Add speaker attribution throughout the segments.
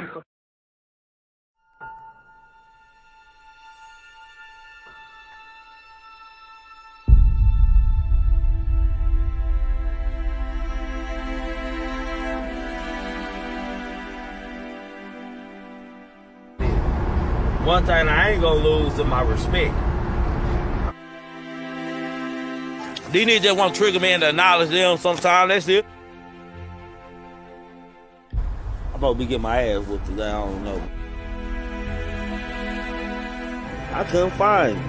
Speaker 1: One thing I ain't gonna lose is my respect. These niggas just want Trigger Man to acknowledge them sometime. That's it. I'm about to be getting my ass whooped today. I don't know. I couldn't find him.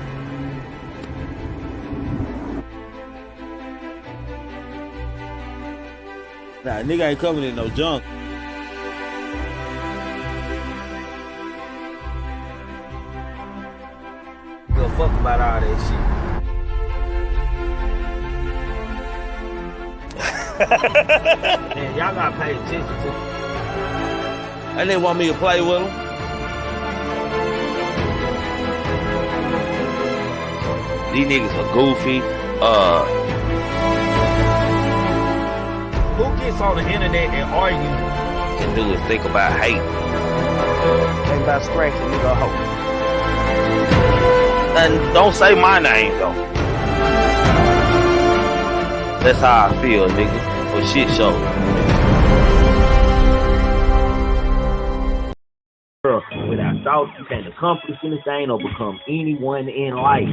Speaker 1: Nah, nigga ain't coming in no junk. Give a fuck about all that shit. Man, y'all gotta pay attention to it. And they want me to play with them. These niggas are goofy. Who gets on the internet and argue can do is think about hate. Think about scratching nigga hoe. And don't say my name though. That's how I feel, nigga. For shit show. Without thought, you can't accomplish anything or become anyone in life.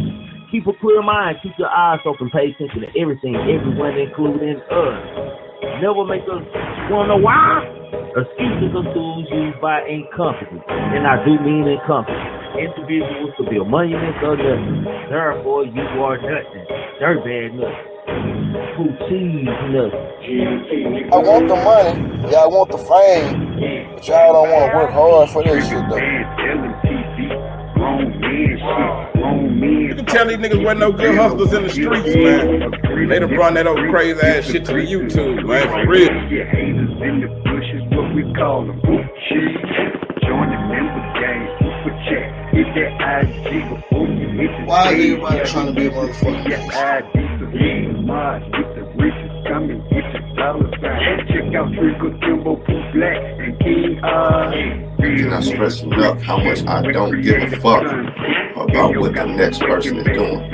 Speaker 1: Keep a clear mind, keep your eyes open, pay attention to everything, everyone, including us. Never make us wanna know why? Excuses are tools used by incompetence, and I do mean incompetence. Individuals to build monuments or nothing. Therefore, you are nothing. Dirt bad nothing. Who cheese nothing.
Speaker 2: I want the money, y'all want the fame, but y'all don't want to work hard for this shit though.
Speaker 3: You can tell these niggas wasn't no good hustlers in the streets, man. They done brought that old crazy ass shit to the YouTube, man, for real.
Speaker 2: Why is everybody trying to be a motherfucker?
Speaker 4: I cannot stress enough how much I don't give a fuck about what the next person is doing.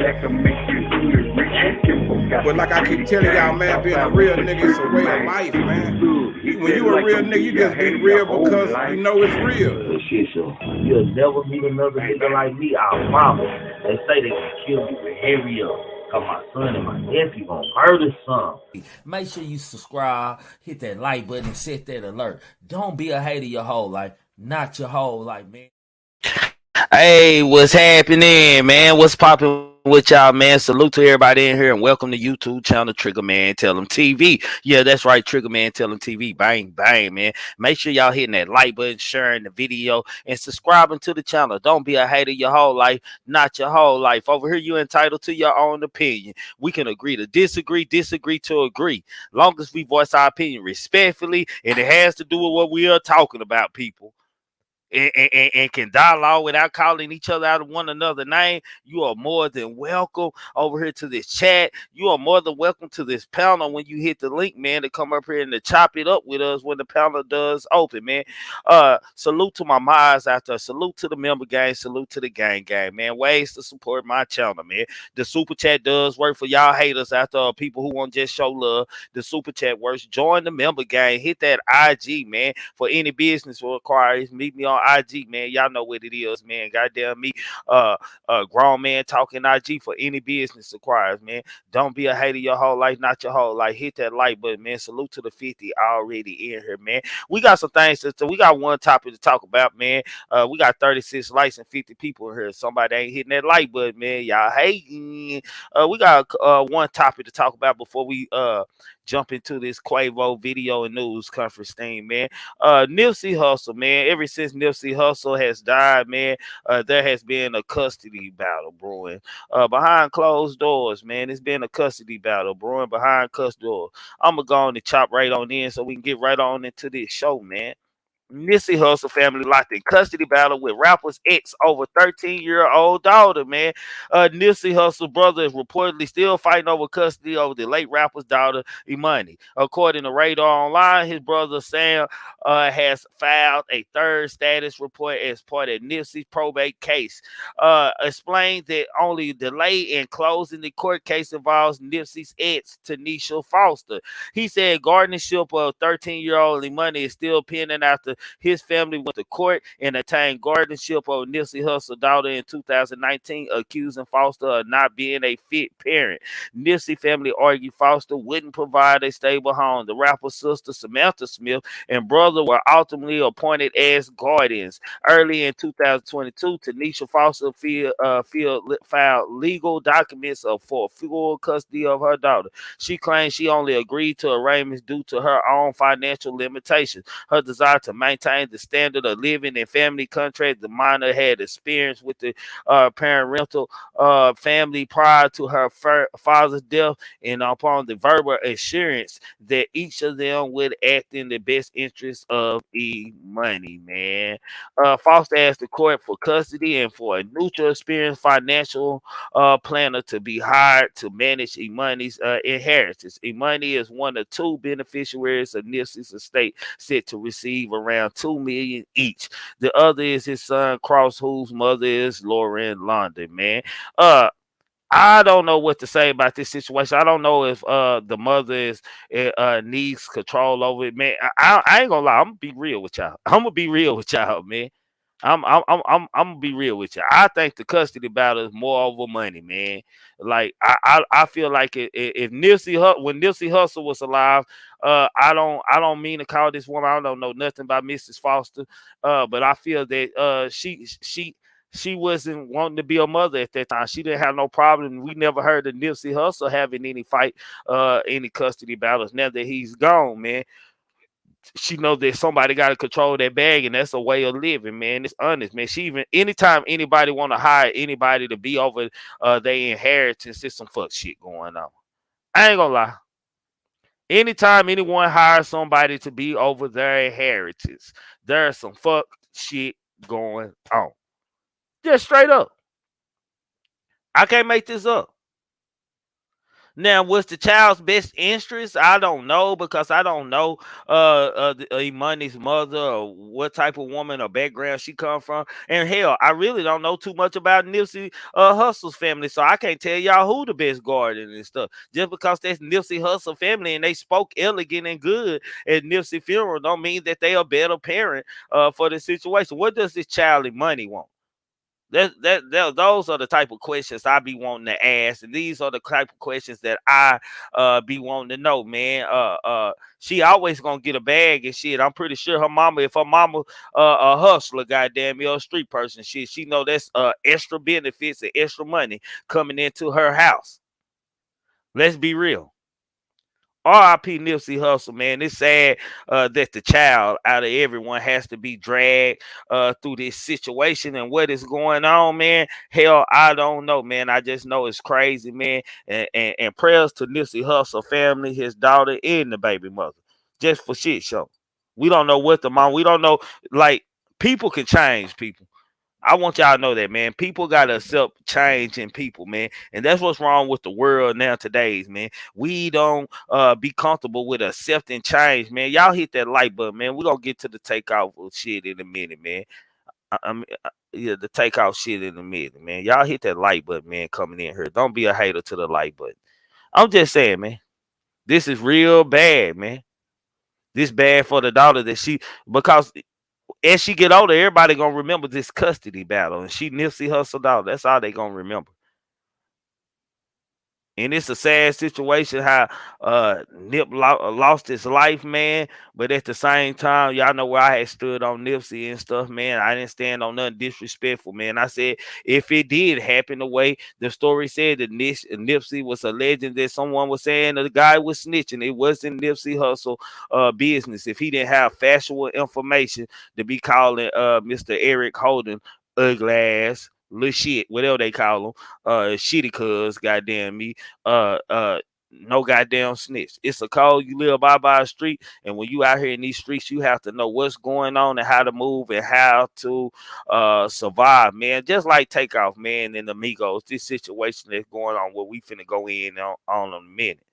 Speaker 3: But like I keep telling y'all, man, being a real nigga is a way of life, man. When you a real nigga, you just be real because you know it's real.
Speaker 1: You'll never meet another nigga like me, our mama. They say they can kill you with hurry up. Cause my son and my nephew gonna murder some. Make sure you subscribe, hit that like button, and set that alert. Don't be a hater your whole life. Not your whole life, man. Hey, what's happening, man? What's popping with y'all, man? Salute to everybody in here and welcome to YouTube channel Triggamantellemtv. Yeah, that's right, Triggamantellemtv. Bang, bang, man. Make sure y'all hitting that like button, sharing the video, and subscribing to the channel. Don't be a hater your whole life, not your whole life. Over here, you're entitled to your own opinion. We can agree to disagree, disagree to agree. Long as we voice our opinion respectfully, and it has to do with what we are talking about, people. And can dialogue without calling each other out of one another's name, you are more than welcome over here to this chat. You are more than welcome to this panel when you hit the link, man, to come up here and to chop it up with us when the panel does open, man. Salute to my mods out there. Salute to the member gang. Salute to the gang, man. Ways to support my channel, man. The super chat does work for y'all haters out there, people who want to just show love. The super chat works. Join the member gang. Hit that IG, man, for any business requires. Meet me on IG, man. Y'all know what it is, man. Goddamn me, grown man talking IG for any business requires, man. Don't be a hater your whole life, not your whole life. Hit that like button, man. Salute to the 50 already in here, man. We got some things we got one topic to talk about, man. We got 36 likes and 50 people in here. Somebody ain't hitting that like button, man. Y'all hating. We got one topic to talk about before we jump into this Quavo video and news conference thing, man. Nipsey Hussle, man. Ever since Nipsey Hussle has died, man, there has been a custody battle brewing behind closed doors, man. It's been a custody battle brewing behind closed doors. I'm gonna go on and chop right on in so we can get right on into this show, man. Nipsey Hussle family locked in custody battle with rapper's ex over 13-year-old daughter, man. Nipsey Hussle brother is reportedly still fighting over custody over the late rapper's daughter, Imani. According to Radar Online, his brother Sam has filed a third status report as part of Nipsey's probate case. Explained that only delay in closing the court case involves Nipsey's ex, Tanisha Foster. He said guardianship of 13-year-old Imani is still pending after his family went to court and obtained guardianship of Nipsey Hussle's daughter in 2019, accusing Foster of not being a fit parent. Nipsey family argued Foster wouldn't provide a stable home. The rapper's sister, Samantha Smith, and brother were ultimately appointed as guardians. Early in 2022, Tanisha Foster filed legal documents for full custody of her daughter. She claims she only agreed to arrangements due to her own financial limitations. Her desire to maintain the standard of living and family contract the minor had experienced with the parental family prior to her father's death, and upon the verbal assurance that each of them would act in the best interest of money, man. Foster asked the court for custody and for a neutral experienced financial planner to be hired to manage Imani's inheritance. Imani is one of two beneficiaries of Nipsey's estate, set to receive around $2 million each. The other is his son Cross, whose mother is Lauren London, man. I don't know what to say about this situation. I don't know if the mother is needs control over it, man. I ain't gonna lie. I'm gonna be real with y'all. I'm gonna be real with y'all, man. I'm gonna be real with you. I think the custody battle is more over money, man. Like I feel like if when Nipsey Hussle was alive, I don't mean to call this woman. I don't know nothing about Mrs. Foster, but I feel that she wasn't wanting to be a mother at that time. She didn't have no problem. We never heard of Nipsey Hussle having any fight, any custody battles. Now that he's gone, man, she knows that somebody got to control that bag, and that's a way of living, man. It's honest, man. She even anytime anybody want to hire anybody to be over their inheritance, there's some fuck shit going on. I ain't gonna lie. Anytime anyone hires somebody to be over their inheritance, there's some fuck shit going on. Just straight up. I can't make this up. Now, what's the child's best interest? I don't know, because I don't know Imani's mother or what type of woman or background she come from. And hell, I really don't know too much about Nipsey Hussle's family, so I can't tell y'all who the best guardian and stuff. Just because that's Nipsey Hussle family and they spoke elegant and good at Nipsey funeral don't mean that they a better parent for the situation. What does this child Imani want? Those are the type of questions I be wanting to ask, and these are the type of questions that I be wanting to know, man. She always gonna get a bag and shit. I'm pretty sure her mama, if her mama a hustler, goddamn me, or a street person, shit, she know that's extra benefits and extra money coming into her house. Let's be real. R.I.P. Nipsey Hussle, man. It's sad that the child out of everyone has to be dragged through this situation and what is going on, man. Hell, I don't know, man. I just know it's crazy, man. And prayers to Nipsey Hussle family, his daughter, and the baby mother. Just for shit show. We don't know what the mom. We don't know. Like, people can change people. I want y'all to know that, man. People got to accept change in people, man. And that's what's wrong with the world now today's, man. We don't be comfortable with accepting change, man. Y'all hit that like button, man. We're going to get to the takeoff shit in a minute, man. Yeah, the takeoff shit in a minute, man. Y'all hit that like button, man, coming in here. Don't be a hater to the like button. I'm just saying, man. This is real bad, man. This bad for the daughter because as she get older, everybody gonna remember this custody battle, and she Nipsey Hussle daughter. That's all they gonna remember. And it's a sad situation how Nip lost his life, man. But at the same time, y'all know where I had stood on Nipsey and stuff, man. I didn't stand on nothing disrespectful, man. I said if it did happen the way the story said that Nipsey was alleging that someone was saying that the guy was snitching, it wasn't Nipsey Hussle business. If he didn't have factual information to be calling Mr. Eric Holden ugly ass, little shit, whatever they call him, shitty cuz, goddamn me, no goddamn snitch. It's a code you live by a street, and when you out here in these streets, you have to know what's going on and how to move and how to survive, man. Just like Takeoff, man, and Amigos, this situation that's going on, where we finna go in on in a minute.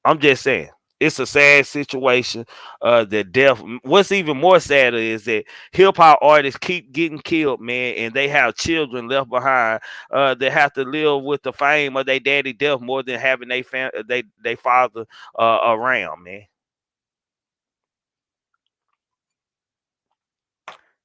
Speaker 1: I'm just saying, it's a sad situation. The death. What's even more sadder is that hip hop artists keep getting killed, man, and they have children left behind. They have to live with the fame of their daddy death more than having they father around, man.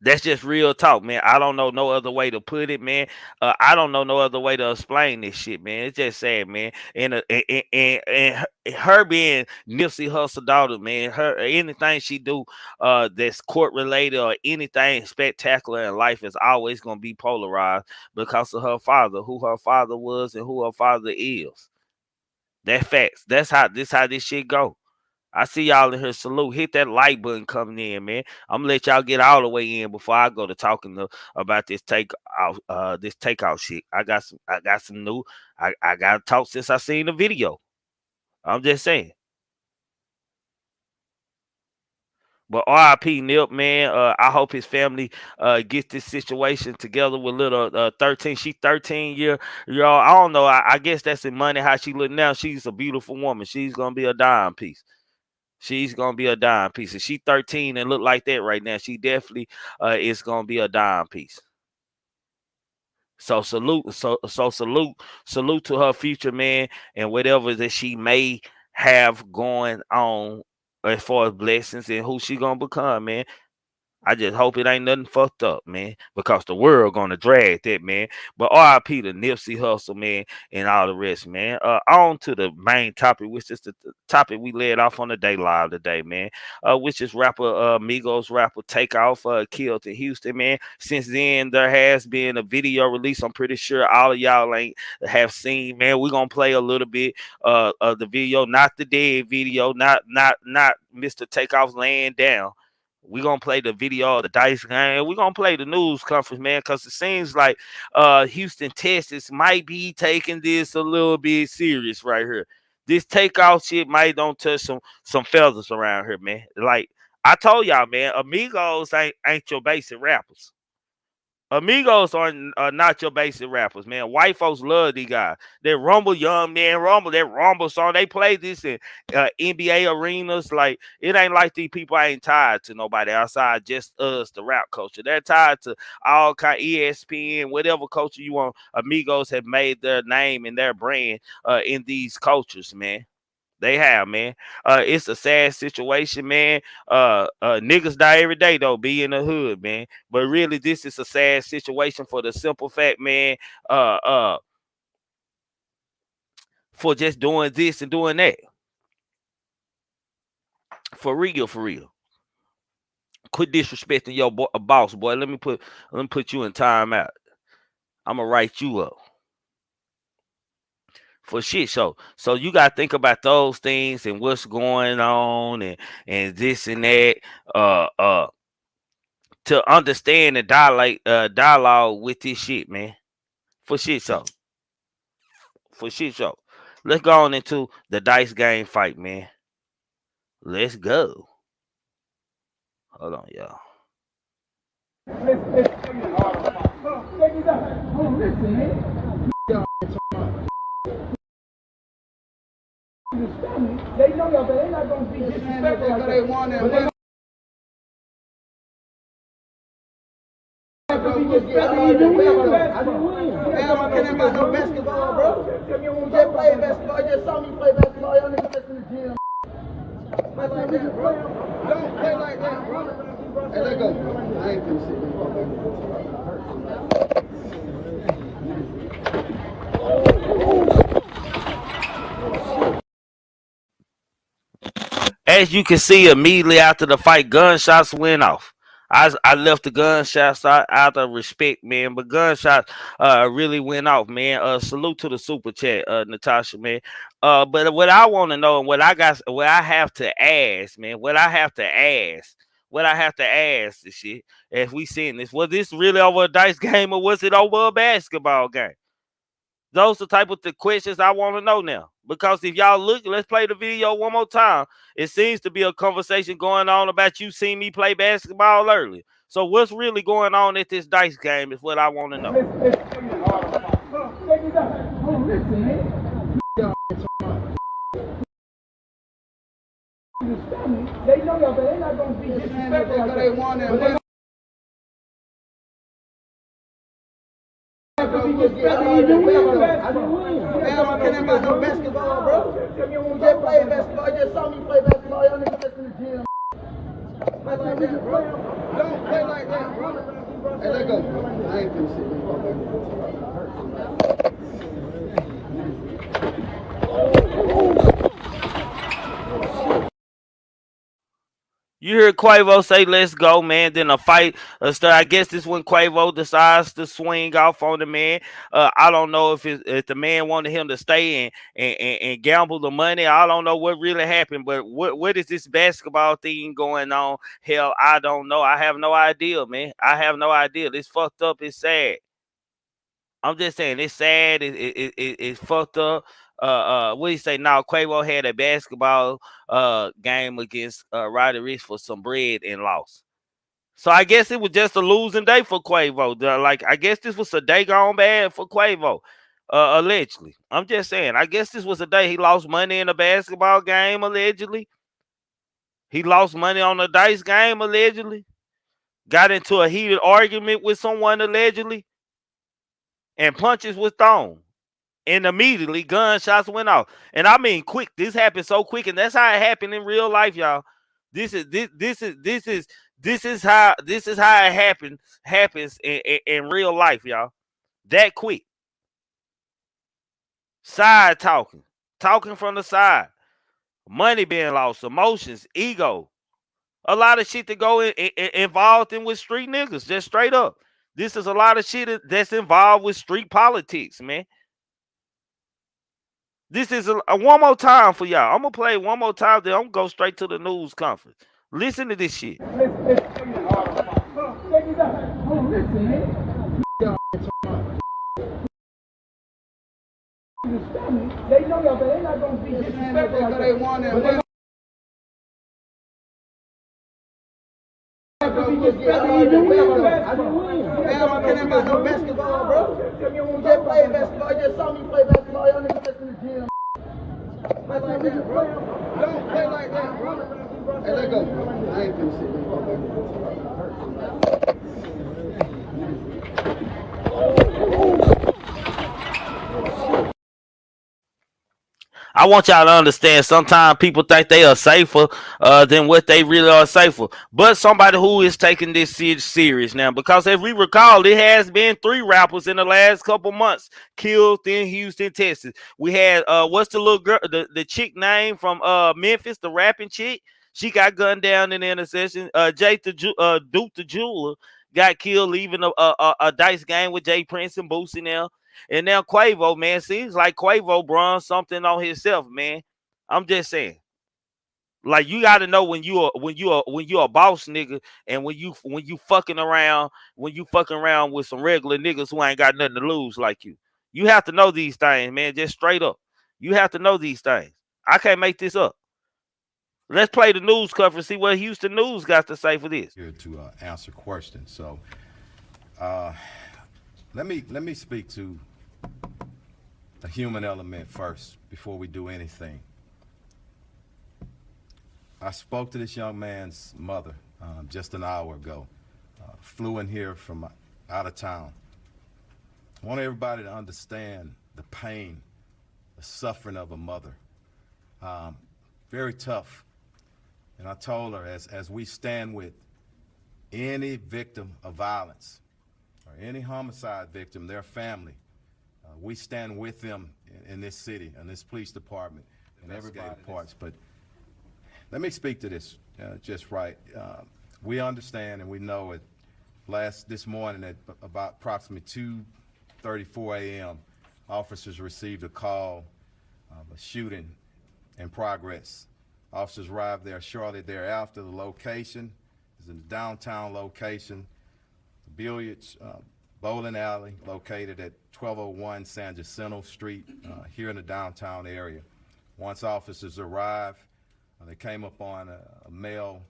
Speaker 1: That's just real talk, man. I don't know no other way to put it, man. I don't know no other way to explain this shit, man. It's just sad, man. And her being Nipsey Hussle daughter, man. Her anything she do, that's court related or anything spectacular in life is always gonna be polarized because of her father, who her father was, and who her father is. That facts. That's how this shit go. I see y'all in here. Salute. Hit that like button coming in, man. I'm gonna let y'all get all the way in before I go to talking about this takeout shit. I got some new. I gotta talk since I seen the video. I'm just saying. But RIP Nip, man. I hope his family gets this situation together with little 13. She 13 year old. I don't know. I guess that's in money how she look now. She's a beautiful woman. She's gonna be a dime piece. She's gonna be a dime piece. If she 13 and look like that right now, she definitely is gonna be a dime piece. So salute to her future, man, and whatever that she may have going on as far as blessings and who she gonna become, man. I just hope it ain't nothing fucked up, man, because the world gonna drag that, man. But RIP to Nipsey Hussle, man, and all the rest, man. On to the main topic, which is the topic we led off on the day live today, man. Which is rapper Amigo'S rapper Takeoff killed in Houston, man. Since then, there has been a video release. I'm pretty sure all of y'all ain't have seen, man. We're gonna play a little bit of the video, not the dead video, not Mr. Takeoff laying down. We're gonna play the video of the dice game. We're gonna play the news conference, man, because it seems like Houston, Texas might be taking this a little bit serious right here. This takeout shit might don't touch some feathers around here, man. Like I told y'all, man, Amigos ain't your basic rappers. Amigos are not your basic rappers, man. White folks love these guys. They Rumble, Young Man Rumble, that Rumble song. They play this in NBA arenas. Like, it ain't like these people ain't tied to nobody outside, just us, the rap culture. They're tied to all kind of ESPN, whatever culture you want. Amigos have made their name and their brand in these cultures, man. They have, man. It's a sad situation, man. Niggas die every day, though, be in the hood, man. But really, this is a sad situation for the simple fact, man, for just doing this and doing that. For real, for real. Quit disrespecting your boss, boy. Let me put you in timeout. I'm gonna write you up. For shit show. So you gotta think about those things and what's going on and this and that. To understand the dialogue with this shit, man. For shit show. For shit show. Let's go on into the dice game fight, man. Let's go. Hold on, y'all. They know y'all, but they're not gonna be disrespectful because they want it. Man, I'm kidding about no basketball, bro. You just play basketball. You just saw me play basketball. Y'all niggas just in the gym. Play like that, bro. Don't play like that, bro. Hey, let go. I ain't finna sit. As you can see, immediately after the fight, gunshots went off. I left the gunshots out of respect, man, but gunshots really went off, man. Salute to the super chat, Natasha, man. But what I want to know and what I have to ask, man, what I have to ask this shit, as we seeing this, was this really over a dice game or was it over a basketball game? Those are the type of the questions I want to know now,
Speaker 5: Because if y'all look, let's play the video one more time. It seems to be a conversation going on about you seeing me play basketball earlier. So what's really going on at this dice game is what I want to know.
Speaker 2: Listen, man. They know y'all, but they're not going to be disrespectful like they want it. Man, I'm not kidding about no basketball, bro. You just play basketball. You just saw me play basketball. Y'all niggas just in the gym. Play like that, bro. Don't play like that, bro. Hey, let go. I ain't finna sit.
Speaker 5: You hear Quavo say, let's go, man. Then a fight start. I guess this when Quavo decides to swing off on the man. I don't know if the man wanted him to stay and gamble the money. I don't know what really happened, but what is this basketball thing going on? Hell, I don't know. I have no idea, man. I have no idea. It's fucked up. It's sad. I'm just saying, it's sad. It's fucked up. What do you say? Now Quavo had a basketball game against Roddy Ricch for some bread and lost. So I guess it was just a losing day for Quavo. Like, I guess this was a day gone bad for Quavo, allegedly. I'm just saying, I guess this was a day he lost money in a basketball game, allegedly. He lost money on a dice game, allegedly. Got into a heated argument with someone, allegedly. And punches was thrown. And immediately gunshots went off. And I mean quick. This happened so quick, and that's how it happened in real life, y'all. This is how it happens in real life, y'all. That quick. Side talking from the side, money being lost, emotions, ego, a lot of shit that go involved in with street niggas, just straight up. This is a lot of shit that's involved with street politics, man. This is a one more time for y'all. I'm gonna play one more time, then I'm gonna go straight to the news conference. Listen to this shit.
Speaker 2: They know y'all, but they're not going to be disrespectful like they want it. Man, I'm not kidding about no basketball, bro. You just play basketball. You just saw me play basketball. Y'all niggas just in the gym. Play like that, bro. Don't play like that, bro. Hey, let go. I ain't finna sit.
Speaker 5: I want y'all to understand, sometimes people think they are safer than what they really are safer. But somebody who is taking this serious now, because as we recall, it has been 3 rappers in the last couple months killed in Houston, Texas. We had, what's the little girl, the chick name from Memphis, the rapping chick? She got gunned down in the intersection. Duke the Jeweler got killed leaving a dice game with Jay Prince and Boosie now. And now Quavo, man, seems like Quavo brung something on himself, man. I'm just saying. Like, you got to know when you a boss nigga, and when you fucking around with some regular niggas who ain't got nothing to lose like you. You have to know these things, man, just straight up. You have to know these things. I can't make this up. Let's play the news coverage, see what Houston News got to say for this.
Speaker 6: Here to answer questions. So let me speak to the human element first before we do anything. I spoke to this young man's mother just an hour ago. Flew in here from out of town. I want everybody to understand the pain, the suffering of a mother. Very tough. And I told her, as we stand with any victim of violence or any homicide victim, their family, we stand with them in this city, in this police department, and investigative parts. But let me speak to this just right. We understand and we know it. This morning at about approximately 2:34 a.m., officers received a call of a shooting in progress. Officers arrived there shortly thereafter. The location is in the downtown location, the billiards bowling alley located at 1201 San Jacinto Street here in the downtown area. Once officers arrived, they came upon a male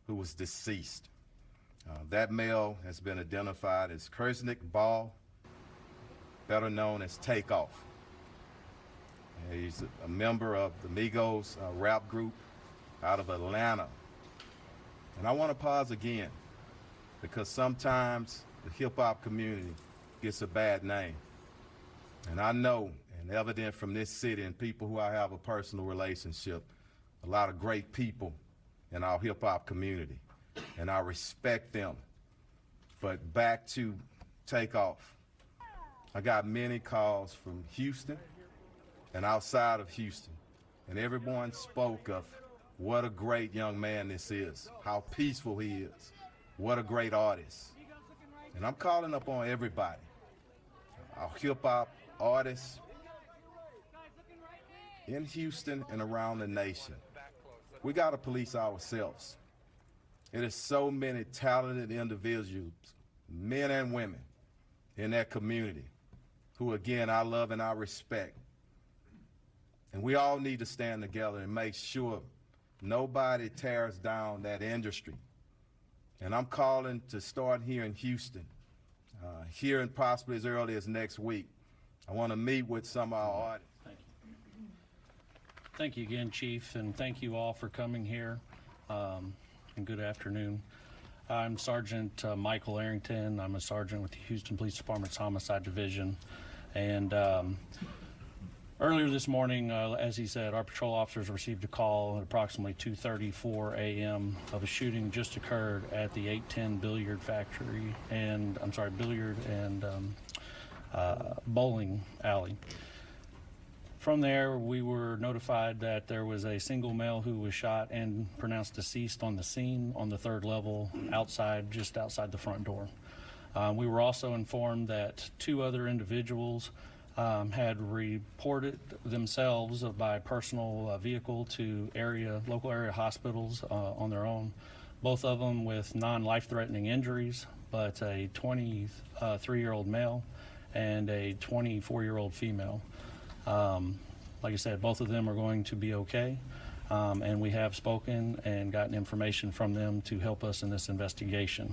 Speaker 6: who was deceased. That male has been identified as Kersnick Ball, better known as Takeoff. He's a member of the Amigo'S rap group out of Atlanta. And I want to pause again, because sometimes the hip-hop community gets a bad name. And I know, and evident from this city and people who I have a personal relationship, a lot of great people in our hip-hop community, and I respect them. But back to Takeoff. I got many calls from Houston and outside of Houston, and everyone spoke of what a great young man this is, how peaceful he is, what a great artist. And I'm calling up on everybody, our hip-hop artists in Houston and around the nation. We got to police ourselves. It is so many talented individuals, men and women, in that community who, again, I love and I respect. And we all need to stand together and make sure nobody tears down that industry. And I'm calling to start here in Houston, here and possibly as early as next week. I want to meet with some of our artists.
Speaker 7: Thank you. Thank you again, Chief, and thank you all for coming here, and good afternoon. I'm Sergeant Michael Arrington. I'm a sergeant with the Houston Police Department's Homicide Division. And earlier this morning, as he said, our patrol officers received a call at approximately 2:34 a.m. of a shooting just occurred at the 810 billiard factory and, billiard and bowling alley. From there, we were notified that there was a single male who was shot and pronounced deceased on the scene on the 3rd level just outside the front door. We were also informed that 2 other individuals had reported themselves by personal vehicle to local area hospitals on their own, both of them with non-life-threatening injuries, but a 23-year-old male and a 24-year-old female. Like I said, both of them are going to be okay, and we have spoken and gotten information from them to help us in this investigation.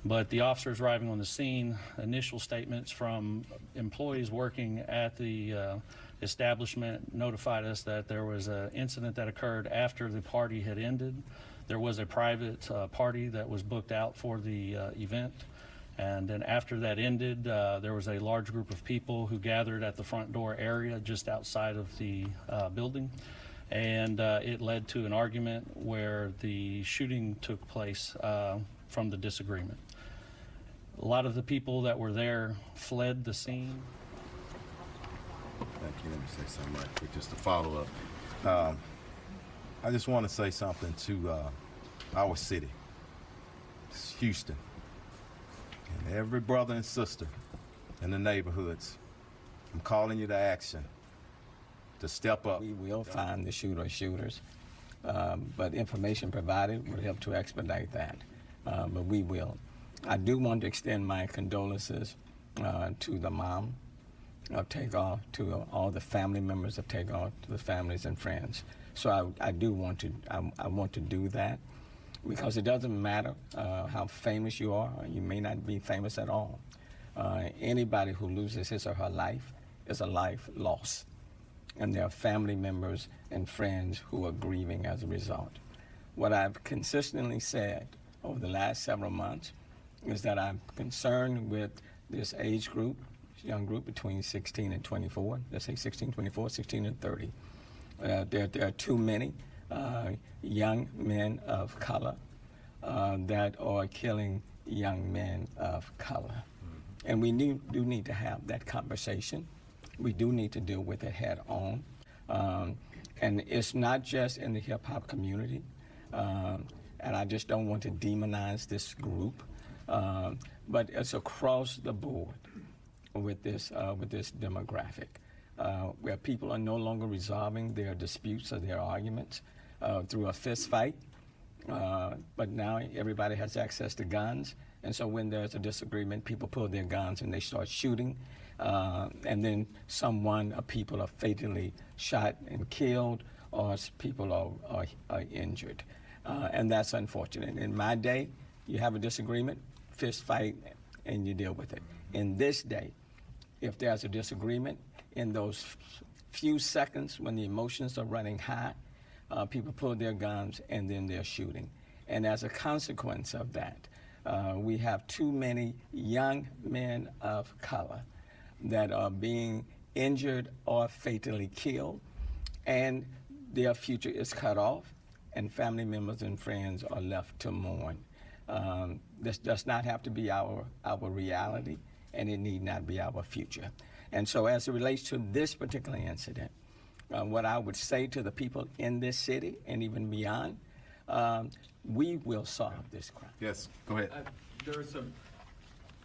Speaker 7: But the officers arriving on the scene, initial statements from employees working at the establishment notified us that there was an incident that occurred after the party had ended. There was a private party that was booked out for the event. And then after that ended, there was a large group of people who gathered at the front door area just outside of the building. And it led to an argument where the shooting took place from the disagreement. A lot of the people that were there fled the scene.
Speaker 6: Thank you. Let me say something right quick, just to follow up. I just want to say something to our city. It's Houston. And every brother and sister in the neighborhoods, I'm calling you to action, to step up.
Speaker 8: We will find the shooters, but information provided will help to expedite that, but we will. I do want to extend my condolences to the mom of Takeoff, to all the family members of Takeoff, to the families and friends. So I do want to, I want to do that, because it doesn't matter how famous you are, or you may not be famous at all. Anybody who loses his or her life is a life lost. And there are family members and friends who are grieving as a result. What I've consistently said over the last several months is that I'm concerned with this age group, young group between 16 and 24, let's say 16, 24, 16 and 30. There are too many young men of color that are killing young men of color. And we do need to have that conversation. We do need to deal with it head on. And it's not just in the hip hop community. And I just don't want to demonize this group. But it's across the board with this demographic, where people are no longer resolving their disputes or their arguments through a fist fight. But now everybody has access to guns, And so when there's a disagreement, people pull their guns and they start shooting. And then people are fatally shot and killed, or people are injured. And that's unfortunate. In my day, you have a disagreement, fist fight, and you deal with it. In this day, if there's a disagreement, in those few seconds when the emotions are running high, people pull their guns and then they're shooting. And as a consequence of that, we have too many young men of color that are being injured or fatally killed, and their future is cut off, and family members and friends are left to mourn. This does not have to be our reality, and it need not be our future. And so as it relates to this particular incident, what I would say to the people in this city and even beyond, we will solve this crime.
Speaker 3: Yes, go ahead.
Speaker 9: There is some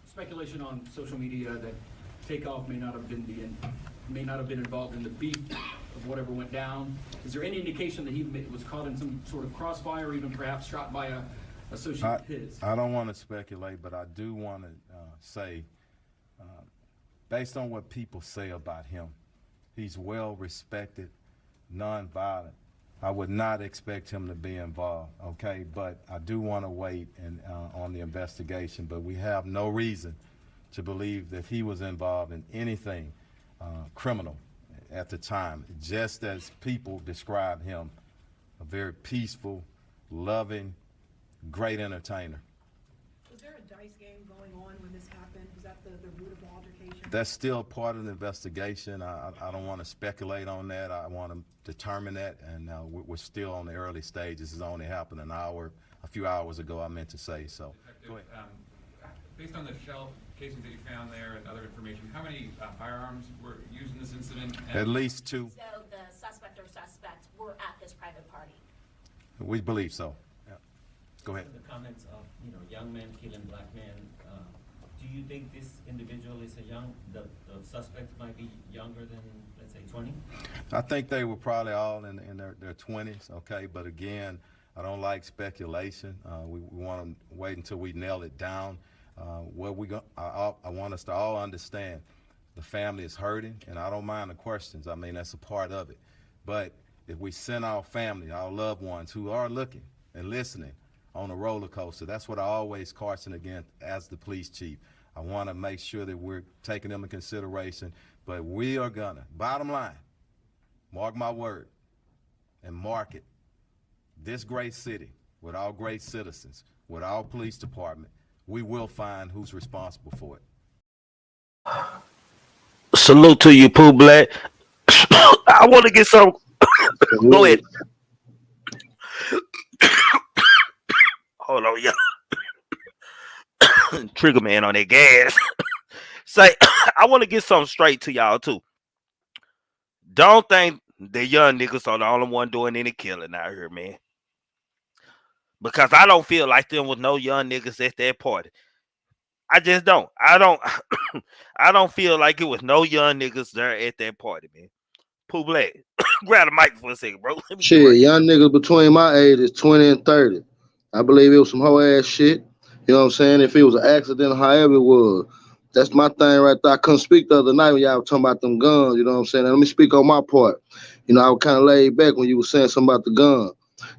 Speaker 9: speculation on social media that Takeoff may not have been involved in the beef of whatever went down. Is there any indication that he was caught in some sort of crossfire, or even perhaps shot by a associate of his?
Speaker 6: I don't want to speculate, but I do want to say, based on what people say about him, he's well respected, nonviolent. I would not expect him to be involved, okay? But I do want to wait on the investigation, but we have no reason to believe that he was involved in anything criminal at the time, just as people describe him, a very peaceful, loving, great entertainer.
Speaker 10: Was there a dice game going on when this happened? Was that the root of the altercation?
Speaker 6: That's still part of the investigation. I don't want to speculate on that. I want to determine that, and we're still on the early stages. This only happened a few hours ago, I meant to say, so. Go ahead.
Speaker 11: Based on the shell casings that you found there and other information, how many firearms were used in this incident?
Speaker 6: At least 2.
Speaker 12: So the suspect or suspects were at this private party?
Speaker 6: We believe so. Yeah. Go ahead.
Speaker 13: The comments of, young men killing black men, do you think this individual is the suspect might be younger than, let's say, 20?
Speaker 6: I think they were probably all in their 20s, okay? But again, I don't like speculation. We want to wait until we nail it down. I want us to all understand the family is hurting, and I don't mind the questions. I mean, that's a part of it. But if we send our family, our loved ones who are looking and listening on a roller coaster, that's what I always caution against as the police chief. I want to make sure that we're taking them in consideration, but we are gonna, bottom line, mark my word, and mark it. This great city, with our great citizens, with our police department, we will find who's responsible for it.
Speaker 5: Salute to you, Pooh Black. I want to get some. Go ahead. Hold on, y'all. Trigger man on that gas. Say, I want to get something straight to y'all too. Don't think the young niggas are the only one doing any killing out here, man. Because I don't feel like there was no young niggas at that party. I just don't. I don't feel like it was no young niggas there at that party, man. Pooh Black, grab the mic for a second, bro.
Speaker 2: Shit, young niggas between my age is 20 and 30. I believe it was some whole ass shit. You know what I'm saying? If it was an accident, however it was. That's my thing right there. I couldn't speak the other night when y'all were talking about them guns. You know what I'm saying? Now, let me speak on my part. I was kind of laid back when you were saying something about the gun.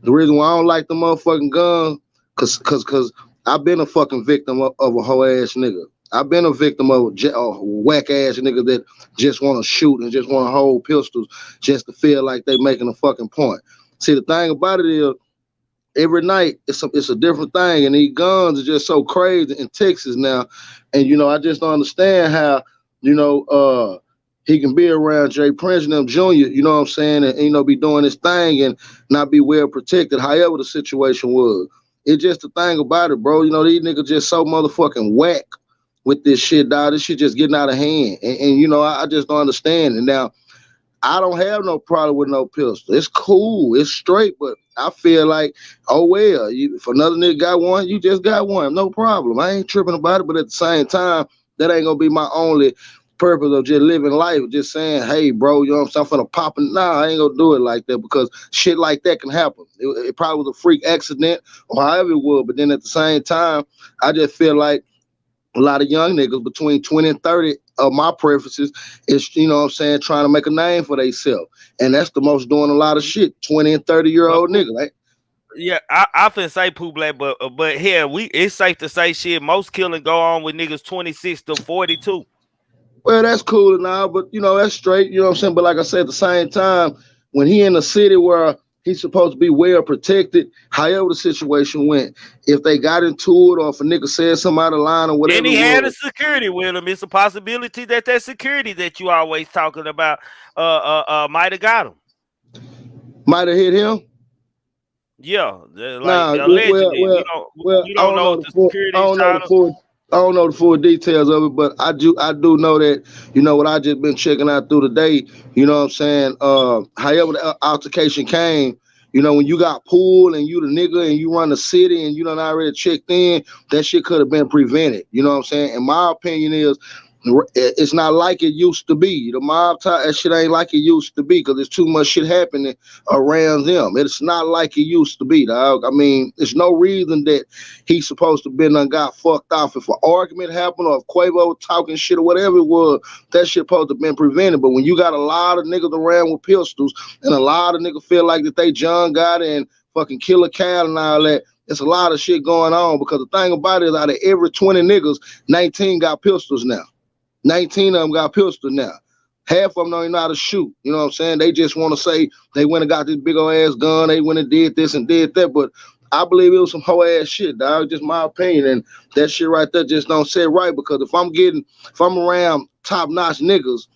Speaker 2: The reason why I don't like the motherfucking gun, cause I've been a fucking victim of a whole ass nigga. I've been a victim of a whack ass nigga that just want to shoot and just want to hold pistols just to feel like they making a fucking point. See, the thing about it is, every night it's a different thing, and these guns are just so crazy in Texas now. And I just don't understand how he can be around Jay Prince and them Jr., you know what I'm saying, and be doing his thing and not be well protected, however the situation was. It's just the thing about it, bro. These niggas just so motherfucking whack with this shit, dog. This shit just getting out of hand. And I just don't understand. And now, I don't have no problem with no pistol. It's cool. It's straight. But I feel like, oh, well, if another nigga got one, you just got one. No problem. I ain't tripping about it. But at the same time, that ain't going to be my only purpose of just living life, just saying, hey, bro, you know what I'm saying, I'm finna pop it. Nah, I ain't gonna do it like that because shit like that can happen. It probably was a freak accident or however it was, but then at the same time, I just feel like a lot of young niggas between 20 and 30 of my preferences is, you know what I'm saying, trying to make a name for themselves. And that's the most doing a lot of shit, 20 and 30-year-old niggas, right?
Speaker 5: Yeah, I finna say Pooh Black, but here it's safe to say shit. Most killing go on with niggas 26 to 42.
Speaker 2: Well, that's cool now, but you know, that's straight, you know what I'm saying? But like I said, at the same time, when he in a city where he's supposed to be well protected, however the situation went, if they got into it or if a nigga said something out of line or whatever.
Speaker 5: Then he had a security with him. It's a possibility that security that you always talking about might have got him.
Speaker 2: Might have hit him?
Speaker 5: Yeah, like allegedly. You don't know the security
Speaker 2: I don't know the full details of it, but I do know that, you know, what I just been checking out through the day, you know what I'm saying? However the altercation came, you know, when you got pulled and you the nigga and you run the city and you done already checked in, that shit could have been prevented. You know what I'm saying? And my opinion is, it's not like it used to be. The mob that shit ain't like it used to be because there's too much shit happening around them. It's not like it used to be, dog. I mean, there's no reason that he's supposed to been done got fucked off. If an argument happened or if Quavo talking shit or whatever it was, that shit supposed to been prevented. But when you got a lot of niggas around with pistols and a lot of niggas feel like that they John got and fucking Killer Cal and all that, it's a lot of shit going on because the thing about it is out of every 20 niggas, 19 got pistols now. 19 of them got pistols now. Half of them don't even know how to shoot. You know what I'm saying? They just want to say they went and got this big old ass gun. They went and did this and did that. But I believe it was some whole ass shit, dog. Just my opinion. And that shit right there just don't sit right because if I'm around top notch niggas,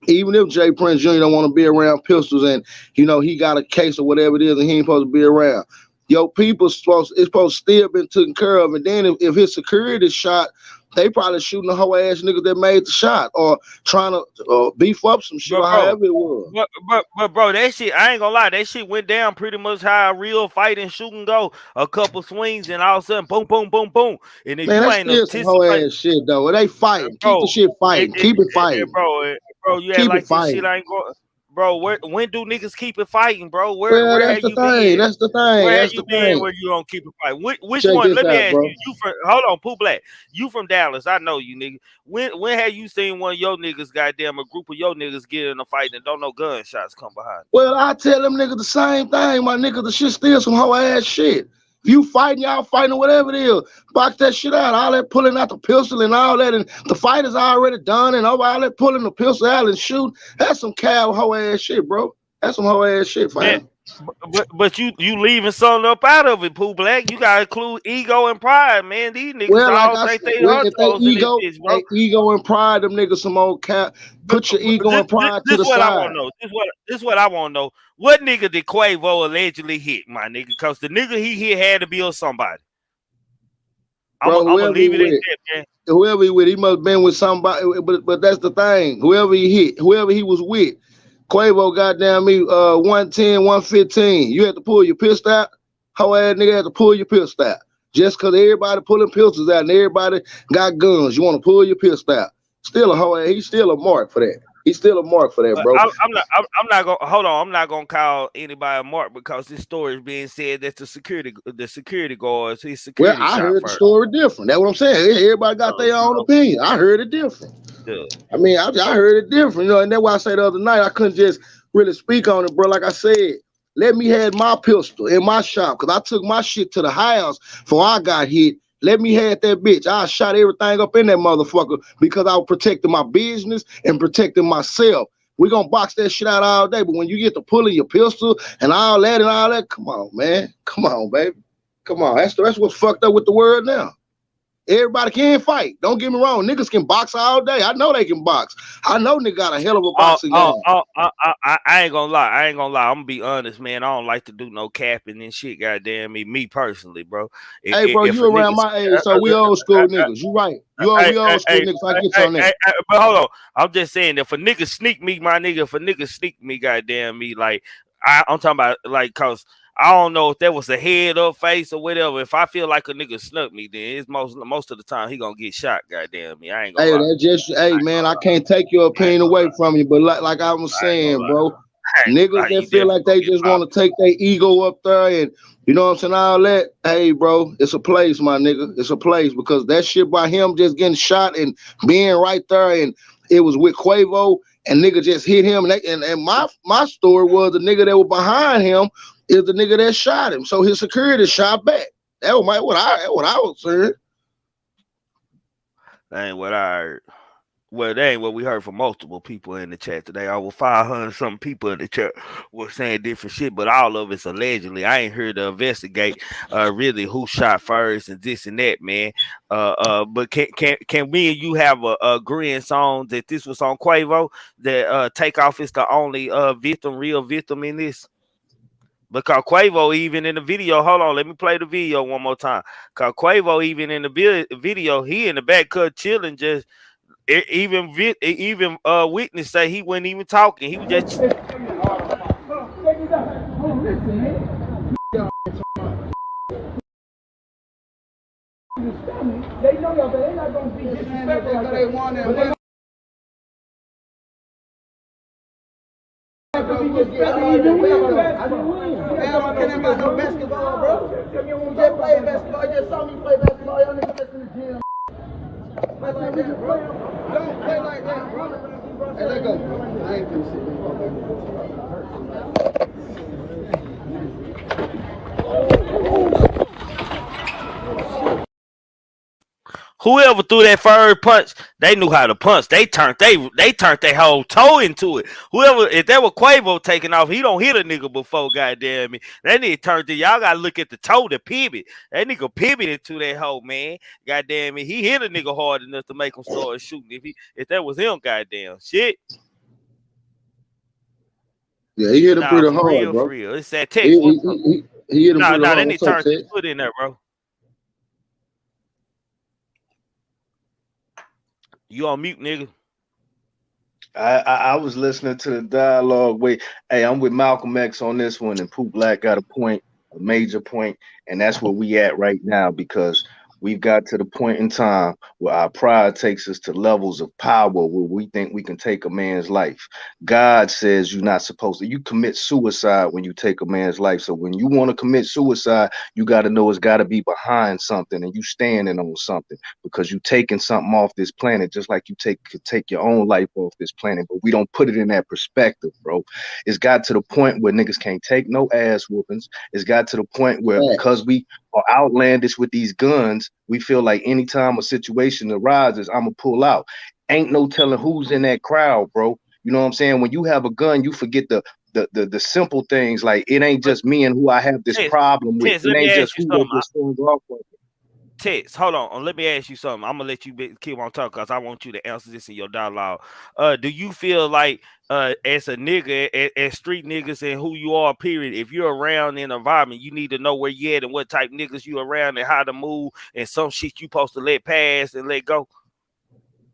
Speaker 2: even if Jay Prince Jr. don't want to be around pistols and, you know, he got a case or whatever it is and he ain't supposed to be around. Yo, it's supposed to still been taken care of. And then if his security shot, they probably shooting the whole ass nigga that made the shot or trying to beef up some shit or however it was.
Speaker 5: But bro, that shit, I ain't gonna lie, that shit went down pretty much how a real fight and shooting go. A couple swings and all of a sudden, boom, boom, boom, boom. And if
Speaker 2: man,
Speaker 5: you ain't
Speaker 2: anticipating some whole ass shit though, they fighting. Keep the shit fighting. Keep it fighting,
Speaker 5: bro. You act like this shit ain't going. Bro, when do niggas keep it fighting, bro? Where have you been?
Speaker 2: That's the thing.
Speaker 5: Where have you been where you don't keep it fighting? Which one? Let me ask you. You from, hold on, Pooh Black. You from Dallas. I know you, nigga. When have you seen one of your niggas, goddamn, a group of your niggas get in a fight and don't know gunshots come behind?
Speaker 2: Well, I tell them niggas the same thing. My nigga, the shit still some whole ass shit. If you fighting, y'all fighting, whatever it is, box that shit out. All that pulling out the pistol and all that, and the fight is already done, and all that pulling the pistol out and shoot. That's some cow whole ass shit, bro. That's some whole ass shit, fam.
Speaker 5: But you leaving something up out of it, Pooh Black. You gotta include ego and pride, man. These niggas all think they
Speaker 2: ego and pride, them niggas some old cat. Put your ego and pride to the side.
Speaker 5: I want to know. This is what I want to know. What nigga did Quavo allegedly hit, my nigga? Because the nigga he hit had to be on somebody. I'm gonna leave it at that, man.
Speaker 2: Whoever he with, he must have been with somebody. But that's the thing. Whoever he hit, whoever he was with. Quavo goddamn me 110, 115. You had to pull your pistol out. How ass nigga had to pull your pistol out. Just cause everybody pulling pistols out and everybody got guns. You want to pull your pistol out. Still a whole ass, he's still a mark for that. He's still a mark for that, bro.
Speaker 5: I'm not gonna hold on. I'm not gonna call anybody a mark because this story is being said that the security guards, his security.
Speaker 2: Well, I heard the story different. That's what I'm saying. Everybody got their own opinion. I heard it different. Yeah. I mean, I heard it different, you know, and that's why I said the other night I couldn't just really speak on it, bro. Like I said, let me have my pistol in my shop because I took my shit to the house before I got hit. Let me have that bitch. I shot everything up in that motherfucker because I was protecting my business and protecting myself. We're gonna box that shit out all day, but when you get to pulling your pistol and all that, come on, man. Come on, baby. Come on. That's what's fucked up with the world now. Everybody can fight. Don't get me wrong. Niggas can box all day. I know they can box. I know nigga got a hell of a boxing game.
Speaker 5: I ain't gonna lie. I'm gonna be honest, man. I don't like to do no capping and shit. Goddamn me personally, bro.
Speaker 2: Hey, bro, you around my age, so we old school niggas. You right. We old school niggas. I get you on that.
Speaker 5: But hold on. I'm just saying, if a nigga sneak me, my nigga, goddamn me, like I'm talking about, like, cause I don't know if that was a head up face or whatever. If I feel like a nigga snuck me, then it's most of the time he gonna get shot. Goddamn me, I ain't gonna
Speaker 2: Hey,
Speaker 5: lie.
Speaker 2: that just, hey man, I can't take your opinion away from you, but like I was saying, bro, niggas that feel like they just want to take their ego up there and you know what I'm saying, all that. Hey, bro, it's a place, my nigga. It's a place because that shit by him just getting shot and being right there, and it was with Quavo, and nigga just hit him. And my story was the nigga that was behind him is the nigga that shot him, so his security shot back. That was what I was saying.
Speaker 5: That ain't what I heard. Well, that ain't what we heard from multiple people in the chat today. Over 500 something people in the chat were saying different shit, but all of it's allegedly. I ain't heard to investigate really who shot first and this and that, man. But can we and you have a agreeing on that this was on Quavo? That Takeoff is the only real victim in this? Because Quavo, even in the video, hold on, let me play the video one more time. Because Quavo, even in the video, he in the back cut chilling, just even witness say he wasn't even talking. He was just.
Speaker 2: They know y'all, but they not gonna be disrespectful like they want it. I don't care about no basketball, bro. You just play basketball. You just saw me play basketball. Y'all niggas just in the gym. Play like that, bro. Don't play like that, bro. Hey, let go. I ain't finna sit there.
Speaker 5: Whoever threw that third punch, they knew how to punch. They turned their whole toe into it. Whoever, if that was Quavo taking off, he don't hit a nigga before, goddamn me. That nigga turned it. Y'all gotta look at the toe to pivot. That nigga pivoted to that hoe, man. Goddamn me, he hit a nigga hard enough to make him start shooting. If that was him, goddamn shit.
Speaker 2: Yeah, he hit him pretty hard,
Speaker 5: real,
Speaker 2: bro.
Speaker 5: For real. It's that text.
Speaker 2: He hit him pretty hard.
Speaker 5: That nigga turned his foot in there, bro. You on mute, nigga.
Speaker 14: I was listening to the dialogue. Wait, hey, I'm with Malcolm X on this one, and Poop Black got a major point, and that's where we at right now because we've got to the point in time where our pride takes us to levels of power where we think we can take a man's life. God says you're not supposed to. You commit suicide when you take a man's life. So when you want to commit suicide, you got to know it's got to be behind something and you standing on something because you taking something off this planet just like you could take your own life off this planet. But we don't put it in that perspective, bro. It's got to the point where niggas can't take no ass whoopings. It's got to the point where because we are outlandish with these guns, we feel like anytime a situation arises, I'm gonna pull out. Ain't no telling who's in that crowd, bro. You know what I'm saying? When you have a gun, you forget the simple things. Like it ain't just me and who I have this problem with. It ain't just who they get strung off with.
Speaker 5: Text, hold on. Let me ask you something. I'm gonna let you keep on talking because I want you to answer this in your dialogue. Do you feel like as a nigga, as street niggas and who you are, period, if you're around in an environment, you need to know where you at and what type of niggas you around and how to move and some shit you supposed to let pass and let go?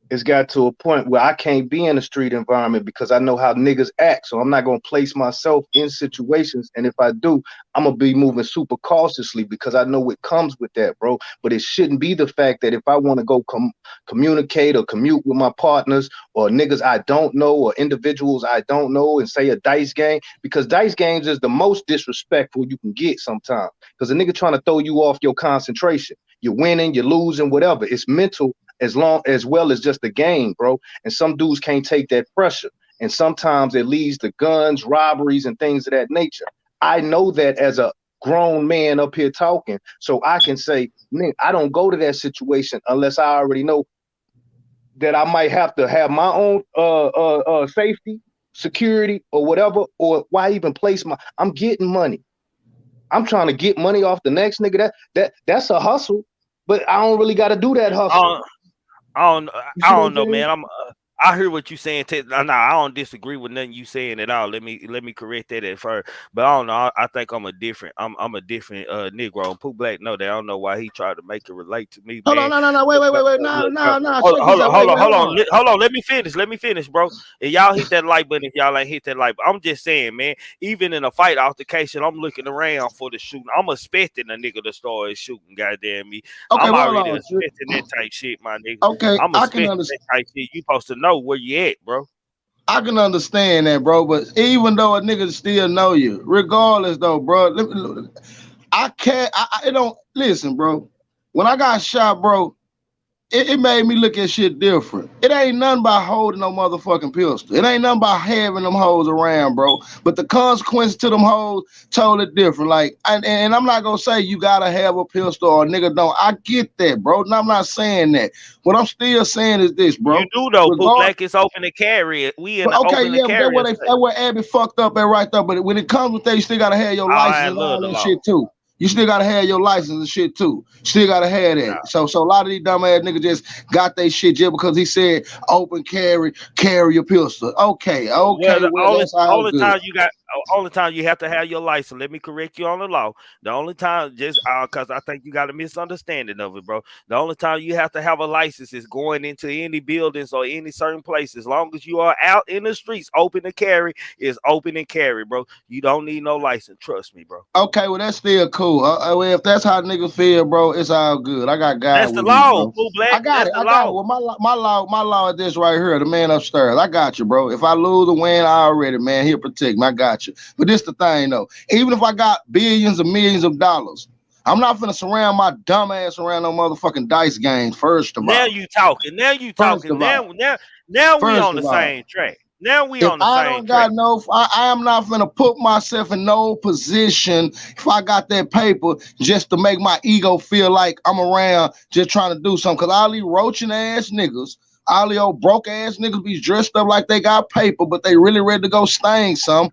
Speaker 14: It's got to a point where I can't be in a street environment because I know how niggas act. So I'm not going to place myself in situations. And if I do, I'm going to be moving super cautiously because I know what comes with that, bro. But it shouldn't be the fact that if I want to go communicate or commute with my partners or niggas I don't know or individuals I don't know and say a dice game, because dice games is the most disrespectful you can get sometimes because a nigga trying to throw you off your concentration. You're winning, you're losing, whatever. It's mental as well as just the game, bro. And some dudes can't take that pressure. And sometimes it leads to guns, robberies, and things of that nature. I know that as a grown man up here talking, so I can say, man, I don't go to that situation unless I already know that I might have to have my own safety, security, or whatever, or why even place I'm getting money. I'm trying to get money off the next nigga. That's a hustle, but I don't really got to do that hustle.
Speaker 5: I don't know, man. I hear what you saying. No, I don't disagree with nothing you saying at all. Let me correct that at first. But I don't know. I think I'm a different Negro. And Pooh Black know that. I don't know why he tried to make it relate to me,
Speaker 2: Hold on,
Speaker 5: man.
Speaker 2: no, wait, no,
Speaker 5: Hold
Speaker 2: check this out. Wait,
Speaker 5: hold
Speaker 2: hold
Speaker 5: on.
Speaker 2: on.
Speaker 5: Hold on. Let me finish, bro. And y'all hit that like button if y'all ain't hit that like button. I'm just saying, man. Even in a fight altercation, I'm looking around for the shooting. I'm expecting a nigga to start shooting. Goddamn me.
Speaker 2: Okay,
Speaker 5: I'm
Speaker 2: well, hold
Speaker 5: already
Speaker 2: on.
Speaker 5: expecting that type shit, my nigga.
Speaker 2: Okay,
Speaker 5: I'm
Speaker 2: I can
Speaker 5: expecting
Speaker 2: understand.
Speaker 5: that type shit. You supposed to know where you at, bro.
Speaker 2: I can understand that, bro. But even though a nigga still know you, regardless, though, bro, I can't. It don't listen, bro. When I got shot, bro, it made me look at shit different. It ain't nothing about holding no motherfucking pistol. It ain't nothing about having them hoes around, bro. But the consequences to them hoes totally different. Like, and I'm not gonna say you gotta have a pistol or a nigga don't. I get that, bro. And I'm not saying that. What I'm still saying is this, bro.
Speaker 5: You do though, Pooh Black is open to carry it. We in the
Speaker 2: Okay,
Speaker 5: open to
Speaker 2: yeah, but
Speaker 5: carry.
Speaker 2: that's where Abby fucked up at right there. But when it comes with that, you still gotta have your license
Speaker 5: I
Speaker 2: and
Speaker 5: love
Speaker 2: all
Speaker 5: the
Speaker 2: that
Speaker 5: law.
Speaker 2: shit too. You still gotta have your license and shit too. Still gotta have that. So a lot of these dumb ass niggas just got their shit just because he said open carry your pistol. Okay,
Speaker 5: Well, the
Speaker 2: that's all
Speaker 5: only
Speaker 2: good.
Speaker 5: time you have to have your license. Let me correct you on the law. The only time, just because I think you got a misunderstanding of it, bro. The only time you have to have a license is going into any buildings or any certain places. As long as you are out in the streets, open to carry is open and carry, bro. You don't need no license. Trust me, bro.
Speaker 2: Okay, well that's still cool. Well, if that's how niggas feel, bro, it's all good. I got God
Speaker 5: That's the
Speaker 2: with me,
Speaker 5: law,
Speaker 2: bro.
Speaker 5: Pooh Black.
Speaker 2: I got it. Well, my law is this right here. The man upstairs. I got you, bro. If I lose or win, I already, man, he'll protect me. I got you. But this the thing though. Even if I got billions or millions of dollars, I'm not finna surround my dumb ass around no motherfucking dice games. First of
Speaker 5: Now
Speaker 2: all.
Speaker 5: you talking. Now you
Speaker 2: First
Speaker 5: talking.
Speaker 2: of all.
Speaker 5: Now we
Speaker 2: First
Speaker 5: on the
Speaker 2: of all.
Speaker 5: same track. Now we
Speaker 2: If
Speaker 5: on the
Speaker 2: I
Speaker 5: same
Speaker 2: don't
Speaker 5: track.
Speaker 2: got no, I am not gonna put myself in no position if I got that paper just to make my ego feel like I'm around just trying to do something. Cause all these roaching ass niggas, all the old broke ass niggas be dressed up like they got paper, but they really ready to go stain some.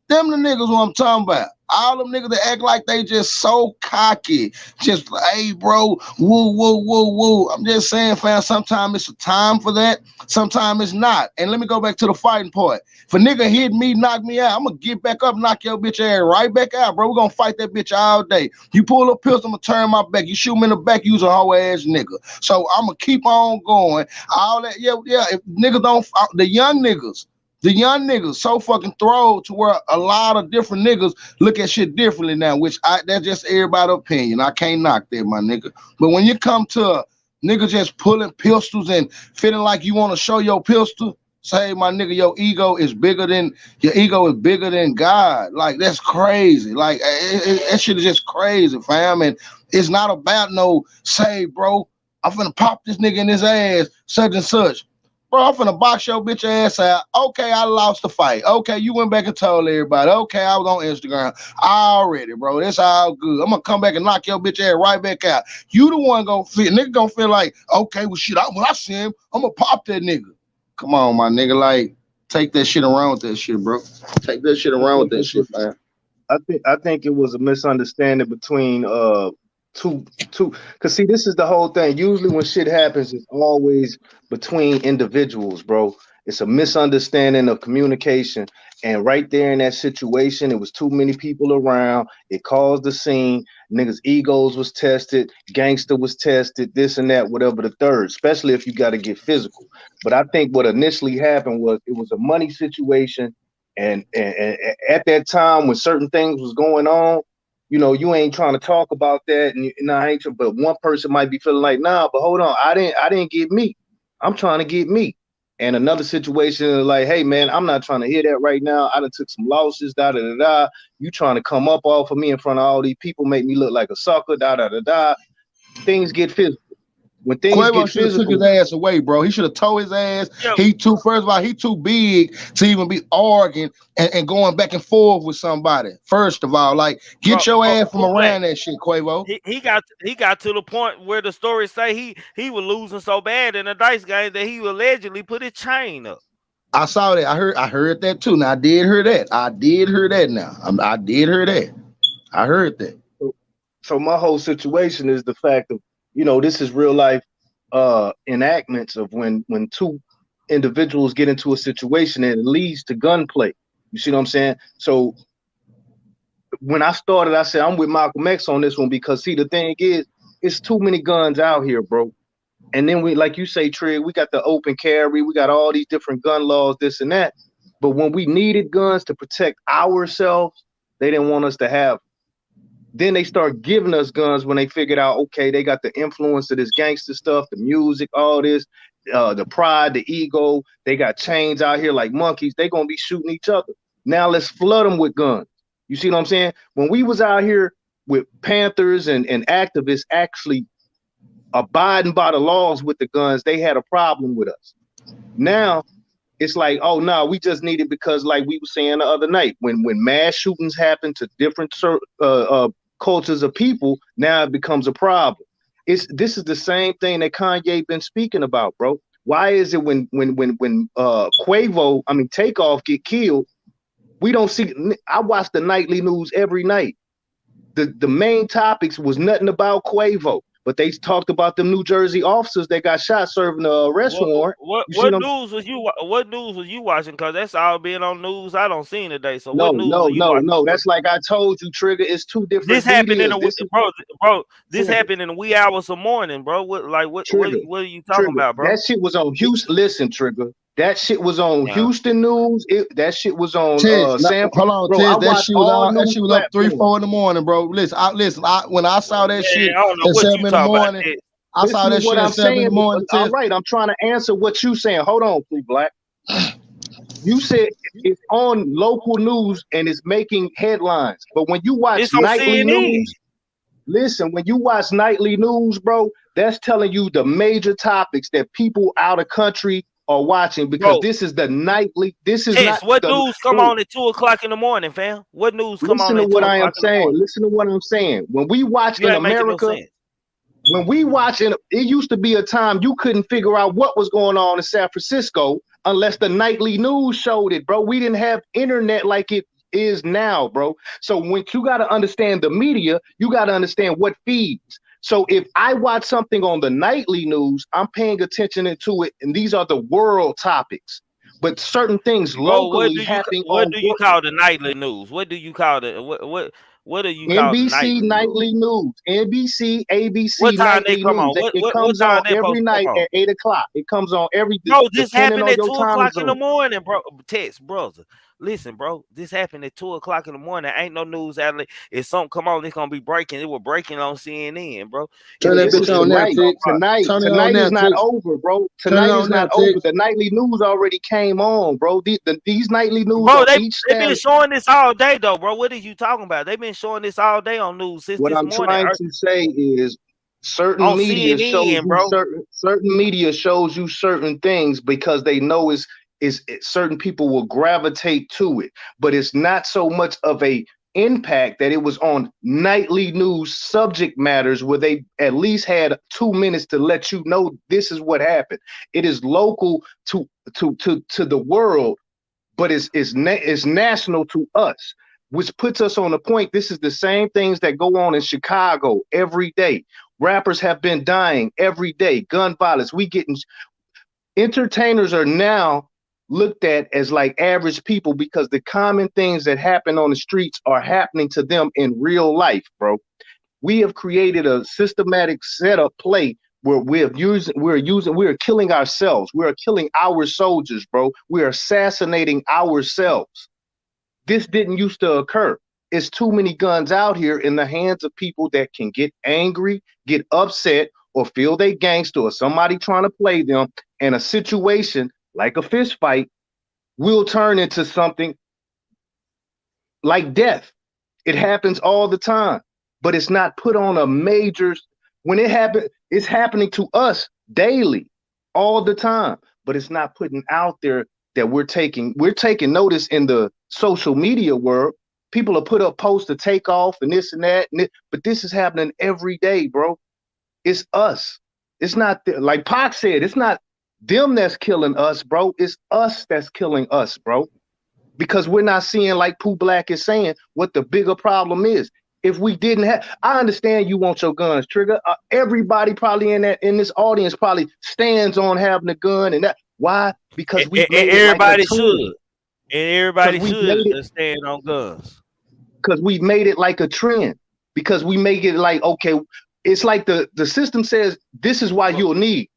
Speaker 2: Them the niggas what I'm talking about. All them niggas that act like they just so cocky. Just, hey, bro, woo, woo, woo, woo. I'm just saying, fam, sometimes it's a time for that. Sometimes it's not. And let me go back to the fighting part. If a nigga hit me, knock me out, I'm going to get back up, knock your bitch ass right back out, bro. We're going to fight that bitch all day. You pull a pistol, I'm going to turn my back. You shoot me in the back, you's a hoe ass nigga. So I'm going to keep on going. All that, yeah. If niggas don't, the young niggas so fucking throw to where a lot of different niggas look at shit differently now, which that's just everybody's opinion. I can't knock that, my nigga. But when you come to a nigga just pulling pistols and feeling like you want to show your pistol, say, my nigga, your ego is bigger than God. Like, that's crazy. Like, that shit is just crazy, fam. And it's not about no, say, bro, I'm finna pop this nigga in his ass, such and such. Bro, I'm finna box your bitch ass out. Okay, I lost the fight. Okay, you went back and told everybody. Okay, I was on Instagram already, bro. That's all good. I'm gonna come back and knock your bitch ass right back out. You the one nigga gonna feel like, okay, well shit, when I see him, I'm gonna pop that nigga. Come on, my nigga, like, take that shit around with that shit, bro. Take that shit around with that shit, man.
Speaker 14: I think it was a misunderstanding between two because see, this is the whole thing. Usually when shit happens, it's always between individuals, bro. It's a misunderstanding of communication. And right there in that situation, it was too many people around. It caused the scene. Niggas' egos was tested, gangster was tested, this and that, whatever the third, especially if you got to get physical. But I think what initially happened was it was a money situation. And at that time when certain things was going on, you know, you ain't trying to talk about that, and I ain't. But one person might be feeling like, nah, but hold on, I didn't get me. I'm trying to get me. And another situation is like, hey man, I'm not trying to hear that right now. I done took some losses, da da da da. You trying to come up off of me in front of all these people, make me look like a sucker, da da da da. Things get physical. When things
Speaker 2: Quavo
Speaker 14: get
Speaker 2: should have took
Speaker 14: physical,
Speaker 2: his ass away, bro. He should have towed his ass. First of all, he too big to even be arguing and going back and forth with somebody. First of all, like, get your ass from around that shit, Quavo.
Speaker 5: He got to the point where the story say he was losing so bad in the dice game that he allegedly put his chain up.
Speaker 2: I saw that. I heard that too. Now I did hear that. I did hear that. Now I did hear that. I heard that.
Speaker 14: So my whole situation is the fact of, you know, this is real life enactments of when two individuals get into a situation and it leads to gunplay. You see what I'm saying? So when I started, I said I'm with Malcolm X on this one because see, the thing is, it's too many guns out here, bro. And then we, like you say, Trig, we got the open carry, we got all these different gun laws, this and that. But when we needed guns to protect ourselves, they didn't want us to have. Then they start giving us guns when they figured out, okay, they got the influence of this gangster stuff, the music, all this, the pride, the ego. They got chains out here like monkeys. They gonna be shooting each other. Now let's flood them with guns. You see what I'm saying? When we was out here with Panthers and activists actually abiding by the laws with the guns, they had a problem with us. Now it's like, oh no, we just need it because, like we were saying the other night, when mass shootings happen to different cultures of people, now it becomes a problem. This is the same thing that Kanye been speaking about, bro. Why is it when Takeoff get killed, we don't see? I watch the nightly news every night. The main topics was nothing about Quavo, but they talked about them New Jersey officers that got shot serving a arrest warrant.
Speaker 5: What news was you watching? Because that's all being on news I don't see today. So
Speaker 14: no,
Speaker 5: what news are you watching?
Speaker 14: No. That's like I told you, Trigger. It's two different.
Speaker 5: This happened in This happened in the wee hours of morning, bro. What are you talking about, bro?
Speaker 14: That shit was on Houston. Listen, Trigger. That shit was on Houston News. That shit was on San.
Speaker 2: Hold on, bro, Tiz, that shit was up 3-4 in the morning, bro. Listen, when I saw that shit at 7 in the morning, I saw that shit at 7 in the morning.
Speaker 14: All right, I'm trying to answer what you saying. Hold on, please, Black. You said it's on local news and it's making headlines, but when you watch nightly news, listen, when you watch nightly news, bro, that's telling you the major topics that people out of country are watching, because this is the nightly. This is not
Speaker 5: what news come on at 2 o'clock in the morning, fam. What news come on at 2 o'clock in the morning? Listen to what I am saying.
Speaker 14: Listen to what I'm saying. When we watch in America, when we watch it used to be a time you couldn't figure out what was going on in San Francisco unless the nightly news showed it, bro. We didn't have internet like it is now, bro. So when you got to understand the media, you got to understand what feeds. So if I watch something on the nightly news, I'm paying attention to it, and these are the world topics. But certain things locally happening.
Speaker 5: What do you call the nightly news? What do you call the what do you call
Speaker 14: NBC nightly news? NBC, ABC.
Speaker 5: What time
Speaker 14: nightly
Speaker 5: they come
Speaker 14: news.
Speaker 5: on?
Speaker 14: It comes on every night at 8 o'clock. It comes on every.
Speaker 5: No, this happened at 2 o'clock in the morning, bro. Text, brother. Listen, bro, this happened at 2 o'clock in the morning. Ain't no news outlet. If something come on, it's gonna be breaking. It was breaking on CNN, bro.
Speaker 2: Turn that bitch on now,
Speaker 14: Tonight is not over, bro. Tonight is not over. The nightly news already came on, bro. These nightly news,
Speaker 5: bro, they've been showing this all day, though, bro. What are you talking about? They've been showing this all day on news since this morning.
Speaker 14: What I'm trying to say is certain media shows you certain media shows you certain things because they know certain people will gravitate to it, but it's not so much of a impact that it was on nightly news subject matters where they at least had 2 minutes to let you know this is what happened. It is local to the world, but it's national to us, which puts us on the point. This is the same things that go on in Chicago every day. Rappers have been dying every day. Gun violence. Entertainers are now looked at as like average people because the common things that happen on the streets are happening to them in real life, bro. We have created a systematic setup play where we're killing ourselves. We're killing our soldiers, bro. We're assassinating ourselves. This didn't used to occur. It's too many guns out here in the hands of people that can get angry, get upset, or feel they gangster or somebody trying to play them, and a situation like a fist fight will turn into something like death. It happens all the time, but it's not put on a major. When it happens, it's happening to us daily, all the time, but it's not putting out there that we're taking notice in the social media world. People are put up posts to take off and this and that, but this is happening every day, bro. It's us. It's not like Pac said, it's not them that's killing us, bro. It's us that's killing us, bro. Because we're not seeing, like Pooh Black is saying, what the bigger problem is. If we didn't have, I understand you want your guns, Trigger. Everybody probably in this audience probably stands on having a gun and that. Why? Because we
Speaker 5: And
Speaker 14: made it like a
Speaker 5: everybody
Speaker 14: trend.
Speaker 5: should. And everybody
Speaker 14: We
Speaker 5: should
Speaker 14: made it
Speaker 5: stand on guns.
Speaker 14: because we made it like a trend. Because we make it like, okay, it's like the system says this is why you'll need,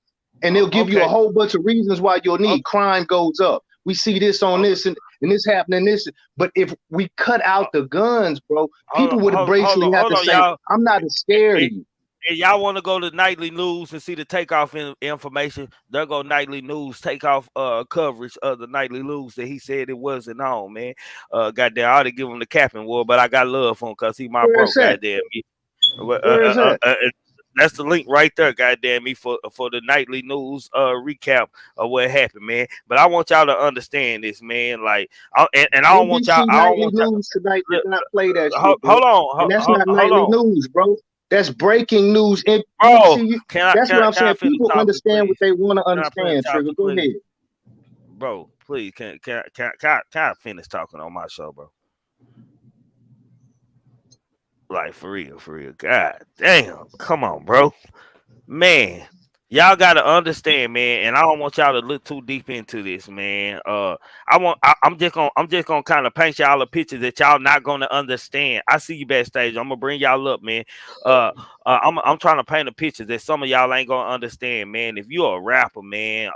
Speaker 14: and they'll give you a whole bunch of reasons why you'll need. Crime goes up. We see this on this and this happening this. But if we cut out the guns, bro, people would basically have to say, I'm not as scared of you.
Speaker 5: And y'all want to go to nightly news and see the takeoff information? There go nightly news takeoff coverage of the nightly news that he said it wasn't on, man. Goddamn, I ought to give him the capping war, but I got love for him because he my bro. Goddamn me. That's the link right there, goddamn me, for the nightly news recap of what happened, man. But I want y'all to understand this, man. Like, I don't want y'all. I don't want
Speaker 14: news tonight. Did not play that shit.
Speaker 5: Hold on,
Speaker 14: and that's not nightly news, bro. That's breaking news. And
Speaker 5: bro,
Speaker 14: that's what I'm saying. People understand what they want to understand. Trigger, go ahead,
Speaker 5: bro. Please, can I finish talking on my show, bro? Like, for real. God damn. Come on, bro. Man, y'all gotta understand, man, and I don't want y'all to look too deep into this, man. I'm just gonna kind of paint y'all a picture that y'all not gonna understand. I see you backstage. I'm gonna bring y'all up, man. I'm trying to paint a picture that some of y'all ain't gonna understand, man. If you're a rapper, man,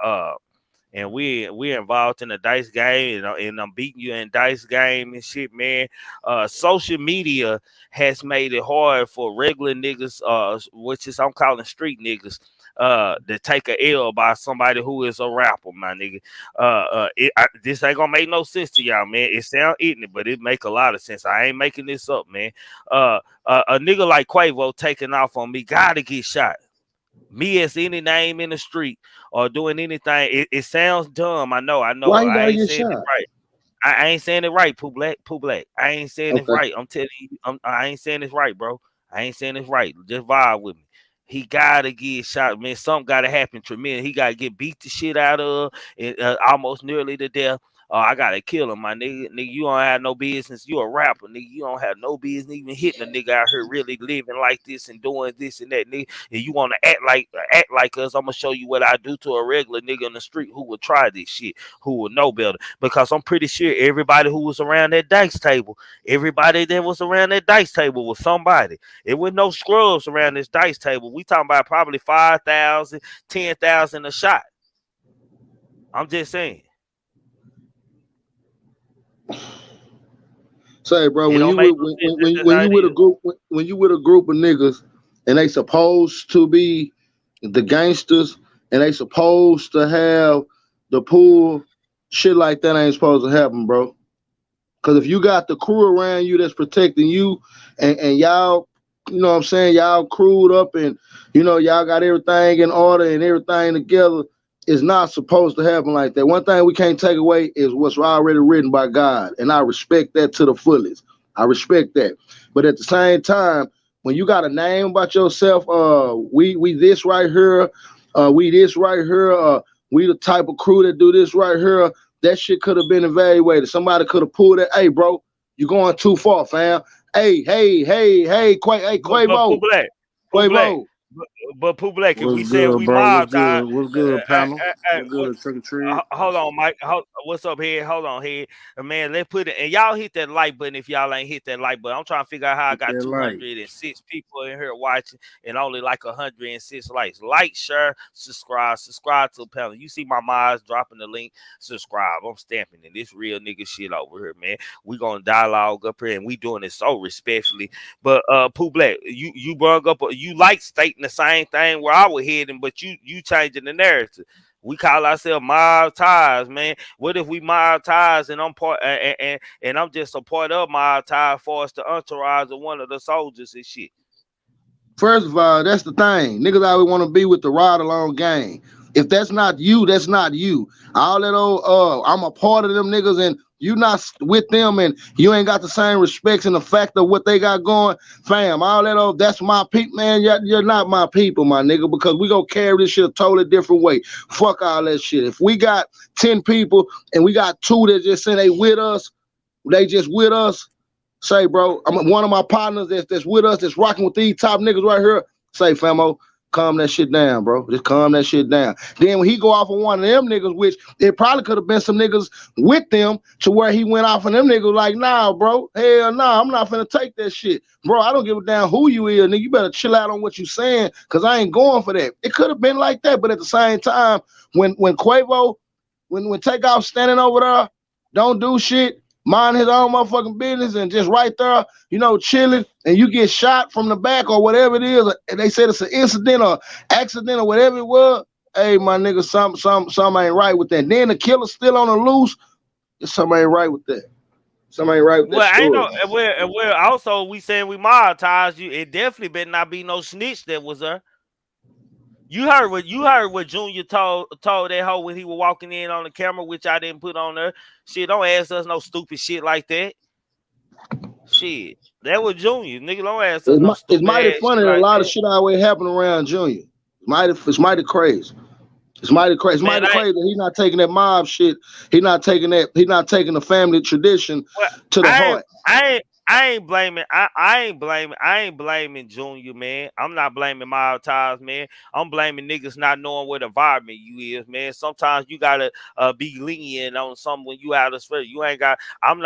Speaker 5: and we're involved in a dice game, and I'm beating you in dice game and shit, man. Social media has made it hard for regular niggas, which is I'm calling street niggas, to take a L by somebody who is a rapper, my nigga. This ain't gonna make no sense to y'all, man. It sound ignorant, but it make a lot of sense. I ain't making this up, man. A nigga like Quavo taking off on me gotta get shot. Me as any name in the street or doing anything, it sounds dumb. I know.
Speaker 14: Why you
Speaker 5: I
Speaker 14: gotta
Speaker 5: ain't
Speaker 14: get
Speaker 5: saying
Speaker 14: shot?
Speaker 5: it right. I ain't saying it right, Pooh Black. I ain't saying it right. I'm telling you, I ain't saying it right, bro. I ain't saying it right. Just vibe with me. He gotta get shot, man. Something gotta happen tremendous. He gotta get beat the shit out of, and almost nearly to death. I gotta kill him, my nigga. Nigga, you don't have no business. You a rapper, nigga. You don't have no business even hitting a nigga out here really living like this and doing this and that, nigga. And you want to act like us? I'm gonna show you what I do to a regular nigga in the street who would try this shit, who would know better. Because I'm pretty sure everybody who was around that dice table, was somebody. It was no scrubs around this dice table. We talking about probably 5,000, 10,000 a shot. I'm just saying.
Speaker 2: Say, bro, when you with a group of niggas and they supposed to be the gangsters and they supposed to have the pool, shit like that ain't supposed to happen, bro. Because if you got the crew around you that's protecting you and y'all, you know what I'm saying, y'all crewed up and, you know, y'all got everything in order and everything together, it's not supposed to happen like that. One thing we can't take away is what's already written by God, and I respect that to the fullest. I respect that. But at the same time, when you got a name about yourself, we this right here, we this right here, we the type of crew that do this right here, that shit could have been evaluated. Somebody could have pulled it. Hey, bro, you going too far, fam. Hey, Quavo. Quavo.
Speaker 5: But Pooh Black, if we said we mob time, what's good, panel? What's good, trick or treat? Hold on, Mike. What's up, here? Hold on, here, man. Let's put it. And y'all hit that like button if y'all ain't hit that like button. I'm trying to figure out how I got 206 people in here watching and only like 106 likes. Like, share, subscribe to the panel. You see my mods dropping the link. Subscribe. I'm stamping it. This real nigga shit over here, man. We gonna dialogue up here, and we doing it so respectfully. But Pooh Black, you brought up, you like stating the same thing where I was heading, but you changing the narrative. We call ourselves mob ties, man. What if we mob ties and I'm part and I'm just a part of mob ties for us the entourage of one of the soldiers and shit?
Speaker 2: First of all, that's the thing. Niggas always want to be with the ride along gang. If that's not you, that's not you. All that old I'm a part of them niggas and you not with them and you ain't got the same respects and the fact of what they got going, fam, all that old, that's my people, man. You're not my people, my nigga, because we gonna carry this shit a totally different way. Fuck all that shit. If we got 10 people and we got 2 that just say they with us, they just with us, say, bro, I'm one of my partners that's with us, that's rocking with these top niggas right here, say, famo,
Speaker 14: calm that shit down, bro. Just calm that shit down. Then when he go off on one of them niggas, which it probably could have been some niggas with them to where he went off on them niggas like, nah, bro, hell nah, I'm not finna take that shit. Bro, I don't give a damn who you is, nigga. You better chill out on what you saying, cause I ain't going for that. It could have been like that, but at the same time, when Quavo, when Takeoff standing over there, don't do shit, mind his own motherfucking business and just right there, you know, chilling, and you get shot from the back or whatever it is, and they said it's an incident or accident or whatever it was, hey, my nigga, something ain't right with that. Then the killer's still on the loose, something ain't right with that. Something ain't right with that
Speaker 5: Well,
Speaker 14: story.
Speaker 5: ain't no, and we're also we saying we monetize you. It definitely better not be no snitch that was there. You heard what Junior told that hoe when he was walking in on the camera, which I didn't put on there. Shit, don't ask us no stupid shit like that. Shit, that was Junior. Nigga, don't ask us no stupid.
Speaker 14: It's mighty funny that a lot of
Speaker 5: shit
Speaker 14: shit always happen around Junior. It's mighty crazy. It's mighty crazy. It's mighty crazy that he's not taking that mob shit. He's not taking the family tradition to the heart.
Speaker 5: I ain't blaming Junior, man. I'm not blaming my ties, man. I'm blaming niggas not knowing what environment you is, man. Sometimes you gotta be lenient on something when you out of spirit. You ain't got. I'm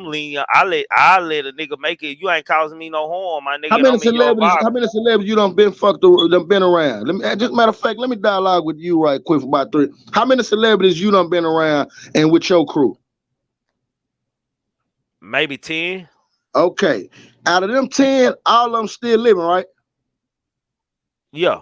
Speaker 5: lenient. I let a nigga make it. You ain't causing me no harm, my nigga.
Speaker 14: How many celebrities you done been around? Just matter of fact, let me dialogue with you right quick for about 3. How many celebrities you done been around and with your crew?
Speaker 5: Maybe 10.
Speaker 14: Okay, out of them 10, all of them still living, right?
Speaker 5: Yeah.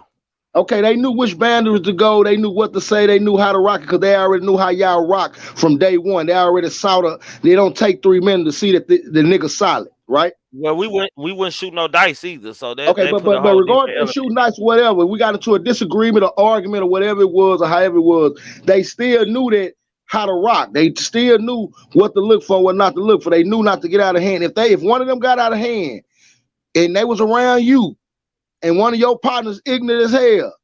Speaker 14: Okay, they knew which boundaries to go. They knew what to say. They knew how to rock it because they already knew how y'all rock from day one. They already saw they don't take 3 minutes to see that the nigga solid, right?
Speaker 5: Well, we wouldn't shoot no dice either. So that
Speaker 14: okay, but regardless of shooting dice, whatever, we got into a disagreement or argument or whatever it was or however it was. They still knew that. How to rock. They still knew what to look for, what not to look for. They knew not to get out of hand. If one of them got out of hand and they was around you and one of your partners ignorant as hell,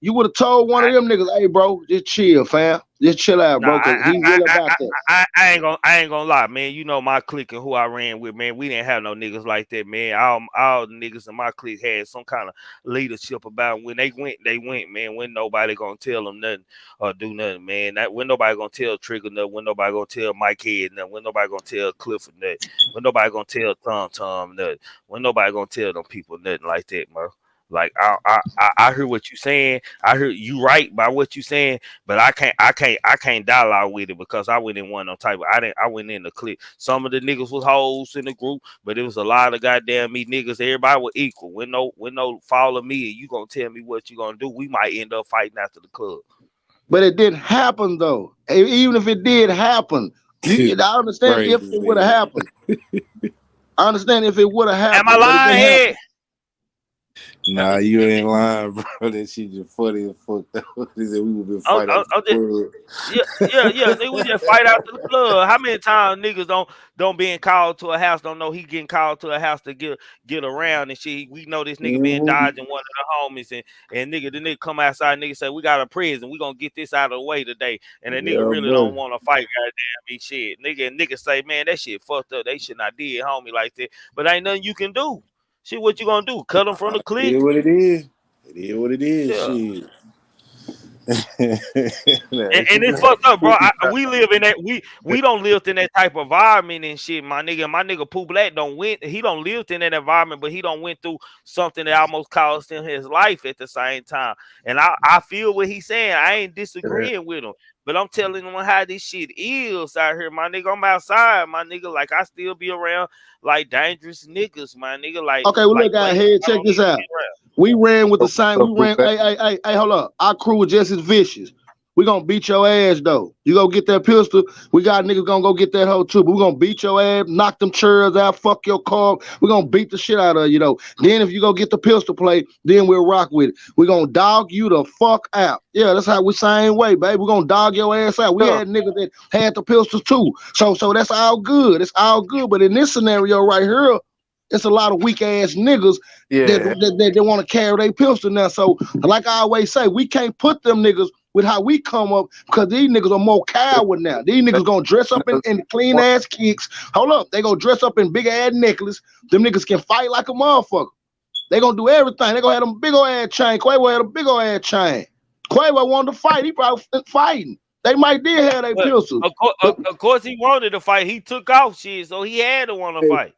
Speaker 14: you would have told one of them niggas, hey bro, just chill, fam. Just chill out, bro. Cause he real about that.
Speaker 5: I ain't gonna lie, man. You know my clique and who I ran with, man. We didn't have no niggas like that, man. All the niggas in my clique had some kind of leadership about them. When they went, man. When nobody gonna tell them nothing or do nothing, man. When nobody gonna tell Trigger nothing. When nobody gonna tell Mike Head nothing. When nobody gonna tell Clifford nothing. When nobody gonna tell Tom nothing. When nobody gonna tell them people nothing like that, bro. Like I hear what you saying. I hear you right by what you saying, but I can't dialogue with it because I went in one on type. I went in the clip. Some of the niggas was hoes in the group, but it was a lot of goddamn me niggas. Everybody was equal. When no follow me, and you gonna tell me what you gonna do, we might end up fighting after the club.
Speaker 14: But it didn't happen though. Even if it did happen, I understand if it would have happened. I understand if it would have happened.
Speaker 5: Am I lying here?
Speaker 3: Nah, you ain't lying, bro. That shit just funny as fuck. They said we would be fighting out the club.
Speaker 5: Yeah. We just fight out to the club. How many times niggas don't being called to a house, don't know he getting called to a house to get around and shit. We know this nigga been dodging one of the homies and the nigga come outside, nigga say, we got a prison, we gonna get this out of the way today. And the nigga really don't want to fight, goddamn me shit. Nigga say, man, that shit fucked up. They should not did homie like that. But ain't nothing you can do. Shit, what you gonna do? Cut them from the clique?
Speaker 3: It is what it is. It is what it is. Yeah. Shit.
Speaker 5: and it's fucked up, bro. We live in that. We don't live in that type of environment and shit. My nigga Pooh Black he don't live in that environment, but he don't went through something that almost cost him his life at the same time. And I feel what he's saying. I ain't disagreeing with him. But I'm telling them how this shit is out here, my nigga. I'm outside, my nigga. Like, I still be around, like, dangerous niggas, my nigga. Like,
Speaker 14: okay, well, look out here. Check this out. We ran with the same. We ran. Hey, hold up. Our crew was just as vicious. We gonna beat your ass though. You go get that pistol. We got niggas gonna go get that hoe too. But we gonna beat your ass, knock them chairs out, fuck your car. We gonna beat the shit out of you though. Then if you go get the pistol play, then we'll rock with it. We gonna dog you the fuck out. Yeah, that's how we same way, baby. We gonna dog your ass out. We had niggas that had the pistols too. So that's all good. It's all good. But in this scenario right here, it's a lot of weak ass niggas that want to carry their pistol now. So like I always say, we can't put them niggas with how we come up because these niggas are more coward now. These niggas gonna dress up in clean ass kicks. Hold up, they gonna dress up in big ass necklace. Them niggas can fight like a motherfucker.
Speaker 15: They gonna do everything. They gonna have them big old ass chain. Quavo had a big old ass chain. Quavo wanted to fight. He probably fighting. They might did have their pistols.
Speaker 5: Of course, he wanted to fight. He took off shit, so he had to want to fight.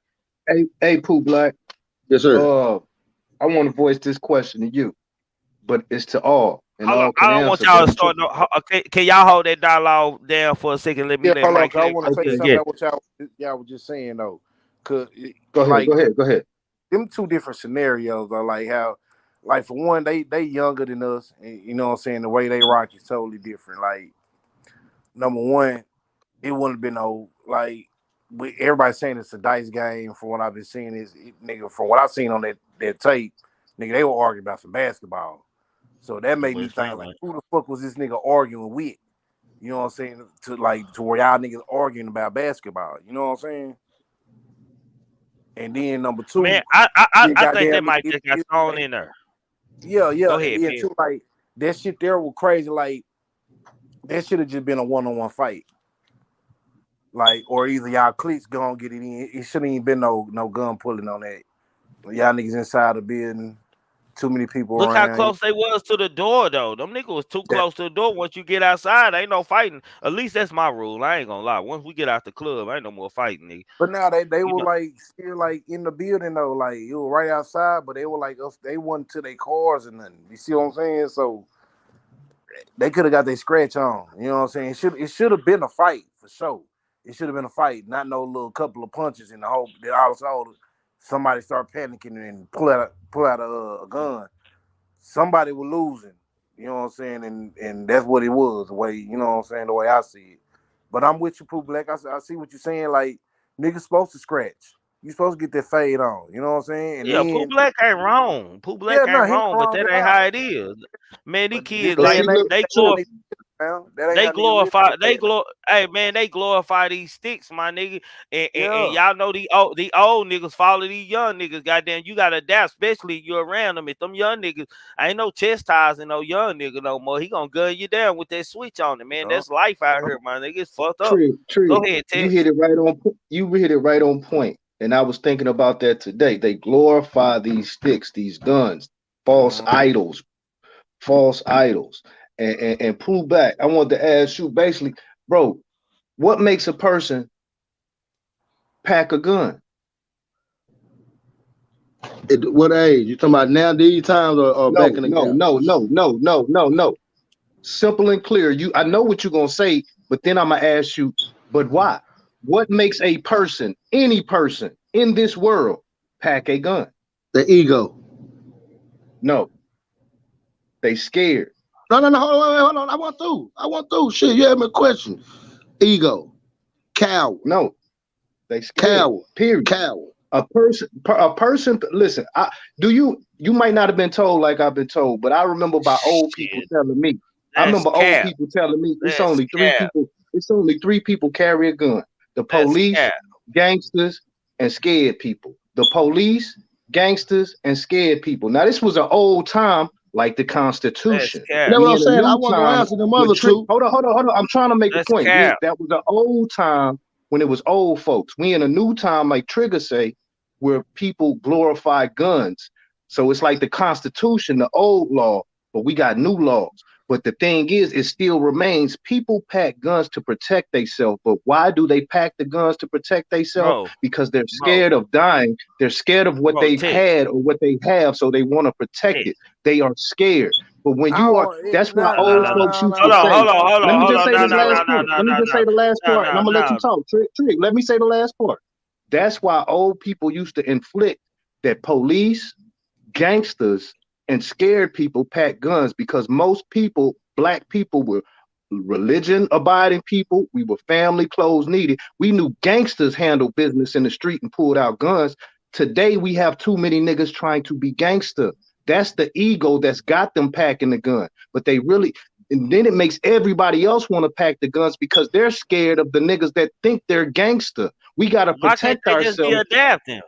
Speaker 14: Hey, Pooh Black.
Speaker 15: Yes, sir.
Speaker 14: I want to voice this question to you, but it's to all. And all
Speaker 5: I don't want y'all to start. Can y'all hold that dialogue down for a second? Let me let Mike.
Speaker 16: I want to say something about what y'all were just saying though. Cause
Speaker 14: go ahead.
Speaker 16: Them two different scenarios though, like how, like for one, they younger than us, and you know what I'm saying. The way they rock is totally different. Like number one, it wouldn't have been no like. Everybody saying it's a dice game. From what I've been seeing is nigga. From what I've seen on that tape, nigga, they were arguing about some basketball. So that made me think like, who the fuck was this nigga arguing with? You know what I'm saying? To where y'all niggas arguing about basketball. You know what I'm saying? And then number two,
Speaker 5: man, I think that might just got thrown in there.
Speaker 16: Yeah.
Speaker 5: Go ahead,
Speaker 16: yeah. Too, like that shit there was crazy. Like that should have just been a one-on-one fight. Like, or either y'all cliques gonna get it in. It shouldn't even been no gun pulling on that. Y'all niggas inside the building, too many people
Speaker 5: Look
Speaker 16: around.
Speaker 5: how close they was to the door, though. Them niggas was too close to the door. Once you get outside, ain't no fighting. At least that's my rule. I ain't gonna lie. Once we get out the club, ain't no more fighting, nigga.
Speaker 16: But now they were like still like in the building though. Like it was right outside, but they were like they wasn't to their cars or nothing. You see what I'm saying? So they could have got their scratch on. You know what I'm saying? It should have been a fight for sure. It should have been a fight, not no little couple of punches in the hope that all of a sudden somebody start panicking and pull out a gun. Somebody was losing, you know what I'm saying, and that's what it was. The way, you know what I'm saying, the way I see it. But I'm with you, Pooh Black. I see what you're saying. Like niggas supposed to scratch. You supposed to get that fade on. You know what I'm saying? And
Speaker 5: yeah,
Speaker 16: then,
Speaker 5: Pooh Black ain't wrong. Pooh Black ain't wrong, but that ain't how it is. Man, these kids like they glorify hey man, they glorify these sticks, my nigga. And y'all know the old niggas follow these young niggas. Goddamn, you gotta adapt, especially if you're around them. If them young niggas, ain't no chastising no young nigga no more. He gonna gun you down with that switch on it, man. That's life out here, my nigga. It's fucked up. Go ahead, Ted.
Speaker 14: You hit it right on point. And I was thinking about that today. They glorify these sticks, these guns, false idols. And Pooh Black, I wanted to ask you basically, bro, what makes a person pack a gun?
Speaker 15: At what age? You talking about now these times or back in the day?
Speaker 14: No. Simple and clear. I know what you're gonna say, but then I'm gonna ask you, but why? What makes a person, any person in this world, pack a gun?
Speaker 15: The ego.
Speaker 14: No. They scared.
Speaker 15: No. Hold on. I want through. Shit, you have me a question. Ego. Coward.
Speaker 14: No. They scared.
Speaker 15: Coward.
Speaker 14: Period.
Speaker 15: Coward.
Speaker 14: A person. Listen, you might not have been told like I've been told, but I remember by old people telling me. Old people telling me it's only three people. It's only three people carry a gun: the police, gangsters, and scared people. The police, gangsters, and scared people. Now this was an old time. Like the Constitution.
Speaker 15: That's what I'm saying. I want to answer them other two.
Speaker 14: Hold on. I'm trying to make a point. That was an old time when it was old folks. We in a new time, like Trigger say, where people glorify guns. So it's like the Constitution, the old law, but we got new laws. But the thing is, it still remains. People pack guns to protect themselves. But why do they pack the guns to protect themselves? Because they're scared of dying. They're scared of what they've had or what they have, so they want to protect it. They are scared. But when you are, that's why old folks used to say. Let me just say this last part. Let me just say the last part, and I'm gonna let you talk. Trig, let me say the last part. That's why old people used to inflict that police, gangsters, and scared people pack guns, because most people, black people, were religion-abiding people. We were family, clothes needed. We knew gangsters handled business in the street and pulled out guns. Today, we have too many niggas trying to be gangster. That's the ego that's got them packing the gun. But they really, and then it makes everybody else want to pack the guns because they're scared of the niggas that think they're gangster. We got to protect ourselves.
Speaker 5: Just be adapting.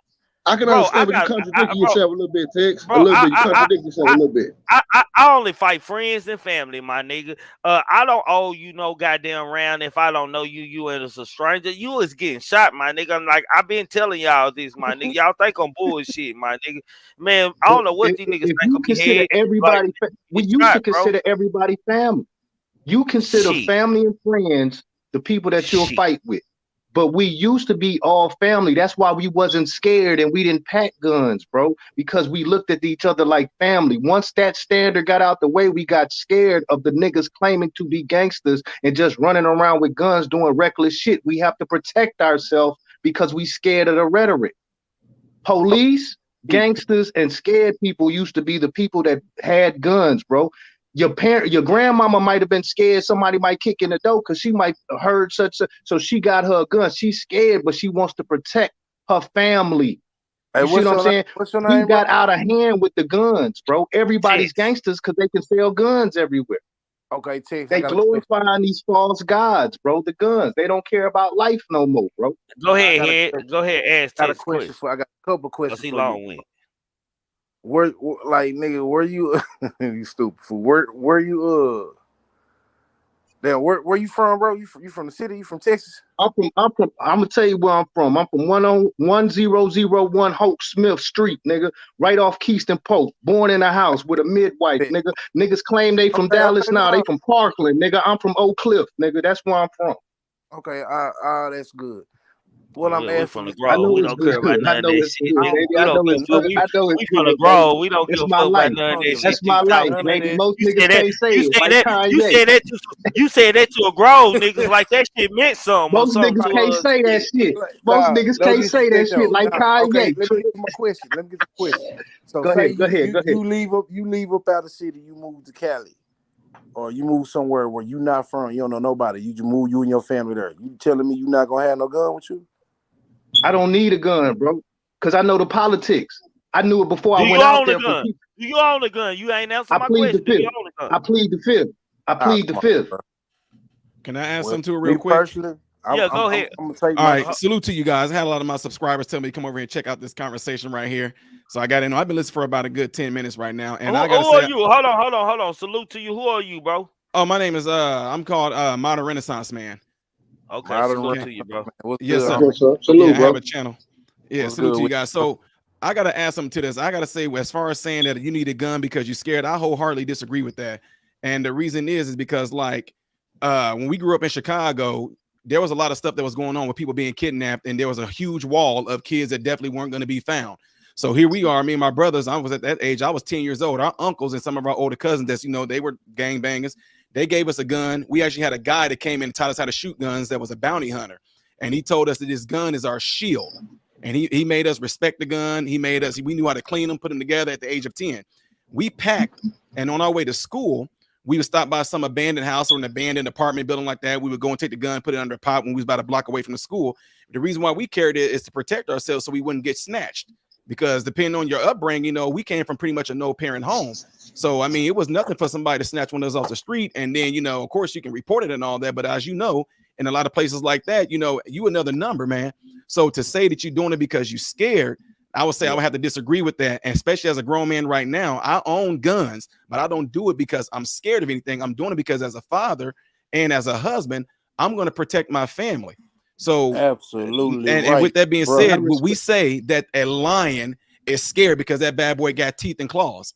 Speaker 15: I can
Speaker 5: Bro,
Speaker 15: understand, but you contradicting yourself a little bit, Tex.
Speaker 5: Bro,
Speaker 15: A little bit. You contradict yourself a little bit.
Speaker 5: I only fight friends and family, my nigga. I don't owe you no goddamn round if I don't know you. You as a stranger, you is getting shot, my nigga. I'm like, I've been telling y'all this, my nigga. Y'all think I'm bullshit, my nigga. Man, I don't know what these niggas
Speaker 14: If
Speaker 5: think
Speaker 14: you
Speaker 5: of me
Speaker 14: consider
Speaker 5: head.
Speaker 14: everybody, we used to consider everybody family. You consider
Speaker 5: Shit.
Speaker 14: family and friends the people that you'll fight with. But we used to be all family. That's why we wasn't scared and we didn't pack guns, bro, because we looked at each other like family. Once that standard got out the way, we got scared of the niggas claiming to be gangsters and just running around with guns doing reckless shit. We have to protect ourselves because we scared of the rhetoric. Police, gangsters, and scared people used to be the people that had guns, bro. Your grandmama might have been scared somebody might kick in the door because she might have heard so she got her a gun. She's scared, but she wants to protect her family.
Speaker 16: Hey,
Speaker 14: You see what I'm saying?
Speaker 16: What's your
Speaker 14: We
Speaker 16: name,
Speaker 14: got
Speaker 16: bro?
Speaker 14: out of hand with the guns, bro. Everybody's gangsters because they can sell guns everywhere.
Speaker 16: Okay, Tex.
Speaker 14: They glorifying these false gods, bro. The guns. They don't care about life no more, bro.
Speaker 5: Go ahead, Go ahead, ask
Speaker 16: I got a
Speaker 5: Tex
Speaker 16: question for. I got a couple questions
Speaker 5: he
Speaker 16: for
Speaker 5: long
Speaker 16: you.
Speaker 5: winded.
Speaker 16: Where, like, nigga, where you? You stupid fool. Where you? Damn, where you from, bro? You from the city? You from Texas?
Speaker 14: I'm gonna tell you where I'm from. I'm from 1001 Hoke Smith Street, nigga, right off Keystone Post. Born in a house with a midwife, nigga. Niggas claim they from Dallas now. They from Parkland, nigga. I'm from Oak Cliff, nigga. That's where I'm from.
Speaker 16: Okay, that's good. What I'm
Speaker 5: We
Speaker 16: asking,
Speaker 5: from the
Speaker 14: I
Speaker 5: Grove.
Speaker 14: know
Speaker 5: We
Speaker 14: it's
Speaker 5: don't care about
Speaker 14: good. I
Speaker 5: none of
Speaker 14: know
Speaker 5: that
Speaker 14: it's
Speaker 5: shit.
Speaker 14: good,
Speaker 5: Nigga.
Speaker 14: baby.
Speaker 5: We
Speaker 14: I
Speaker 5: don't
Speaker 14: know
Speaker 5: give
Speaker 14: it's
Speaker 5: a fuck.
Speaker 14: good. I know it's
Speaker 5: We from the
Speaker 14: good,
Speaker 5: Grove.
Speaker 14: baby.
Speaker 5: We don't give
Speaker 14: It's
Speaker 5: a
Speaker 14: my
Speaker 5: fuck
Speaker 14: life.
Speaker 5: about none of that shit.
Speaker 14: That's my life, baby. Most niggas can't say it. Like Kanye.
Speaker 5: You said that to a Grove niggas like that shit meant something or
Speaker 14: Most
Speaker 5: something
Speaker 14: niggas
Speaker 5: to
Speaker 14: can't
Speaker 5: us.
Speaker 14: say that shit. Most
Speaker 16: nah,
Speaker 14: niggas
Speaker 16: no
Speaker 14: can't say that
Speaker 16: disrespect
Speaker 14: shit
Speaker 16: though.
Speaker 14: like
Speaker 16: Nah, okay,
Speaker 14: Kanye.
Speaker 16: let me get my question. So
Speaker 14: Go
Speaker 16: say
Speaker 14: ahead. Go ahead.
Speaker 16: you leave up out of the city, you move to Cali, or you move somewhere where you not from, you don't know nobody. You just move you and your family there. You telling me you not gonna have no gun with you?
Speaker 14: I don't need a gun, bro, because I know the politics. I knew it before
Speaker 5: Do
Speaker 14: I
Speaker 5: you
Speaker 14: went out
Speaker 5: own a
Speaker 14: there for
Speaker 5: gun?
Speaker 14: people.
Speaker 5: Do you own a gun? You ain't answer
Speaker 14: I
Speaker 5: my
Speaker 14: plead the
Speaker 5: question. Do you
Speaker 14: fifth.
Speaker 5: own a gun?
Speaker 14: I plead the fifth. I plead the fifth.
Speaker 17: Can I add
Speaker 16: Well,
Speaker 17: something to it
Speaker 16: me
Speaker 17: real quick?
Speaker 16: personally,
Speaker 5: Yeah, go ahead.
Speaker 16: I'm gonna take
Speaker 17: All
Speaker 16: my.
Speaker 17: right, salute to you guys. I had a lot of my subscribers tell me to come over here and check out this conversation right here. So I got in. I've been listening for about a good 10 minutes right now, and I gotta
Speaker 5: Who
Speaker 17: say,
Speaker 5: are you? Hold on. Salute to you. Who are you, bro?
Speaker 17: oh, my name is I'm called Modern Renaissance Man.
Speaker 5: Okay, salute to you, bro.
Speaker 16: What's
Speaker 17: Yes,
Speaker 16: good,
Speaker 17: sir.
Speaker 14: Salute,
Speaker 17: Yeah, I have
Speaker 14: bro.
Speaker 17: a channel. Yeah,
Speaker 16: What's
Speaker 17: salute
Speaker 16: good
Speaker 17: to you
Speaker 16: with
Speaker 17: guys. So I gotta add something to this. I gotta say, as far as saying that you need a gun because you're scared, I wholeheartedly disagree with that. And the reason is because like when we grew up in Chicago, there was a lot of stuff that was going on with people being kidnapped, and there was a huge wall of kids that definitely weren't going to be found. So here we are, me and my brothers. I was at that age. I was 10 years old. Our uncles and some of our older cousins, that's they were gangbangers. They gave us a gun. We actually had a guy that came in and taught us how to shoot guns. That was a bounty hunter, and he told us that this gun is our shield. And he made us respect the gun. We knew how to clean them, put them together at the age of 10. We packed, and on our way to school, we would stop by some abandoned house or an abandoned apartment building like that. We would go and take the gun, put it under a pot when we was about a block away from the school. The reason why we carried it is to protect ourselves so we wouldn't get snatched. Because depending on your upbringing, we came from pretty much a no-parent home. So, I mean, it was nothing for somebody to snatch one of those off the street. And then, of course, you can report it and all that. But as you know, in a lot of places like that, you another number, man. So to say that you're doing it because you're scared, I would say I would have to disagree with that. And especially as a grown man right now, I own guns, but I don't do it because I'm scared of anything. I'm doing it because as a father and as a husband, I'm going to protect my family. So
Speaker 16: absolutely.
Speaker 17: And with that being said, would we say that a lion is scared because that bad boy got teeth and claws?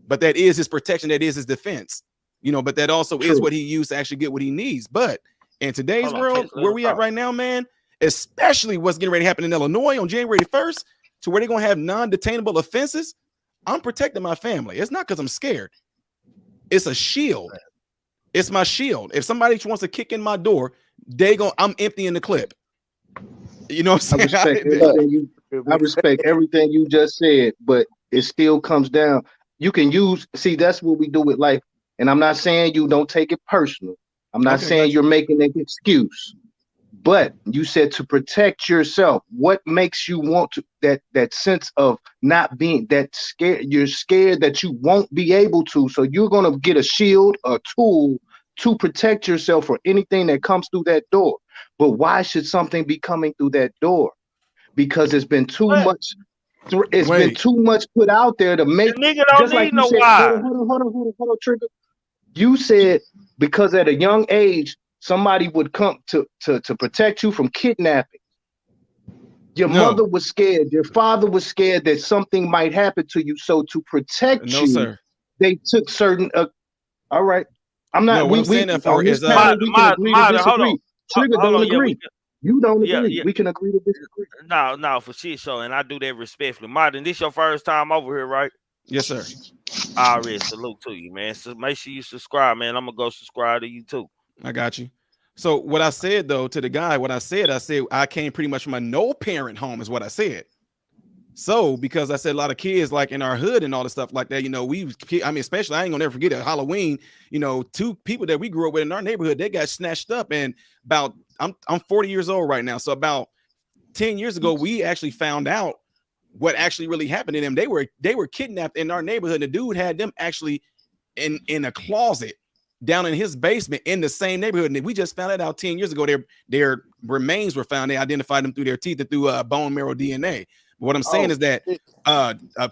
Speaker 17: But that is his protection. That is his defense, but that also is what he used to actually get what he needs. But in today's world, where we at right now, man, especially what's getting ready to happen in Illinois on January 1st, to where they're going to have non-detainable offenses, I'm protecting my family. It's not because I'm scared. It's a shield. It's my shield. If somebody wants to kick in my door, I'm emptying the clip. You know what I'm saying?
Speaker 14: I respect everything you just said, but it still comes down. You can that's what we do with life. And I'm not saying you don't take it personal. I'm not saying you're making an excuse. But you said to protect yourself. What makes you want to that sense of not being that scared? You're scared that you won't be able to. So you're gonna get a shield, a tool to protect yourself for anything that comes through that door. But why should something be coming through that door? Because there's been too much. It's been too much put out there to make.
Speaker 5: The nigga don't
Speaker 14: Just like
Speaker 5: need
Speaker 14: you
Speaker 5: no
Speaker 14: said,
Speaker 5: why.
Speaker 14: hold on, Trigger. You said because at a young age somebody would come to protect you from kidnapping. Your mother was scared. Your father was scared that something might happen to you. So to protect you,
Speaker 17: sir.
Speaker 14: they took certain. All right, I'm not.
Speaker 17: No, what I'm saying that for
Speaker 14: on this
Speaker 17: is
Speaker 14: panel we can agree to disagree. Trigger don't agree. You don't agree. We can agree to disagree.
Speaker 5: No, for shit show, and I do that respectfully. Martin, this your first time over here, right?
Speaker 17: Yes, sir.
Speaker 5: I already salute to you, man. So make sure you subscribe, man. I'm gonna go subscribe to you too.
Speaker 17: I got you. So what I said though to the guy, I said I came pretty much from a no parent home is what I said. So because I said a lot of kids like in our hood and all the stuff like that, you know, especially I ain't gonna never forget it. Halloween, you know, 2 people that we grew up with in our neighborhood, they got snatched up. And I'm 40 years old right now. So about 10 years ago, we actually found out what actually really happened to them. They were kidnapped in our neighborhood. The dude had them actually in a closet down in his basement in the same neighborhood. And we just found it out 10 years ago. Their remains were found. They identified them through their teeth and through bone marrow DNA. But what I'm saying is that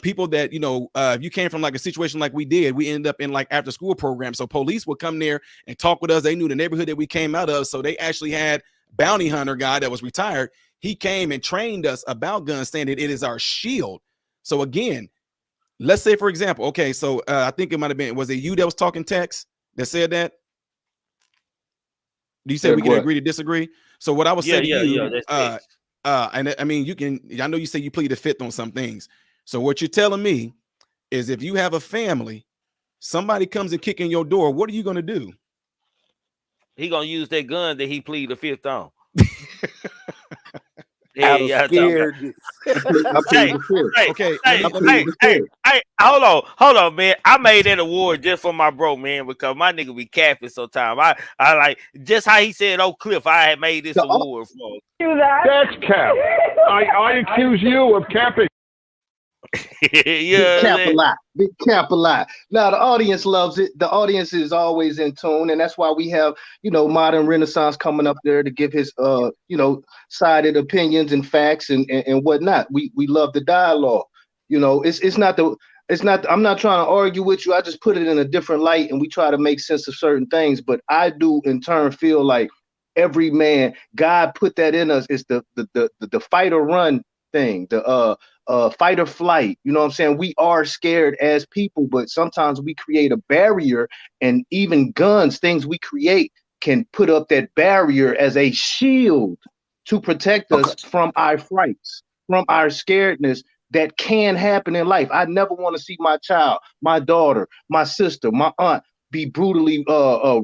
Speaker 17: people that, you know, if you came from like a situation like we did, we ended up in like after school programs. So police would come there and talk with us. They knew the neighborhood that we came out of. So they actually had bounty hunter guy that was retired. He came and trained us about guns, saying that it is our shield. So again, let's say, for example, okay, so I think it might have been, was it you that was talking text that said that? Do you say we can agree to disagree? So what I would say to you, and I mean, I know you say you plead the fifth on some things. So what you're telling me is if you have a family, somebody comes and kick in your door, what are you going to do?
Speaker 5: He going to use that gun that he plead the fifth on.
Speaker 16: Hey,
Speaker 5: hold on, man. I made that award just for my bro, man, because my nigga be capping sometimes. I like just how he said, "Oh, Cliff, I had made this award for."
Speaker 18: That's cap. I accuse you of capping.
Speaker 14: Big cap a lot. Now the audience loves it. The audience is always in tune, and that's why we have, you know, Modern Renaissance coming up there to give his you know, sided opinions and facts and whatnot. We love the dialogue. You know, it's not I'm not trying to argue with you. I just put it in a different light and we try to make sense of certain things. But I do in turn feel like every man, God put that in us. It's the fight or run thing, the fight or flight. You know what I'm saying? We are scared as people, but sometimes we create a barrier, and even guns, things we create, can put up that barrier as a shield to protect us from our frights, from our scaredness that can happen in life. I never want to see my child, my daughter, my sister, my aunt be brutally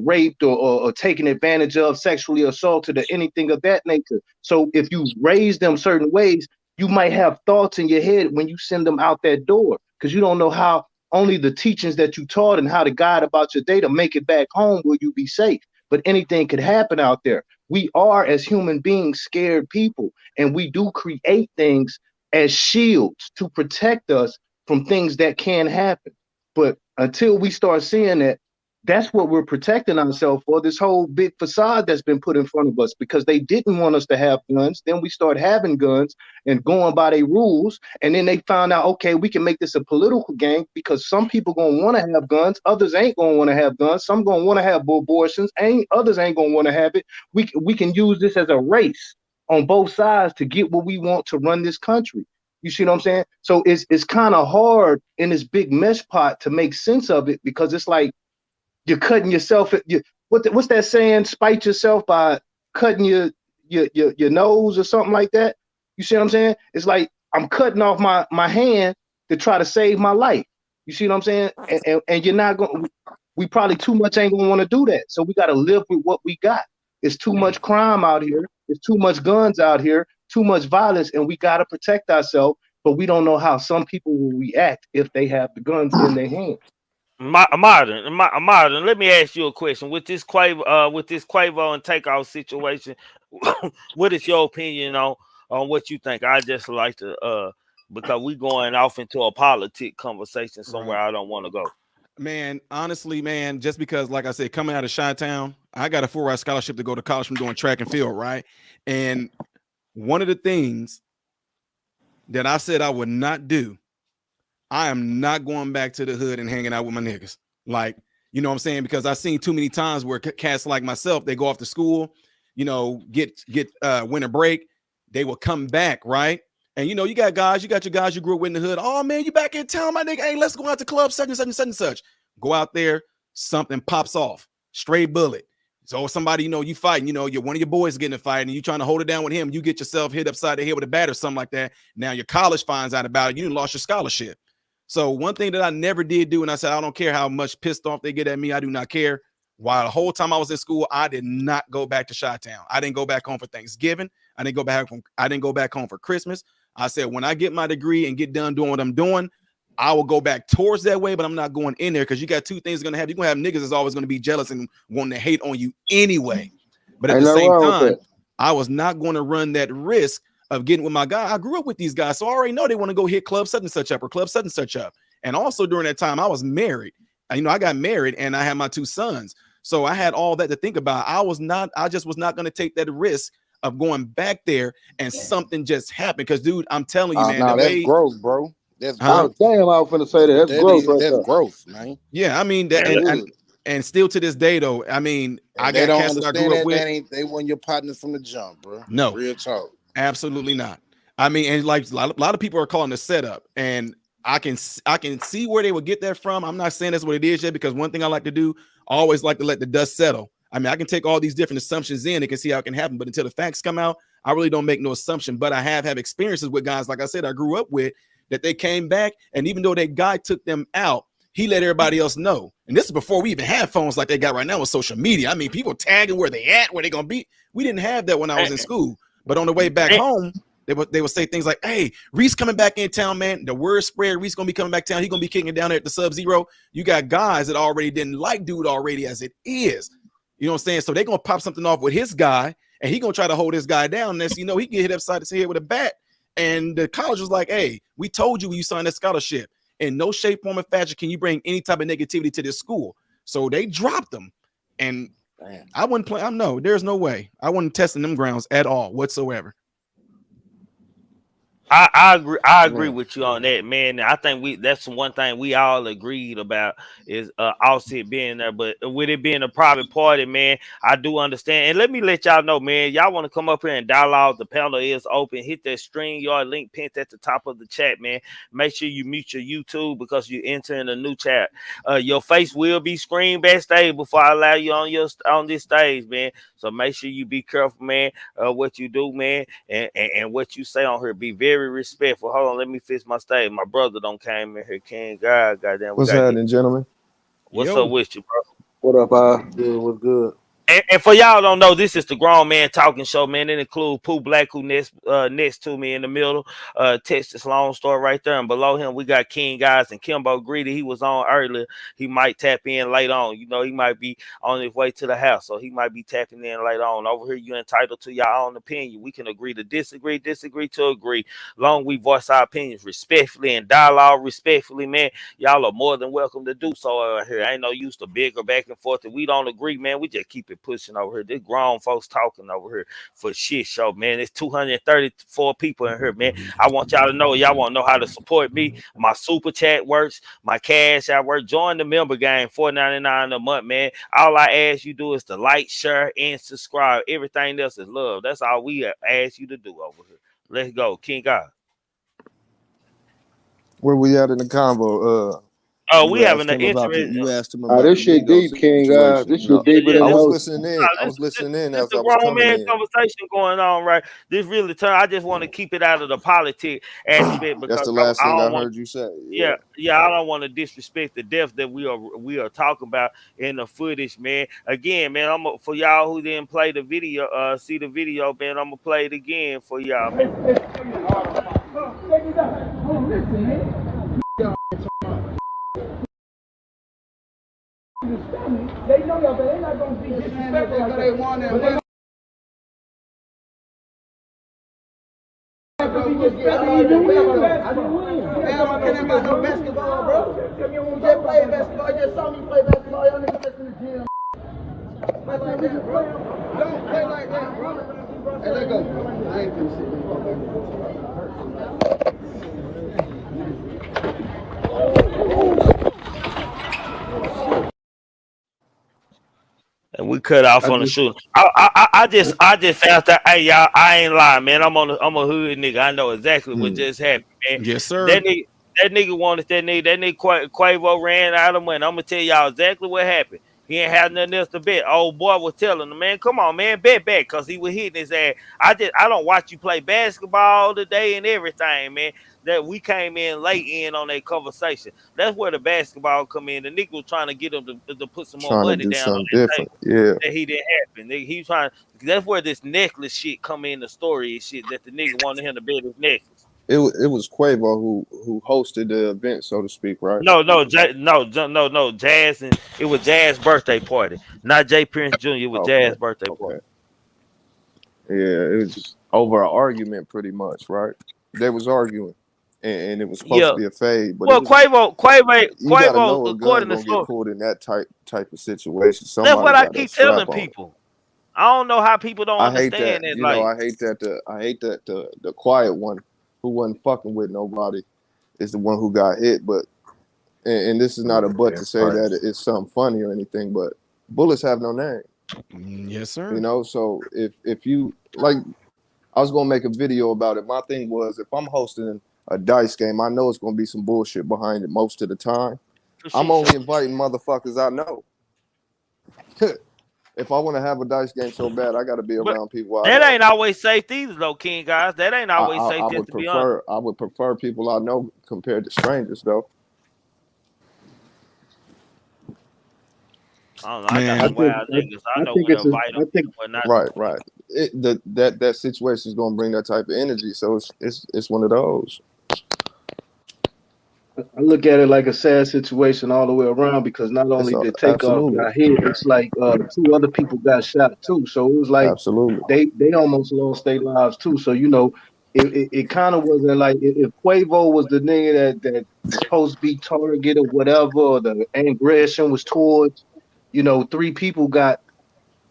Speaker 14: raped or taken advantage of, sexually assaulted, or anything of that nature. So if you raise them certain ways, you might have thoughts in your head when you send them out that door, because you don't know how only the teachings that you taught and how to guide about your day to make it back home will you be safe. But anything could happen out there. We are, as human beings, scared people, and we do create things as shields to protect us from things that can happen. But until we start seeing that, that's what we're protecting ourselves for, this whole big facade that's been put in front of us, because they didn't want us to have guns. Then we start having guns and going by their rules. And then they found out, okay, we can make this a political game, because some people going to want to have guns. Others ain't going to want to have guns. Some going to want to have abortions. Others ain't going to want to have it. We can use this as a race on both sides to get what we want to run this country. You see what I'm saying? So it's kind of hard in this big mesh pot to make sense of it, because it's like, you're cutting yourself. What's that saying? Spite yourself by cutting your nose or something like that. You see what I'm saying? It's like I'm cutting off my hand to try to save my life. You see what I'm saying? And you're not going. We probably too much ain't gonna want to do that. So we got to live with what we got. It's too much crime out here. There's too much guns out here. Too much violence, and we got to protect ourselves. But we don't know how some people will react if they have the guns in their hands.
Speaker 5: Martin, let me ask you a question. With this Quavo and Takeoff situation, what is your opinion on what you think? I just like to because we going off into a politic conversation somewhere I don't want to go.
Speaker 17: Man, honestly, man, just because, like I said, coming out of Chi-Town, I got a full-ride scholarship to go to college from doing track and field, right? And one of the things that I said I would not do, I am not going back to the hood and hanging out with my niggas. Like, you know what I'm saying? Because I've seen too many times where cats like myself, they go off to school, you know, get winter break, they will come back, right? And you know, you got your guys you grew up with in the hood. Oh man, you back in town, my nigga. Hey, let's go out to club such and such and such and such. Go out there, something pops off, stray bullet. So somebody, you know, you fighting, you know, one of your boys getting a fight and you trying to hold it down with him, you get yourself hit upside the head with a bat or something like that. Now your college finds out about it, you lost your scholarship. So one thing that I never did do, and I said, I don't care how much pissed off they get at me, I do not care. While the whole time I was in school, I did not go back to Chi-Town. I didn't go back home for Thanksgiving. I didn't go back home for Christmas. I said, when I get my degree and get done doing what I'm doing, I will go back towards that way, but I'm not going in there because you got two things going to happen. You're going to have niggas that's always going to be jealous and wanting to hate on you anyway. But at the same time, I was not going to run that risk of getting with my guy. I grew up with these guys, so I already know they want to go hit club such and such up or club such and such up. And also during that time, I was married. You know, I got married and I had my 2 sons. So I had all that to think about. I just was not going to take that risk of going back there and something just happened. Because, dude, I'm telling you, man.
Speaker 15: Nah, that's growth, bro. That's growth. Damn, I was finna say that. That's growth. That's growth, man.
Speaker 17: Yeah, I mean, that, and still to this day, though, I mean, I got cats that I grew up with.
Speaker 15: They weren't your partners from the jump, bro.
Speaker 17: No,
Speaker 15: real talk.
Speaker 17: Absolutely not. I mean, and like a lot of people are calling the setup, and I can see where they would get that from. I'm not saying that's what it is yet, because one thing I like to do, I always like to let the dust settle. I mean, I can take all these different assumptions in and can see how it can happen, but until the facts come out, I really don't make no assumption. But I have experiences with guys, like I said, I grew up with, that they came back, and even though that guy took them out, he let everybody else know. And this is before we even had phones like they got right now with social media. I mean, people tagging where they at, where they gonna be. We didn't have that when I was in school. But on the way back home, they would say things like, hey, Reese coming back in town, man. The word spread, Reese gonna be coming back town. He gonna be kicking down there at the Sub-Zero. You got guys that already didn't like dude already as it is. You know what I'm saying? So they gonna pop something off with his guy, and he gonna try to hold his guy down. Next, you know, he get hit upside his head with a bat. And the college was like, hey, we told you when you signed that scholarship. In no shape, form, or fashion can you bring any type of negativity to this school. So they dropped them. And I wouldn't play. No, there's no way. I wasn't testing them grounds at all whatsoever.
Speaker 5: I agree with you on that, man. I think that's one thing we all agreed about is Offset being there. But with it being a private party, man, I do understand. And let me let y'all know, man, y'all want to come up here and dialogue, the panel is open. Hit that StreamYard link pinned at the top of the chat, man. Make sure you mute your YouTube because you're entering a new chat. Your face will be screened backstage before I allow you on this stage, man. So make sure you be careful, man, what you do, man, and what you say on here. Be very respectful. Hold on, let me fix my stage. My brother don't came in here. King God, goddamn.
Speaker 19: What's happening, gentlemen?
Speaker 5: What's up with you, bro?
Speaker 15: What up, Good, what's good?
Speaker 5: And for y'all don't know, this is the Grown Man Talking Show, man. It includes Pooh Black, who next to me in the middle. Texas Long Story right there. And below him, we got King Guys and Kimbo Greedy. He was on earlier. He might tap in later on. You know, he might be on his way to the house, so he might be tapping in later on. Over here, you're entitled to your own opinion. We can agree to disagree to agree. Long we voice our opinions respectfully and dialogue respectfully, man. Y'all are more than welcome to do so here. I ain't no use to bigger back and forth. If we don't agree, man, we just keep it pushing over here. This grown folks talking over here for shit show, man. It's 234 people in here, man. I want y'all to know, y'all want to know how to support me. My super chat works, my cash out work. Join the member game, $4.99 a month, man. All I ask you do is to like, share, and subscribe. Everything else is love. That's all we ask you to do over here. Let's go, King God.
Speaker 19: Where we at in the convo?
Speaker 5: We having an interest.
Speaker 19: You asked him about
Speaker 15: this shit deep, King. This shit deeper than
Speaker 19: I was listening in.
Speaker 5: There's a grown man conversation going on, right? This really turn. I just want to keep it out of the politic aspect because
Speaker 19: that's the last thing I heard you say.
Speaker 5: Yeah, I don't want to disrespect the depth that we are talking about in the footage, man. Again, man, for y'all who didn't play the video, see the video, man. I'm gonna play it again for y'all, man.
Speaker 2: They know y'all, but they're not going to be disrespectful like they want it. But no basketball, bro. We just play basketball. I just saw me play basketball. Y'all niggas just in the gym. Play like that, bro. Don't play like that, bro. Hey, let go. I ain't finna sit.
Speaker 5: cut off on the shooting. I just found out. Hey y'all, I ain't lying, man. I'm a hood nigga. I know exactly what just happened, man.
Speaker 17: Yes, sir.
Speaker 5: That nigga wanted that nigga. That nigga Quavo ran out of money. I'm gonna tell y'all exactly what happened. He ain't had nothing else to bet. Old boy was telling him, man, come on, man, bet back, cause he was hitting his ass. I don't watch you play basketball today and everything, man. That we came in late in on that conversation. That's where the basketball come in. The nigga was trying to get him to put some more
Speaker 19: Trying to
Speaker 5: money
Speaker 19: do
Speaker 5: down on
Speaker 19: something
Speaker 5: that
Speaker 19: different.
Speaker 5: table.
Speaker 19: Yeah.
Speaker 5: That he didn't happen. He trying. That's where this necklace shit come in the story and shit. That the nigga wanted him to bet his necklace.
Speaker 19: It was Quavo who hosted the event, so to speak, right?
Speaker 5: No, Jazz, and it was Jazz's birthday party, not Jay Prince Jr. It was Jazz's birthday party.
Speaker 19: Yeah, it was over an argument, pretty much, right? They was arguing, and it was supposed to be a fade, but
Speaker 5: well,
Speaker 19: it was, you gotta
Speaker 5: Quavo,
Speaker 19: know a gun
Speaker 5: according to
Speaker 19: gonna
Speaker 5: story,
Speaker 19: get pulled in that type of situation.
Speaker 5: that's
Speaker 19: Somebody
Speaker 5: what I
Speaker 19: got a
Speaker 5: keep
Speaker 19: strap
Speaker 5: telling
Speaker 19: on.
Speaker 5: people. I don't know how people don't
Speaker 19: I hate that.
Speaker 5: understand that.
Speaker 19: You know,
Speaker 5: Like,
Speaker 19: I hate that the quiet one who wasn't fucking with nobody is the one who got hit. But and this is not a butt to say that it's something funny or anything, but bullets have no name.
Speaker 17: Yes, sir.
Speaker 19: You know, so if you like, I was gonna make a video about it. My thing was, if I'm hosting a dice game, I know it's gonna be some bullshit behind it most of the time. I'm only inviting motherfuckers I know. If I want to have a dice game so bad, I got to be around people I
Speaker 5: that
Speaker 19: know.
Speaker 5: ain't always safe either, though, King guys. That ain't always safe.
Speaker 19: I would prefer people I know compared to strangers, though.
Speaker 5: I don't know. I got some wild niggas. I know when to invite them and when not.
Speaker 19: Right. That situation is gonna bring that type of energy, so it's one of those.
Speaker 14: I look at it like a sad situation all the way around because not only did Takeoff got hit, it's like 2 other people got shot too. So it was like they almost lost their lives too. So you know, it kind of wasn't like if Quavo was the nigga that was supposed to be targeted or whatever, or the aggression was towards, you know, 3 people got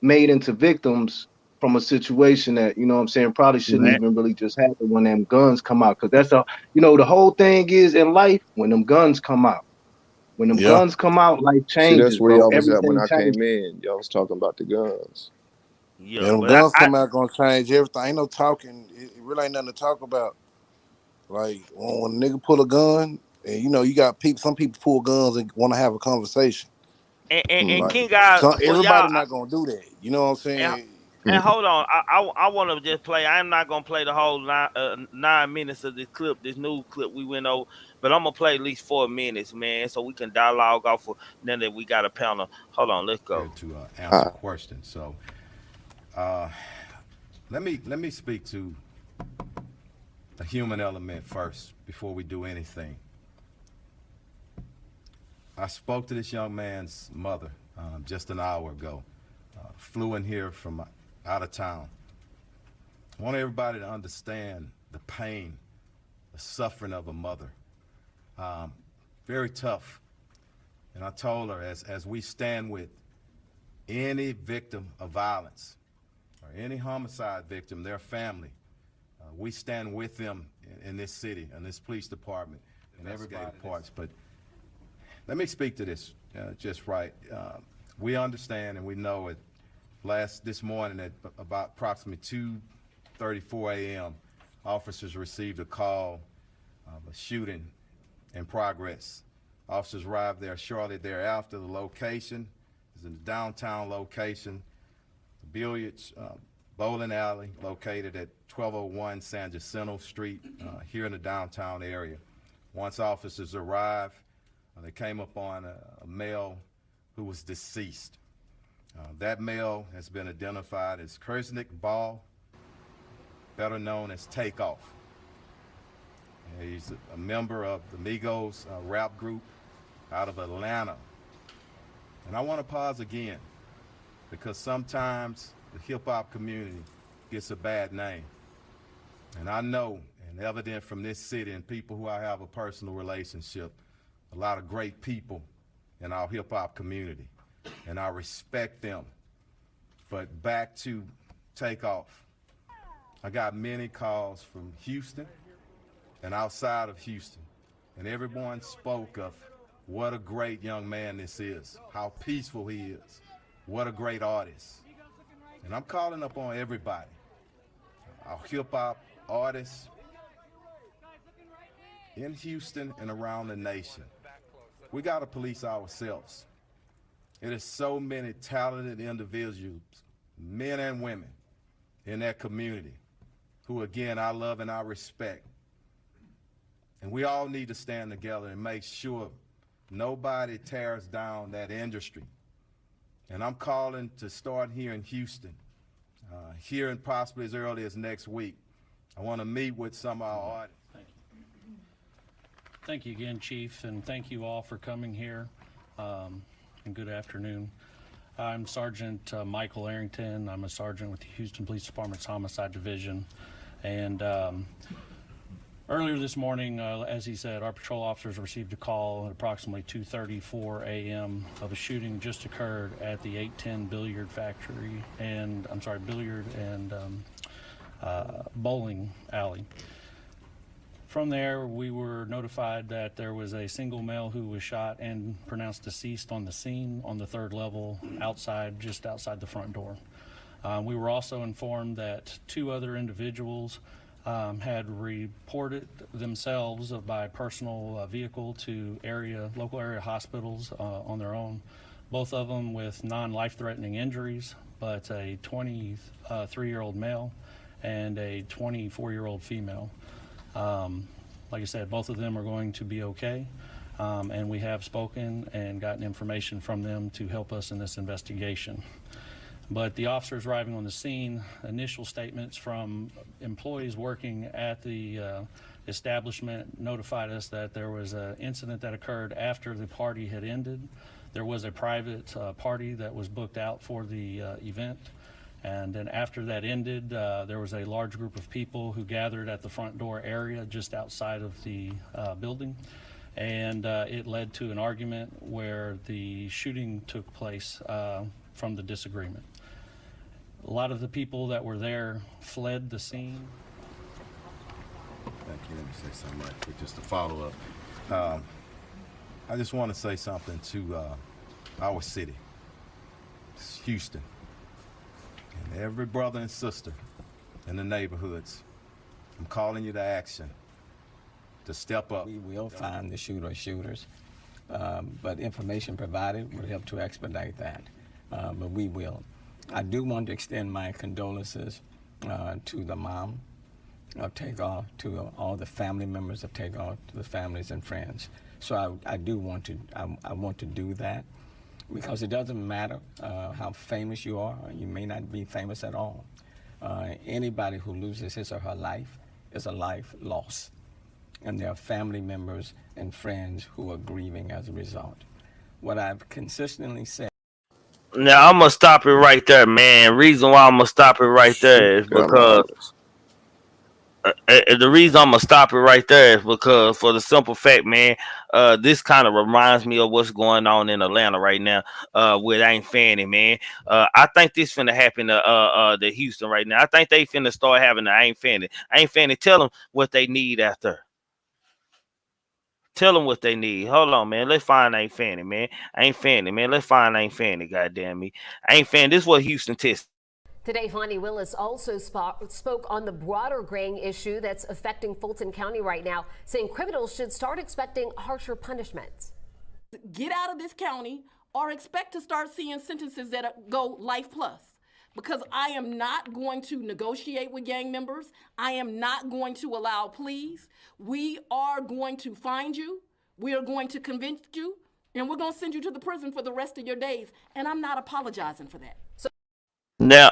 Speaker 14: made into victims from a situation that, you know what I'm saying, probably shouldn't even really just happen when them guns come out. Cause that's you know, the whole thing is in life, when them guns come out. When them guns come out, life changes.
Speaker 19: See, that's where y'all was at when I
Speaker 14: changes.
Speaker 19: came in. Y'all was talking about the guns.
Speaker 16: Yeah, them guns come out gonna change everything. Ain't no talking. It really ain't nothing to talk about. Like when a nigga pull a gun, and you know, you got people. Some people pull guns and want to have a conversation.
Speaker 5: And
Speaker 16: Like,
Speaker 5: King guys,
Speaker 16: everybody not gonna do that. You know what I'm saying?
Speaker 5: And hold on, I want to just play. I'm not gonna play the whole 9 minutes of this clip, this new clip we went over, but I'm gonna play at least 4 minutes, man, so we can dialogue off of. Then that we got a panel. Hold on, let's go.
Speaker 6: To answer questions, so let me speak to the human element first before we do anything. I spoke to this young man's mother just an hour ago. Flew in here from out of town. I want everybody to understand the pain, the suffering of a mother. Very tough. And I told her, as we stand with any victim of violence or any homicide victim, their family, we stand with them in this city, in this police department, and everybody parts. But let me speak to this just right. We understand and we know it. This morning at about approximately 2:34 a.m., officers received a call of a shooting in progress. Officers arrived there shortly thereafter. The location is in the downtown location, the billiards bowling alley located at 1201 San Jacinto Street here in the downtown area. Once officers arrived, they came upon a male who was deceased. That male has been identified as Kersnick Ball, better known as Takeoff. He's a member of the Amigo'S rap group out of Atlanta. And I want to pause again because sometimes the hip-hop community gets a bad name. And I know, and evident from this city and people who I have a personal relationship, a lot of great people in our hip-hop community. And I respect them. But back to Takeoff. I got many calls from Houston and outside of Houston, and everyone spoke of what a great young man this is, how peaceful he is, What a great artist. And I'm calling up on everybody, our hip-hop artists in Houston and around the nation. We got to police ourselves. It is so many talented individuals, men and women, in that community who, again, I love and I respect. And we all need to stand together and make sure nobody tears down that industry. And I'm calling to start here in Houston, here and possibly as early as next week. I want to meet with some of our artists.
Speaker 7: Thank you again, Chief, and thank you all for coming here, and good afternoon. I'm Sergeant Michael Arrington. I'm a sergeant with the Houston Police Department's Homicide Division. And earlier this morning, as he said, our patrol officers received a call at approximately 2:34 a.m. of a shooting just occurred at the 810 billiard factory and, billiard and bowling alley. From there, we were notified that there was a single male who was shot and pronounced deceased on the scene on the 3rd level just outside the front door. We were also informed that 2 other individuals had reported themselves by personal vehicle to local area hospitals on their own, both of them with non-life-threatening injuries, but a 23-year-old male and a 24-year-old female. Like I said, both of them are going to be okay, and we have spoken and gotten information from them to help us in this investigation. But the officers arriving on the scene, initial statements from employees working at the establishment notified us that there was an incident that occurred after the party had ended. There was a private party that was booked out for the event. And then after that ended, there was a large group of people who gathered at the front door area just outside of the building. And it led to an argument where the shooting took place from the disagreement. A lot of the people that were there fled the scene.
Speaker 6: Thank you. Let me say something right quick, just to follow up. I just want to say something to our city, it's Houston. And every brother and sister in the neighborhoods, I'm calling you to action, to step up.
Speaker 8: We will find the shooters, but information provided will help to expedite that, but we will. I do want to extend my condolences to the mom of Takeoff, to all the family members of Takeoff, to the families and friends. So I do want to, I want to do that. Because it doesn't matter how famous you are, you may not be famous at all. Anybody who loses his or her life is a life lost. And there are family members and friends who are grieving as a result. What I've consistently said.
Speaker 5: Now, I'm going to stop it right there, man. Reason why I'm going to stop it right there is because the reason I'm gonna stop it right there is because, for the simple fact, man, this kind of reminds me of what's going on in Atlanta right now with Ain't Fanny, man. I think this finna happen to Houston right now. I think they finna start having the Ain't Fanny. Ain't Fanny, tell them what they need out there. Tell them what they need. Hold on, man. Let's find Ain't Fanny, man. Ain't Fanny, man. Let's find Ain't Fanny, goddamn me. Ain't Fanny, this is what Houston tested.
Speaker 20: Today, Fonnie Willis also spoke on the broader gang issue that's affecting Fulton County right now, saying criminals should start expecting harsher punishments.
Speaker 21: Get out of this county or expect to start seeing sentences that go life plus. Because I am not going to negotiate with gang members. I am not going to allow pleas. We are going to find you. We are going to convince you. And we're going to send you to the prison for the rest of your days. And I'm not apologizing for that.
Speaker 5: Now,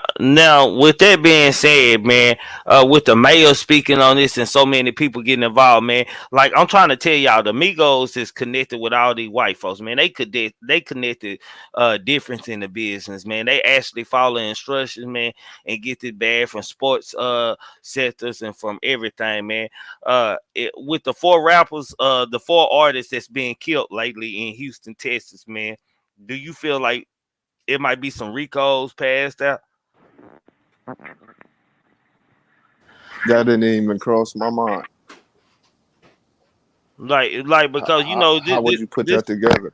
Speaker 5: with that being said, man, with the mayor speaking on this and so many people getting involved, man, like I'm trying to tell y'all, the Amigo'S is connected with all these white folks, man. They connected difference in the business, man. They actually follow instructions, man, and get this bad from sports sectors and from everything, man. With the 4 rappers, the 4 artists that's being killed lately in Houston, Texas, man, do you feel like it might be some recalls passed out?
Speaker 19: That didn't even cross my mind.
Speaker 5: Like because you know,
Speaker 19: how would you put that together?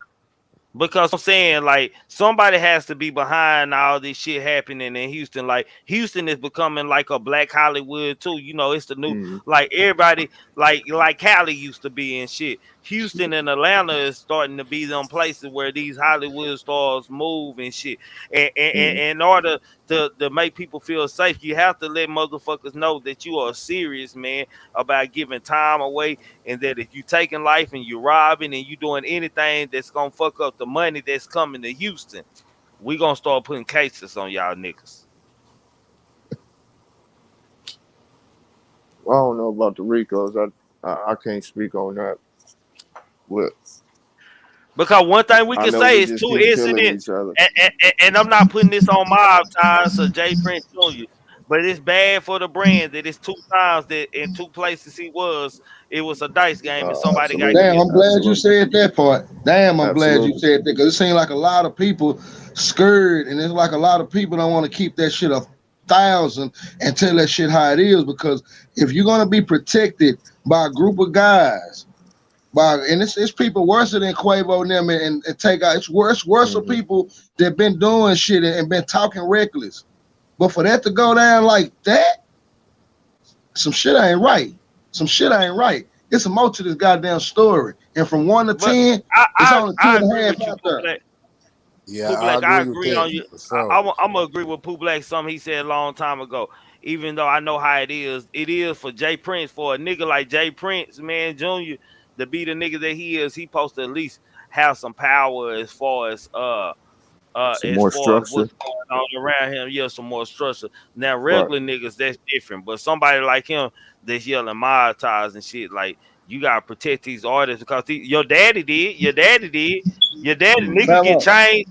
Speaker 5: Because I'm saying, like, somebody has to be behind all this shit happening in Houston. Like, Houston is becoming like a black Hollywood too. You know, it's the new, like, everybody, like Cali used to be and shit. Houston and Atlanta is starting to be them places where these Hollywood stars move and shit. And in order to make people feel safe, you have to let motherfuckers know that you are serious, man, about giving time away, and that if you taking life and you robbing and you doing anything that's gonna fuck up the money that's coming to Houston, we gonna start putting cases on y'all niggas.
Speaker 19: I don't know about the Ricos. I can't speak on that. What?
Speaker 5: Because one thing we
Speaker 19: I
Speaker 5: can
Speaker 19: know
Speaker 5: say
Speaker 19: we
Speaker 5: is
Speaker 19: just
Speaker 5: two
Speaker 19: keep killing
Speaker 5: incidents,
Speaker 19: each other.
Speaker 5: and I'm not putting this on Mob Times or Jay Prince Jr., but it's bad for the brand that it's 2 times that in 2 places it was a dice game and somebody got
Speaker 15: Damn,
Speaker 19: Absolutely,
Speaker 5: killed.
Speaker 15: I'm glad you
Speaker 19: absolutely,
Speaker 15: said that part. Damn, I'm glad you
Speaker 19: absolutely.
Speaker 15: said that because it seems like a lot of people scared, and it's like a lot of people don't want to keep that shit 1,000 and tell that shit how it is. Because if you're gonna be protected by a group of guys, and it's people worse than Quavo and them, and take out it's worse of people that been doing shit and been talking reckless. But for that to go down like that, some shit ain't right. Some shit ain't right. It's a more to this goddamn story. And from 1 to
Speaker 5: But
Speaker 15: 10, it's only two
Speaker 5: I
Speaker 15: and a
Speaker 5: agree
Speaker 15: half
Speaker 5: with you,
Speaker 15: out
Speaker 5: Pooh
Speaker 15: there.
Speaker 5: Black.
Speaker 16: Yeah,
Speaker 5: Pooh
Speaker 16: I
Speaker 5: Black, I
Speaker 16: agree with
Speaker 5: agree
Speaker 16: that
Speaker 5: on you.
Speaker 16: for sure.
Speaker 5: I'm gonna agree with Pooh Black. Something he said a long time ago. Even though I know how it is for Jay Prince, for a nigga like Jay Prince, man, Junior, to be the nigga that he is. He supposed to at least have some power
Speaker 19: Some
Speaker 5: as
Speaker 19: more
Speaker 5: far as
Speaker 19: structure,
Speaker 5: what's going on around him. Yeah, some more structure. Now,
Speaker 19: right?
Speaker 5: regular niggas, that's different. But somebody like him that's yelling mob ties and shit, like, you gotta protect these artists because your daddy did. Your daddy did. Your daddy niggas get chained.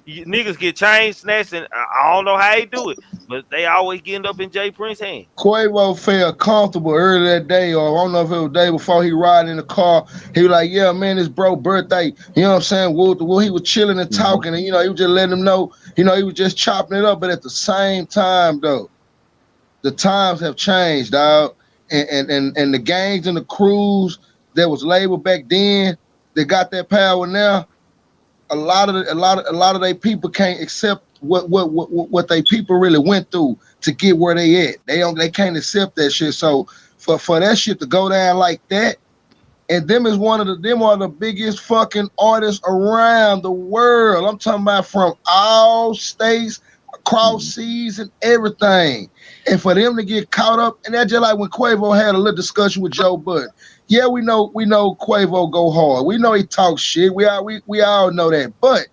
Speaker 5: Niggas get chained, snatched, and I don't know how they do it, but they always getting up in Jay Prince's hand.
Speaker 15: Quavo felt comfortable early that day, or I don't know if it was the day before he riding in the car. He was like, yeah, man, it's bro birthday. You know what I'm saying? Well, he was chilling and talking, and, he was just letting him know, he was just chopping it up. But at the same time, though, the times have changed, dog. And the gangs and the crews that was labeled back then, they got that power now. A lot of they people can't accept what they people really went through to get where they at. They can't accept that shit. So for that shit to go down like that, and them are the biggest fucking artists around the world. I'm talking about from all states, across seas and everything. And for them to get caught up, and that's just like when Quavo had a little discussion with Joe Budden. Yeah, we know Quavo go hard. We know he talks shit. We all know that. But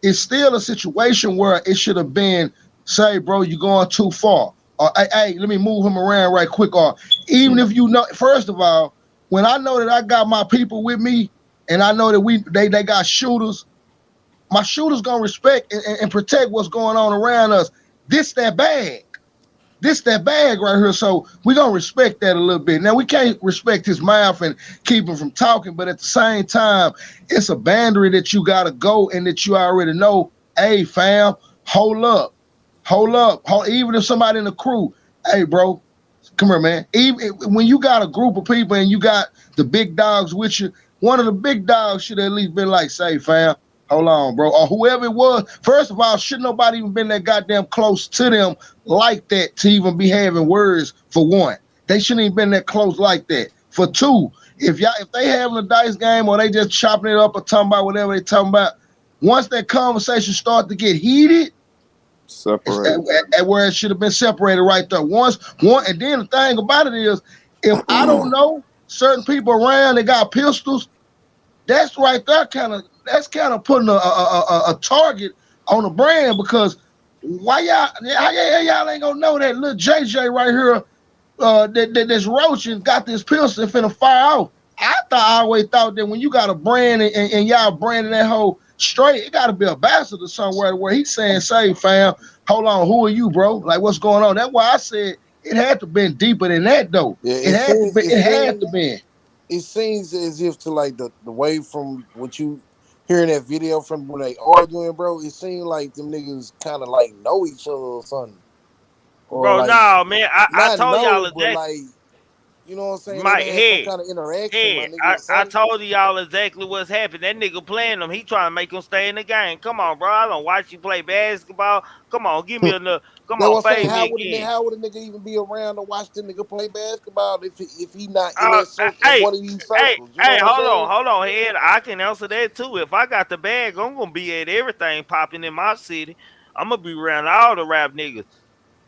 Speaker 15: it's still a situation where it should have been, say, bro, you're going too far. Or hey, let me move him around right quick. Or even if you know, first of all, when I know that I got my people with me, and I know that they got shooters, my shooters gonna respect and protect what's going on around us. This that bag right here. So we gonna respect that a little bit. Now we can't respect his mouth and keep him from talking, but at the same time, it's a boundary that you gotta go and that you already know. Hey, fam, hold up. Even if somebody in the crew, hey, bro, come here, man. Even when you got a group of people and you got the big dogs with you, one of the big dogs should at least been like, say, fam, hold on, bro. Or whoever it was. First of all, should nobody even been that goddamn close to them like that to even be having words for one. They shouldn't even been that close like that. For two, if they having a dice game or they just chopping it up or talking about whatever they talking about, once that conversation start to get heated,
Speaker 19: Separated.
Speaker 15: At where it should have been separated right there. And then the thing about it is, if I don't know certain people around that got pistols, that's right there kind of putting a target on the brand, because why y'all ain't gonna know that little JJ right here that's roaching got this pistol and finna fire off. I always thought that when you got a brand and y'all branding that whole straight, it got to be a bastard somewhere where he's saying, say, fam, hold on, who are you, bro? Like, what's going on? That's why I said it had to been deeper than that, though.
Speaker 16: Yeah,
Speaker 15: It had to be.
Speaker 16: It seems as if to like the way from what you hearing that video from when they arguing, bro. It seemed like them niggas kind of like know each other or something, or
Speaker 5: Bro,
Speaker 16: like
Speaker 5: no, man. I
Speaker 16: not
Speaker 5: told y'all
Speaker 16: know,
Speaker 5: that.
Speaker 16: but like You know what I'm saying? They
Speaker 5: My
Speaker 16: done had some
Speaker 5: head.
Speaker 16: kind of interaction, my
Speaker 5: Hey,
Speaker 16: nigga, or
Speaker 5: I
Speaker 16: something.
Speaker 5: told y'all exactly what's happened. That nigga playing them. He trying to make him stay in the game. Come on, bro. I don't watch you play basketball. Come on, give me another. Come
Speaker 16: That's
Speaker 5: on,
Speaker 16: what I'm saying.
Speaker 5: fade me again.
Speaker 16: How would a nigga even be around to watch the nigga play basketball if he not in that circle, in
Speaker 5: Hey,
Speaker 16: one of these circles? You know
Speaker 5: hey,
Speaker 16: what I'm saying?
Speaker 5: hold on, head. I can answer that too. If I got the bag, I'm gonna be at everything popping in my city. I'm gonna be around all the rap niggas.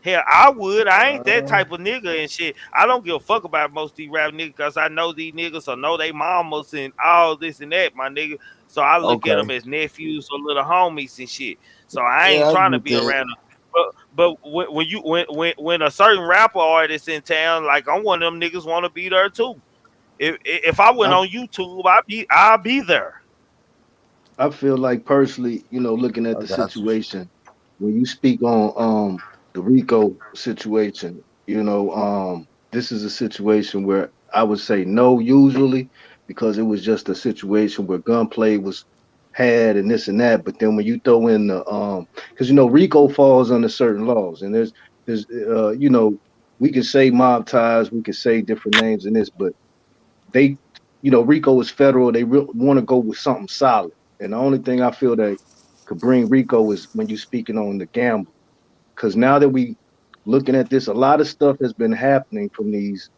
Speaker 5: Hell, I would. I ain't that type of nigga and shit. I don't give a fuck about most of these rap niggas because I know these niggas or know they mamas and all this and that, my nigga. So I look at them
Speaker 19: Okay.
Speaker 5: as nephews or little homies and shit. So I ain't
Speaker 16: Yeah, I
Speaker 5: trying to
Speaker 16: get
Speaker 5: be
Speaker 16: that.
Speaker 5: around them. But when a certain rapper artist in town, like I'm one of them niggas want to be there too. If I went
Speaker 14: I
Speaker 5: on YouTube, I'll be there.
Speaker 14: I feel like personally, looking at
Speaker 19: I
Speaker 14: the
Speaker 19: got you.
Speaker 14: situation, when you speak on the Rico situation, this is a situation where I would say no usually because it was just a situation where gunplay was had and this and that. But then when you throw in the because Rico falls under certain laws and there's we can say mob ties, we can say different names in this, but they, Rico is federal. They want to go with something solid. And the only thing I feel that could bring Rico is when you're speaking on the gamble. Because now that we looking at this, a lot of stuff has been happening from these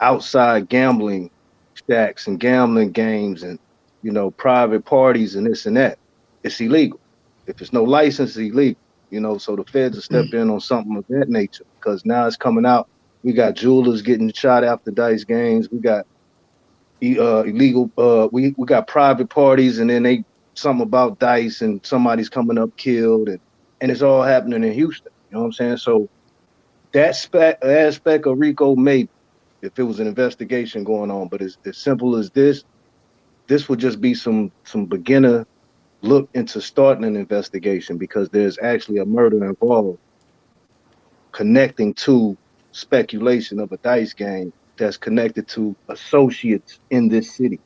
Speaker 14: outside gambling stacks and gambling games and private parties and this and that. It's illegal. If it's no license, it's illegal. So the feds will step in on something of that nature because now it's coming out. We got jewelers getting shot after dice games. We got illegal we got private parties and then they something about dice and somebody's coming up killed and it's all happening in Houston. You know what I'm saying? So that aspect of Rico, maybe if it was an investigation going on, but as simple as this would just be some beginner look into starting an investigation because there's actually a murder involved connecting to speculation of a dice game that's connected to associates in this city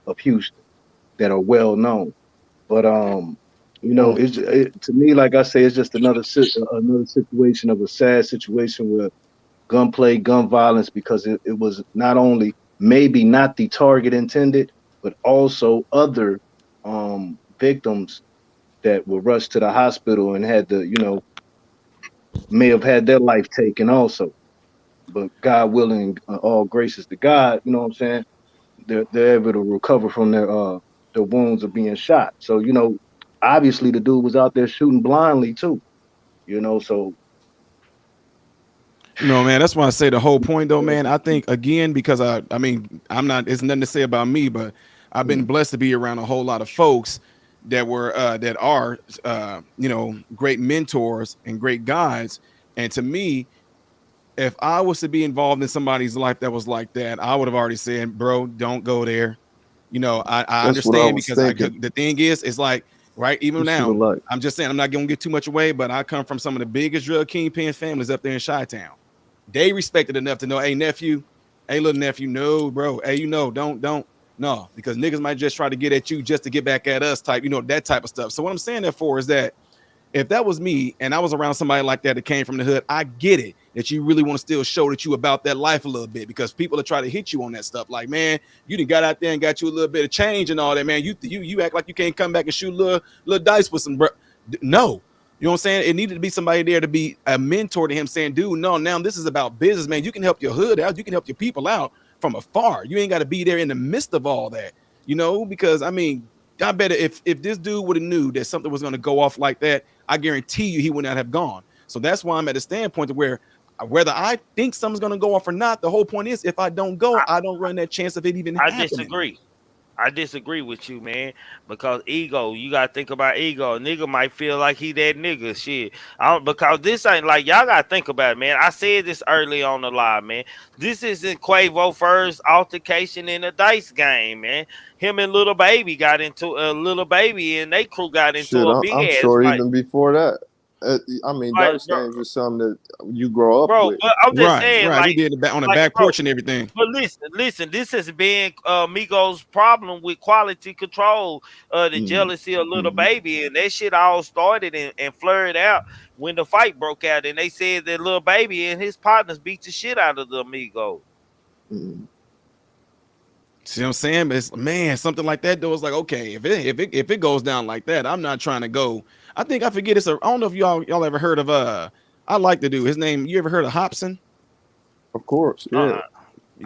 Speaker 14: of Houston that are well known. But to me, like I say, it's just another situation of a sad situation where gunplay, gun violence, because it was not only maybe not the target intended, but also other victims that were rushed to the hospital and had to, may have had their life taken also. But God willing, all gracious to God, you know what I'm saying? They're able to recover from their wounds of being shot. So obviously the dude was out there shooting blindly too. So
Speaker 17: Man, that's why I say the whole point though, man. I think again, because I mean, I'm not, it's nothing to say about me, but I've been blessed to be around a whole lot of folks that are great mentors and great guides. And to me, if I was to be involved in somebody's life that was like that, I would have already said, bro, don't go there. I
Speaker 19: That's what I
Speaker 17: understand
Speaker 19: was
Speaker 17: because
Speaker 19: thinking.
Speaker 17: the thing is, it's like, right, even
Speaker 19: You should have
Speaker 17: now,
Speaker 19: like.
Speaker 17: I'm just saying, I'm not going to get too much away, but I come from some of the biggest drug kingpin families up there in Chi-Town. They respected enough to know, hey, nephew, hey, little nephew, no, bro, hey, don't, no, because niggas might just try to get at you just to get back at us type, that type of stuff. So what I'm saying that for is that if that was me and I was around somebody like that came from the hood, I get it that you really want to still show that you about that life a little bit because people are trying to hit you on that stuff. Like, man, you done got out there and got you a little bit of change and all that, man. You act like you can't come back and shoot little dice with some, bro. No. You know what I'm saying? It needed to be somebody there to be a mentor to him saying, dude, no, now this is about business, man. You can help your hood out. You can help your people out from afar. You ain't got to be there in the midst of all that, because I mean, I bet if this dude would have knew that something was going to go off like that, I guarantee you he would not have gone. So that's why I'm at a standpoint to where whether I think something's going to go off or not, the whole point is if I don't go, I don't run that chance of it even
Speaker 5: I
Speaker 17: happening.
Speaker 5: disagree. I disagree with you, man, because ego, you gotta think about ego. A nigga might feel like he that nigga shit. Because this ain't like y'all gotta think about it, man. I said this early on the live, man. This isn't Quavo first altercation in a dice game, man. Him and Little Baby got into a Little Baby and they crew got into
Speaker 19: Shit,
Speaker 5: a big
Speaker 19: I'm
Speaker 5: ass
Speaker 19: sure
Speaker 5: fight.
Speaker 19: even before that. I mean,
Speaker 5: Like,
Speaker 19: dice games is something that you grow up
Speaker 5: bro,
Speaker 19: with.
Speaker 5: but I'm just saying,
Speaker 17: Right. We
Speaker 5: like,
Speaker 17: did it on the
Speaker 5: like,
Speaker 17: back
Speaker 5: bro.
Speaker 17: porch and everything.
Speaker 5: But listen. This has been Migos' problem with quality control, the jealousy of Little Baby, and that shit all started and flared out when the fight broke out. And they said that Little Baby and his partners beat the shit out of the Amigos.
Speaker 17: See what I'm saying? But it's, man, something like that though. It's like, okay, if it goes down like that, I'm not trying to go. I think I forget it's I don't know if y'all ever heard of I like to do his name. You ever heard of Hobson?
Speaker 19: Of course, yeah.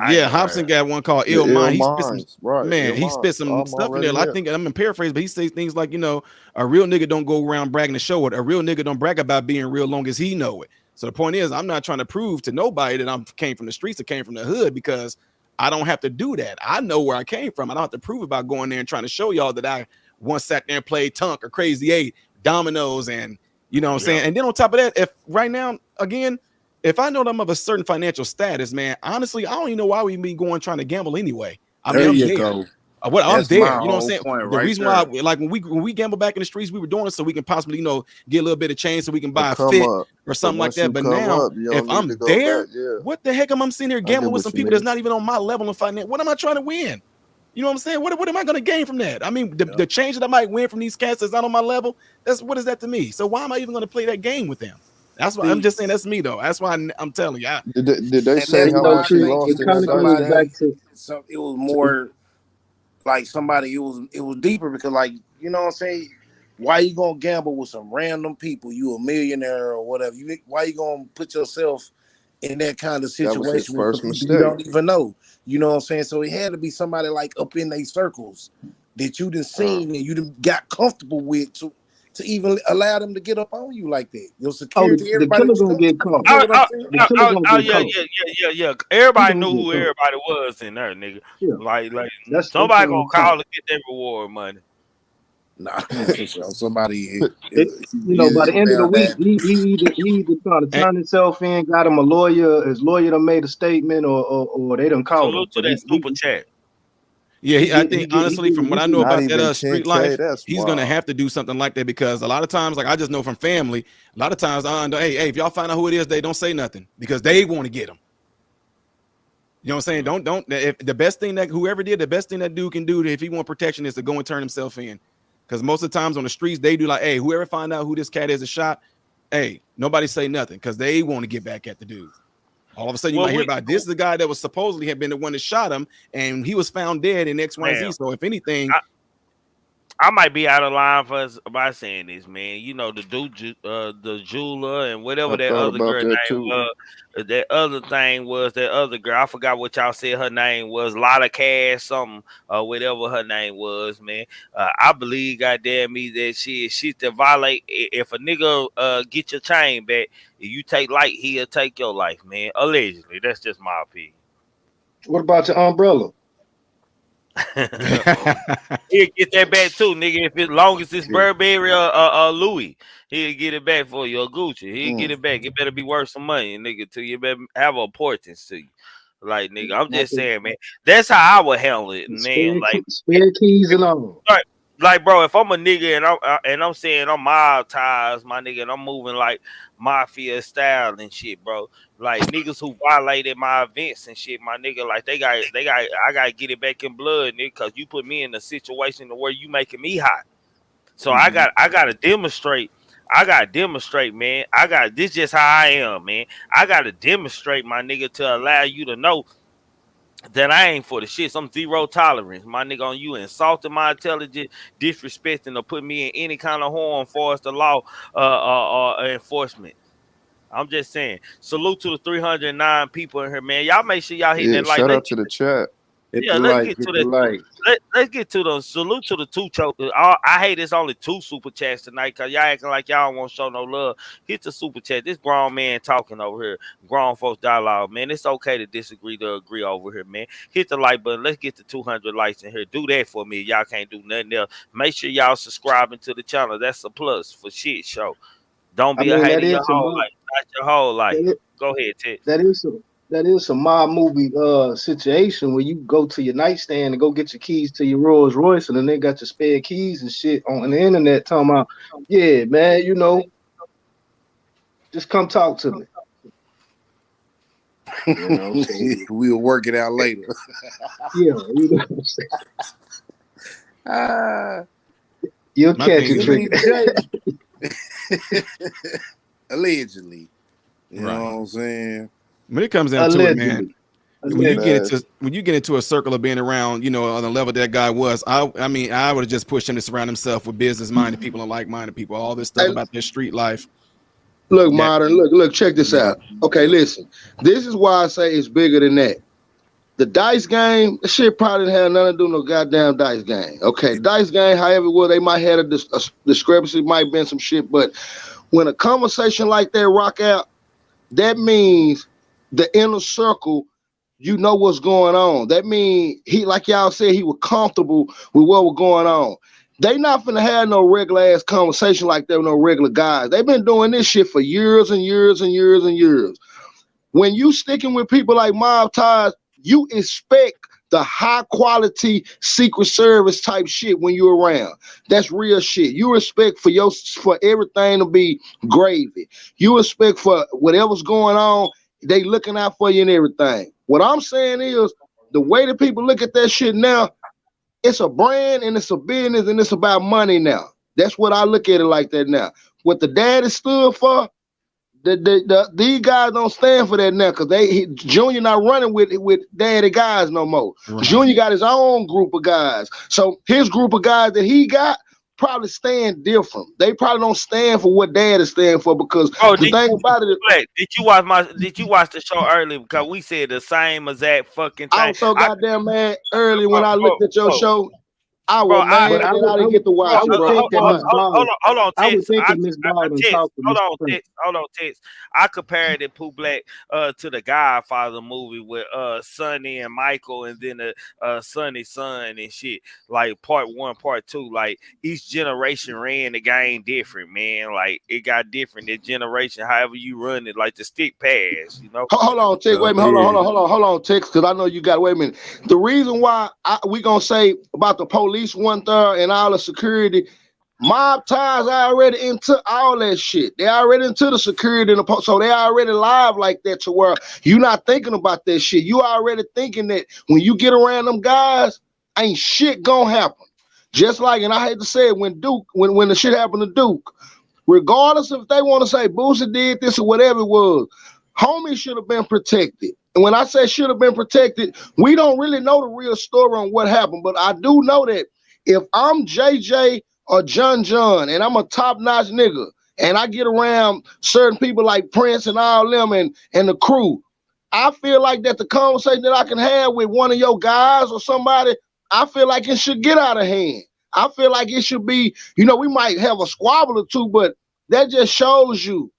Speaker 17: Yeah, Hobson got one called
Speaker 19: The
Speaker 17: Ill Mind.
Speaker 19: Ill
Speaker 17: He spit
Speaker 19: Minds, right?
Speaker 17: man,
Speaker 19: Ill
Speaker 17: he spit
Speaker 19: Minds.
Speaker 17: some
Speaker 19: I'm
Speaker 17: stuff in
Speaker 19: already
Speaker 17: there. I
Speaker 19: here.
Speaker 17: think I'm in paraphrase, but he says things like, you know, a real nigga don't go around bragging to show it. A real nigga don't brag about being real long as he know it. So the point is, I'm not trying to prove to nobody that I'm came from the streets or came from the hood, because I don't have to do that. I know where I came from. I don't have to prove about going there and trying to show y'all that I once sat there and played Tunk or Crazy 8, Dominoes, and you know what I'm saying. And then on top of that, if right now again, if I know that I'm of a certain financial status, man, honestly, I don't even know why we be going trying to gamble anyway. I mean,
Speaker 16: There
Speaker 17: I'm
Speaker 16: you
Speaker 17: there.
Speaker 16: go.
Speaker 17: I'm
Speaker 16: That's
Speaker 17: there.
Speaker 16: my
Speaker 17: You know what I'm
Speaker 16: whole
Speaker 17: saying?
Speaker 16: point
Speaker 17: The
Speaker 16: right
Speaker 17: reason
Speaker 16: there.
Speaker 17: why, like when we gamble back in the streets, we were doing it so we can possibly, you know, get a little bit of change so we can buy a
Speaker 19: Come
Speaker 17: fit
Speaker 19: up.
Speaker 17: or something like
Speaker 19: Once
Speaker 17: that.
Speaker 19: you
Speaker 17: But
Speaker 19: come
Speaker 17: now,
Speaker 19: up, you
Speaker 17: if
Speaker 19: don't need to
Speaker 17: I'm
Speaker 19: go
Speaker 17: there,
Speaker 19: back. Yeah.
Speaker 17: what the heck am I sitting there
Speaker 19: I get
Speaker 17: gambling with
Speaker 19: what
Speaker 17: some
Speaker 19: you
Speaker 17: people
Speaker 19: mean.
Speaker 17: that's not even on my level of finance? What am I trying to win? You know what I'm saying? What am I going to gain from that? I mean, the change that I might win from these cats that's not on my level, what is that to me? So why am I even going to play that game with them? That's why I'm just saying that's me though. That's why I'm telling you.
Speaker 19: Did they
Speaker 16: And
Speaker 19: say
Speaker 16: that's
Speaker 19: how
Speaker 16: why I
Speaker 19: much he
Speaker 16: think
Speaker 19: lost
Speaker 16: it
Speaker 19: in that
Speaker 16: kind
Speaker 19: dice
Speaker 16: of
Speaker 19: game?
Speaker 16: it was more like somebody. It was deeper because, like, you know what I'm saying. Why you gonna gamble with some random people? You a millionaire or whatever? Why you gonna put yourself in that kind of
Speaker 19: That was his
Speaker 16: situation with
Speaker 19: first
Speaker 16: some people you
Speaker 19: mistake.
Speaker 16: don't even know? You know what I'm saying? So it had to be somebody like up in their circles that you done seen and you done got comfortable with to even allow them to get up on you like that. Your security,
Speaker 2: the
Speaker 16: everybody
Speaker 2: killer
Speaker 16: was
Speaker 2: gonna get
Speaker 16: comfortable.
Speaker 2: caught.
Speaker 16: You know what I'm saying?
Speaker 2: The killer gonna get caught.
Speaker 5: Yeah.
Speaker 2: He
Speaker 5: Everybody
Speaker 2: gonna
Speaker 5: knew
Speaker 2: get
Speaker 5: who
Speaker 2: caught.
Speaker 5: everybody was in there, nigga.
Speaker 2: Yeah.
Speaker 5: Like
Speaker 2: That's
Speaker 5: somebody
Speaker 2: gonna
Speaker 5: gonna
Speaker 2: be caught.
Speaker 5: call to get their reward money.
Speaker 16: Nah, for sure. Somebody,
Speaker 2: You know, by the end of the week, he either trying to turn himself in, got him a lawyer. His lawyer done made a statement, or they done called him.
Speaker 5: Salute to
Speaker 2: But
Speaker 5: that super chat.
Speaker 17: Yeah, I think honestly, from what I know
Speaker 19: Not
Speaker 17: about that
Speaker 19: even
Speaker 17: street
Speaker 19: 10K,
Speaker 17: life,
Speaker 19: that's
Speaker 17: he's gonna
Speaker 19: wild.
Speaker 17: have to do something like that, because a lot of times, like I just know from family, a lot of times, hey, if y'all find out who it is, they don't say nothing because they want to get them. You know what I'm saying? Don't. If the best thing that whoever did, the best thing that dude can do if he want protection is to go and turn himself in, because most of the times on the streets they do like, hey, whoever find out who this cat is a shot, hey, nobody say nothing because they want to get back at the dude. All of a sudden, you might hear about this is the guy that was supposedly had been the one that shot him, and he was found dead in X, Y, Z. So if anything,
Speaker 5: I might be out of line for us by saying this, man. You know, the dude, the jeweler, and whatever
Speaker 19: I
Speaker 5: that
Speaker 19: thought
Speaker 5: other
Speaker 19: about
Speaker 5: girl
Speaker 19: that
Speaker 5: name
Speaker 19: too.
Speaker 5: was. That other thing was that other girl. I forgot what y'all said her name was. Lotta Cash, something, whatever her name was, man. I believe, goddamn me, that she's to violate. If a nigga get your chain back, if you take light, he'll take your life, man. Allegedly, that's just my opinion.
Speaker 2: what about your umbrella?
Speaker 5: He'll get that back too, nigga. If as long as it's Burberry or Louis, he'll get it back for you. Or Gucci, he'll get it back. It better be worth some money, nigga. To you better have a importance to you. Like, nigga, I'm just saying, man. That's how I would handle it, man. Like,
Speaker 2: Spare keys and all.
Speaker 5: like, bro, if I'm a nigga and I'm saying I'm mob ties, my nigga, and I'm moving like mafia style and shit, bro. Like niggas who violated my events and shit, my nigga, like I gotta get it back in blood, nigga, cause you put me in a situation to where you making me hot. So I gotta demonstrate. I gotta demonstrate, man. This just how I am, man. I gotta demonstrate, my nigga, to allow you to know that I ain't for the shit. I'm zero tolerance, my nigga, on you insulting my intelligence, disrespecting, or put me in any kind of harm for us the law enforcement. I'm just saying. Salute to the 309 people in here, man. Y'all make sure y'all hitting
Speaker 19: Yeah,
Speaker 5: that like.
Speaker 19: shout out to the chat.
Speaker 5: Let's get to that. Let's get to the salute to the two chokers. I hate it's only two super chats tonight because y'all acting like y'all won't show no love. Hit the super chat. This grown man talking over here. Grown folks dialogue, man. It's okay to disagree to agree over here, man. Hit the like button. Let's get to 200 likes in here. Do that for me. Y'all can't do nothing else. Make sure y'all subscribing to the channel. That's a plus for shit show. Don't be a hater your whole life. Not your whole life. Go ahead, Ted.
Speaker 2: That is a mob movie situation where you go to your nightstand and go get your keys to your Rolls Royce, and then they got your spare keys and shit on the internet talking about, yeah, man, you know, just come talk to me. You know, so,
Speaker 16: we'll work it out later.
Speaker 2: Yeah, you know what I'm saying? You'll catch it, Trigger.
Speaker 16: Allegedly. You know what I'm saying?
Speaker 17: When it comes down to it, man, when you get into a circle of being around, you know, on the level that guy was, I mean, I would have just pushed him to surround himself with business-minded people and like-minded people. All this stuff about their street life.
Speaker 15: Look, Modern, look, check this out. Okay, listen. This is why I say it's bigger than that. The dice game, the shit probably didn't have nothing to do with no goddamn dice game. Okay, dice game, however, well, they might have a discrepancy, might have been some shit, but when a conversation like that rock out, that means the inner circle, you know what's going on. That means he, like y'all said, he was comfortable with what was going on. They not finna have no regular ass conversation like that with no regular guys. They've been doing this shit for years and years and years and years. When you sticking with people like Mob Ties, you expect the high quality Secret Service type shit when you're around. That's real shit. You expect for everything to be gravy. You expect for whatever's going on, they looking out for you and everything. What I'm saying is the way that people look at that shit now, it's a brand and it's a business and it's about money now. That's what I look at it like that now. What the daddy stood for, these guys don't stand for that now, because Junior not running with daddy guys no more. Right. Junior got his own group of guys. So his group of guys that he got probably stand different. They probably don't stand for what daddy stand for, because the thing about it is,
Speaker 5: did you watch the show earlier? Because we said the same exact fucking thing.
Speaker 15: I was so goddamn mad early when I looked at your show. I was mad that I didn't get to watch it, bro.
Speaker 5: Hold on,
Speaker 1: I would think that Miss Baldwin talked to
Speaker 5: Hold on, Tex. I compared it, Pooh Black, to the Godfather movie with Sonny and Michael, and then the Sonny's son and shit. Like part 1, part 2. Like each generation ran the game different, man. Like it got different. That generation, however you run it, like the stick pass, you know.
Speaker 15: Hold on, Tex. Wait a minute. Hold on, Tex, because I know you got. Wait a minute. The reason why we gonna say about the police 1/3 and all the security, Mob Ties are already into all that shit. They already into the security and so they already live like that, to where you not thinking about that shit. You already thinking that when you get around them guys, ain't shit gonna happen. Just like, and I hate to say it, when the shit happened to Duke, regardless if they want to say Boosie did this or whatever it was, homie should have been protected. And when I say should have been protected, we don't really know the real story on what happened. But I do know that if I'm JJ or John and I'm a top-notch nigga, and I get around certain people like Prince and all them and the crew, I feel like that the conversation that I can have with one of your guys or somebody, I feel like it should get out of hand. I feel like it should be, you know, we might have a squabble or two, but that just shows you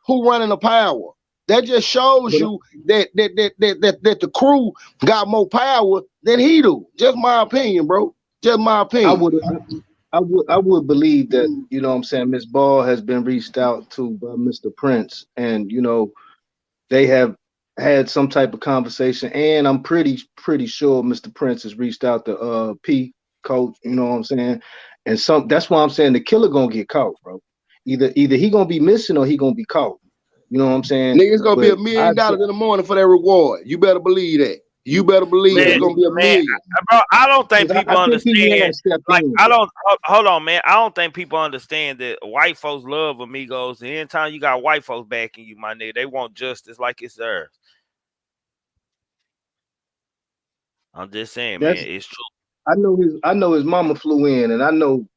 Speaker 15: who running the power. That just shows you that the crew got more power than he do. Just my opinion, bro. Just my opinion.
Speaker 14: I would believe that, you know what I'm saying, Miss Ball has been reached out to by Mr. Prince, and you know, they have had some type of conversation, and I'm pretty sure Mr. Prince has reached out to P Coach, you know what I'm saying? And that's why I'm saying the killer gonna get caught, bro. Either he gonna be missing or he gonna be caught. You know what I'm saying?
Speaker 15: Nigga's gonna be $1 million in the morning for that reward. You better believe that. You better believe it's gonna be $1 million.
Speaker 5: Bro, I don't think people understand. Like, hold on, man. I don't think people understand that white folks love Amigos. And anytime you got white folks backing you, my nigga, they want justice like it's theirs. I'm just saying, man, it's true.
Speaker 14: I know his mama flew in, and I know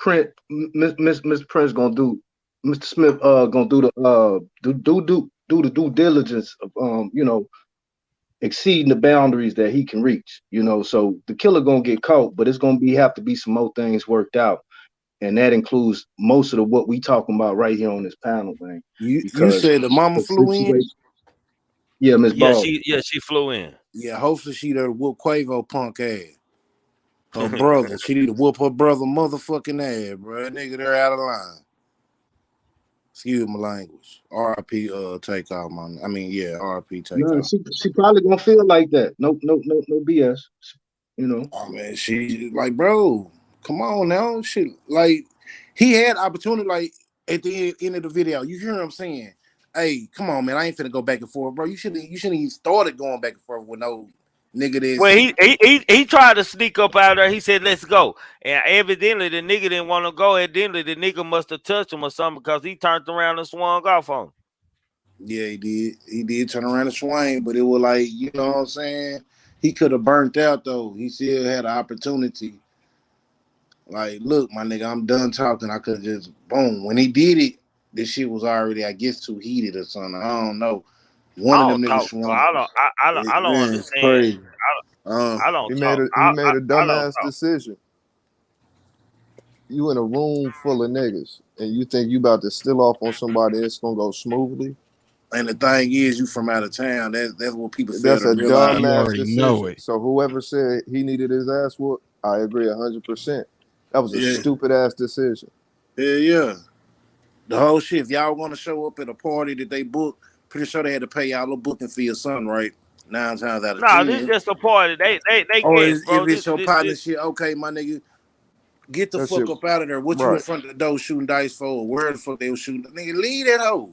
Speaker 14: Miss Prince gonna do. Mr. Smith gonna do the due diligence of you know, exceeding the boundaries that he can reach, you know. So the killer gonna get caught, but it's gonna have to be some more things worked out, and that includes most of what we talking about right here on this panel, man.
Speaker 16: You said the mama flew in?
Speaker 14: Yeah, Miss Ball.
Speaker 5: She flew in.
Speaker 16: Yeah, hopefully she there to whoop Quavo punk ass. Her brother, she need to whoop her brother motherfucking ass, bro. That nigga there out of line. Excuse my language. RIP Takeoff, man. I mean, yeah, RIP Takeoff.
Speaker 14: No, she probably gonna feel like that. No BS. You know.
Speaker 16: Oh man, she like, bro, come on now. Shit. Like, he had opportunity, like at the end of the video. You hear him saying, hey, come on, man, I ain't finna go back and forth, bro. You shouldn't even started going back and forth with no nigga this.
Speaker 5: Well, he tried to sneak up out there. He said, let's go. And evidently the nigga didn't want to go. Evidently the nigga must have touched him or something, because he turned around and swung off on him.
Speaker 16: Yeah, he did. He did turn around and swing, but it was like, you know what I'm saying? He could have burnt out though. He still had an opportunity. Like, look, my nigga, I'm done talking. I could just boom. When he did it, this shit was already, I guess, too heated or something. I don't know. One of
Speaker 5: I
Speaker 16: them
Speaker 5: don't
Speaker 16: niggas
Speaker 5: talk, so
Speaker 16: swung.
Speaker 5: I don't
Speaker 16: Man, it's
Speaker 5: understand.
Speaker 16: crazy.
Speaker 5: I don't
Speaker 19: He
Speaker 5: talk.
Speaker 19: made a
Speaker 5: I don't
Speaker 19: dumbass
Speaker 5: talk.
Speaker 19: decision. You in a room full of niggas, and you think you about to steal off on somebody, and it's gonna go smoothly.
Speaker 16: And the thing is, you from out of town. That's what people fail
Speaker 19: That's
Speaker 16: to
Speaker 19: a
Speaker 16: realize.
Speaker 19: dumbass decision. So whoever said he needed his ass whooped, I agree 100%. That was a
Speaker 16: Yeah.
Speaker 19: stupid ass decision.
Speaker 16: Yeah. The whole shit. If y'all want to show up at a party that they booked, pretty sure they had to pay y'all a booking fee or something, right? 9 times out of
Speaker 5: No, this is
Speaker 16: 10.
Speaker 5: just a party. They
Speaker 16: Or
Speaker 5: guess, bro.
Speaker 16: if it's your partner
Speaker 5: This
Speaker 16: shit, okay, my nigga, get the
Speaker 19: That
Speaker 16: fuck
Speaker 19: shit,
Speaker 16: up out of there. What you in
Speaker 19: right?
Speaker 16: front of the door shooting dice for? Or where the fuck they was shooting? Nigga, leave that hoe.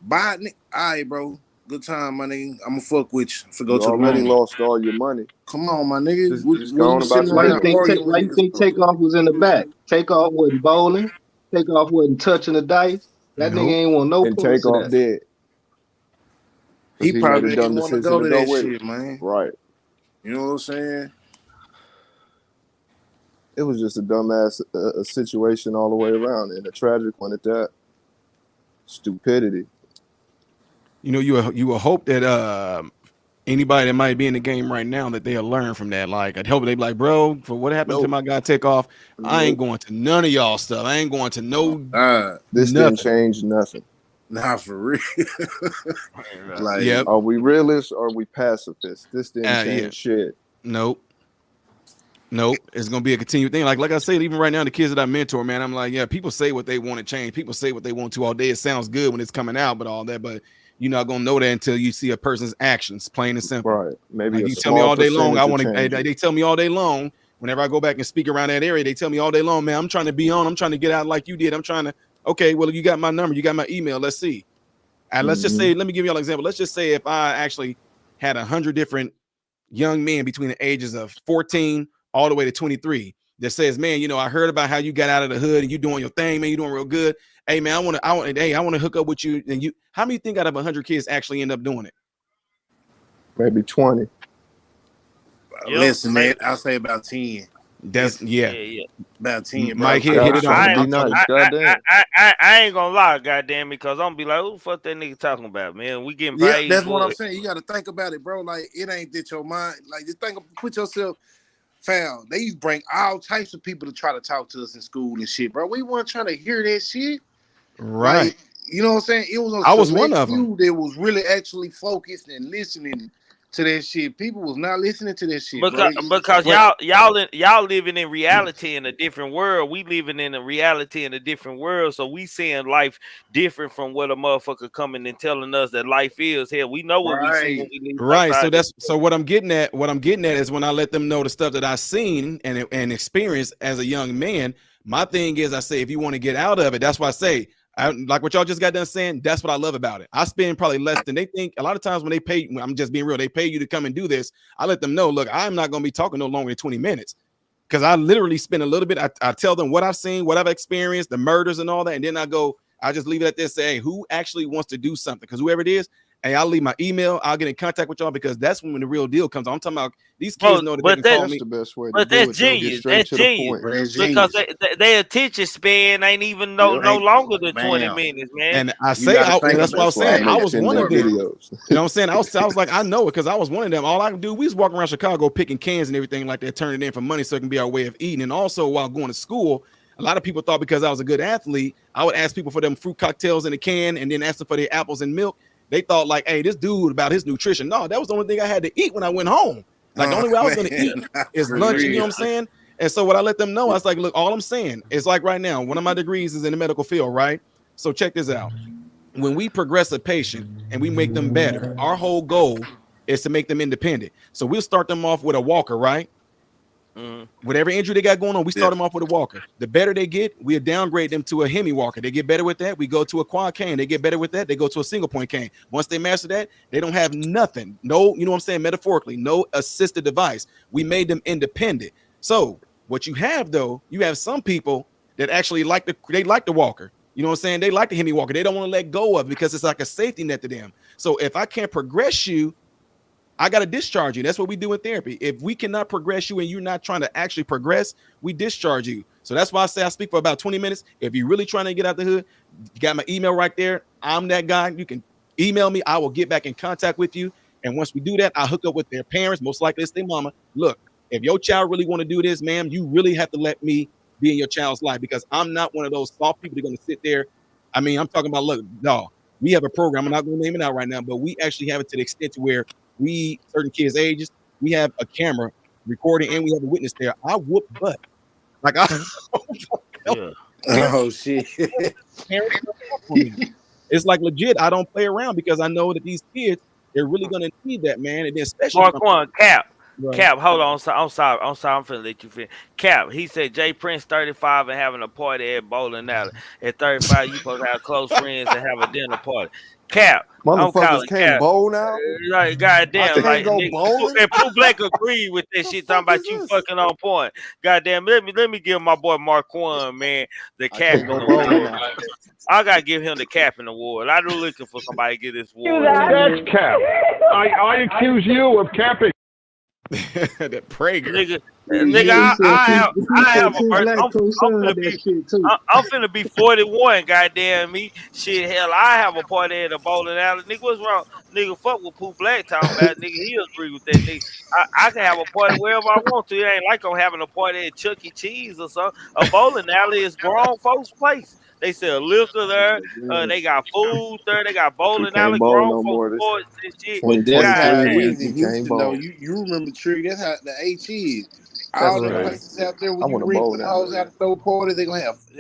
Speaker 16: Bye, nigga. All right, bro. Good time, my nigga. I'm gonna fuck with you. For go
Speaker 19: You
Speaker 16: to the
Speaker 19: already
Speaker 16: room.
Speaker 19: lost all your money.
Speaker 16: Come on, my nigga.
Speaker 19: Just
Speaker 16: What
Speaker 19: go
Speaker 16: you
Speaker 19: on about
Speaker 16: sitting
Speaker 19: your
Speaker 14: Why you
Speaker 16: around
Speaker 19: business.
Speaker 14: think
Speaker 16: arguing with
Speaker 14: why you
Speaker 16: niggas
Speaker 14: think
Speaker 16: for?
Speaker 14: Takeoff was in the back? Takeoff wasn't bowling. Takeoff wasn't touching the dice. That nigga
Speaker 19: Nope.
Speaker 14: ain't want no
Speaker 19: And
Speaker 14: parts
Speaker 19: take
Speaker 14: of
Speaker 19: off
Speaker 14: that.
Speaker 19: dead because
Speaker 16: He
Speaker 19: he made a
Speaker 16: probably
Speaker 19: dumb
Speaker 16: didn't want to
Speaker 19: decision
Speaker 16: go
Speaker 19: to
Speaker 16: to
Speaker 19: go
Speaker 16: that
Speaker 19: with it.
Speaker 16: shit, man.
Speaker 19: Right.
Speaker 16: You know what I'm saying?
Speaker 19: It was just a dumbass situation all the way around, and a tragic one at that. Stupidity.
Speaker 17: You know, you will hope that anybody that might be in the game right now that they'll learn from that. Like, I'd hope they be like, bro, for what happened to my guy Takeoff, I ain't going to none of y'all stuff. I ain't going to no
Speaker 19: This didn't change nothing.
Speaker 16: Nah, for real.
Speaker 19: Like,
Speaker 17: Yep.
Speaker 19: are we realists or are we pacifists? This didn't change
Speaker 17: Yeah.
Speaker 19: shit.
Speaker 17: Nope. It's gonna be a continued thing. Like I said, even right now, the kids that I mentor, man, I'm like, yeah, people say what they want to change. People say what they want to all day. It sounds good when it's coming out, but all that, but you're not gonna know that until you see a person's actions, plain and simple.
Speaker 19: Right. Maybe
Speaker 17: like
Speaker 19: a
Speaker 17: you tell me all day long, I want to.
Speaker 19: change.
Speaker 17: They tell me all day long. Whenever I go back and speak around that area, they tell me all day long, man, I'm trying to be on. I'm trying to get out like you did. I'm trying to. Okay, well, you got my number. You got my email. Let's see. And let's just say, let me give you an example. Let's just say if I actually had 100 different young men between the ages of 14 all the way to 23 that says, man, you know, I heard about how you got out of the hood and you doing your thing, man, you doing real good. Hey, man, I want to hook up with you. And you, how many think out of 100 kids actually end up doing it?
Speaker 19: Maybe 20.
Speaker 16: Listen, man, I'll say about 10.
Speaker 17: That's
Speaker 16: About 10.
Speaker 17: Mike hit it on.
Speaker 5: I ain't gonna lie, goddamn, because I'm gonna be like, who the fuck that nigga talking about, man? We getting paid.
Speaker 16: Yeah, that's what I'm
Speaker 5: it.
Speaker 16: saying. You got to think about it, bro. Like, it ain't that your mind. Like, just put yourself, fam. They used to bring all types of people to try to talk to us in school and shit, bro. We weren't trying to hear that shit.
Speaker 17: Right.
Speaker 16: Like, you know what I'm saying? It was
Speaker 17: I was one of them.
Speaker 16: that was really actually focused and listening to that shit. People was not listening to that shit,
Speaker 5: because y'all living in reality in a different world. We living in a reality in a different world, so we seeing life different from what a motherfucker coming and telling us that life is. Hell, we know what we see when we leave.
Speaker 17: Right. So what I'm getting at. What I'm getting at is when I let them know the stuff that I seen and experienced as a young man. My thing is, I say, if you want to get out of it, that's why I say. Like what y'all just got done saying, that's what I love about it. I spend probably less than they think. A lot of times when they pay, I'm just being real, they pay you to come and do this. I let them know, look, I'm not going to be talking no longer than 20 minutes because I literally spend a little bit. I tell them what I've seen, what I've experienced, the murders and all that. And then I just leave it at this, say, hey, who actually wants to do something? Because whoever it is, hey, I'll leave my email. I'll get in contact with y'all because that's when the real deal comes on. I'm talking about these kids know that they can call me.
Speaker 19: The best way
Speaker 5: but that's genius. That's genius. Because their attention span ain't even no longer than 20 minutes, man.
Speaker 17: And I say, that's what I was saying. I was one of them. You know what I'm saying? I was like, I know it because I was one of them. All I can do, we was walking around Chicago picking cans and everything like that, turning it in for money so it can be our way of eating. And also while going to school, a lot of people thought because I was a good athlete, I would ask people for them fruit cocktails in a can and then ask them for their apples and milk. They thought like, hey, this dude about his nutrition. No, that was the only thing I had to eat when I went home. Like the only way I was going to eat is lunch. You know what I'm saying? And so what I let them know, I was like, look, all I'm saying is like right now, one of my degrees is in the medical field, right? So check this out. When we progress a patient and we make them better, our whole goal is to make them independent. So we'll start them off with a walker, right? Whatever injury they got going on, we start them off with a walker. The better they get, we'll downgrade them to a hemi walker. They get better with that. We go to a quad cane. They get better with that. They go to a single point cane. Once they master that, they don't have nothing. No, you know what I'm saying? Metaphorically, no assisted device. We made them independent. So what you have though, you have some people that actually like the walker. You know what I'm saying? They like the Hemi Walker. They don't want to let go of it because it's like a safety net to them. So if I can't progress you, I got to discharge you. That's what we do in therapy. If we cannot progress you and you're not trying to actually progress, we discharge you. So that's why I say I speak for about 20 minutes. If you're really trying to get out the hood, you got my email right there. I'm that guy. You can email me. I will get back in contact with you. And once we do that, I hook up with their parents. Most likely it's their mama. Look, if your child really want to do this, ma'am, you really have to let me be in your child's life, because I'm not one of those soft people that are going to sit there. I mean, I'm talking about, look, no, we have a program. I'm not going to name it out right now, but we actually have it to the extent to where we, certain kids' ages, we have a camera recording and we have a witness there. I whoop butt. Like,
Speaker 16: Oh, shit.
Speaker 17: It's like legit. I don't play around because I know that these kids, they're really going to need that, man. And then especially
Speaker 5: Marquand, Cap.
Speaker 17: Right.
Speaker 5: Cap, hold on. I'm sorry. I'm finna let you finish. Cap, he said Jay Prince 35 and having a party at bowling alley. At 35, you supposed to have close friends and have a dinner party. Cap, I'm
Speaker 19: Motherfuckers
Speaker 5: calling
Speaker 19: can't
Speaker 5: Cap.
Speaker 19: bowl now.
Speaker 5: Like, goddamn,
Speaker 19: I can't
Speaker 5: like,
Speaker 19: go
Speaker 5: nigga,
Speaker 19: bowling?
Speaker 5: and Pooh Black agreed with that shit, talking about you fucking on point. Goddamn, let me give my boy Marquand, man, the Capping Award. I gotta give him the Capping Award. I'm looking for somebody to get this award.
Speaker 18: That's cap. I accuse you of capping.
Speaker 17: That Prager.
Speaker 5: Nigga, I have a birthday. I'm finna be 41, goddamn me. Shit, hell, I have a party at the bowling alley. Nigga, what's wrong? Nigga, fuck what Pooh Black talking about. Nigga, he agree with that nigga. I can have a party wherever I want to. It ain't like I'm having a party at Chuck E. Cheese or something. A bowling alley is grown folks' place. They sell liquor there. They got food there. They got bowling alley, grown folks sports and shit.
Speaker 16: When that's how it
Speaker 19: years,
Speaker 16: is in Houston, though. You remember Tree? That's how the H is. All the places out there when you bring the hoes out to throw parties, they're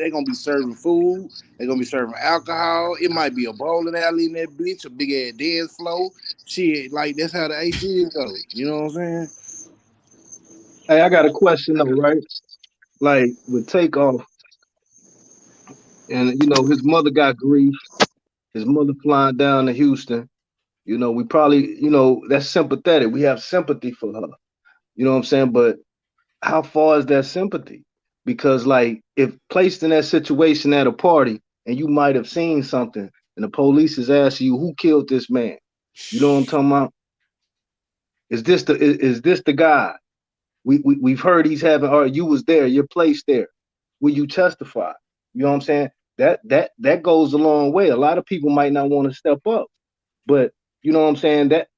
Speaker 16: gonna be serving food. They're gonna be serving alcohol. It might be a bowling alley in that bitch, a big ass dance floor. Shit, like that's how the H is though. You know what I'm saying?
Speaker 14: Hey, I got a question though, right? Like with Takeoff, and his mother got grief. His mother flying down to Houston. We probably, that's sympathetic. We have sympathy for her. You know what I'm saying? But how far is that sympathy? Because like if placed in that situation at a party and you might have seen something and the police is asking you who killed this man, you know what I'm talking about? Is this the guy? We've heard he's having, or you was there, you're placed there. Will you testify? You know what I'm saying? That goes a long way. A lot of people might not want to step up, but you know what I'm saying? That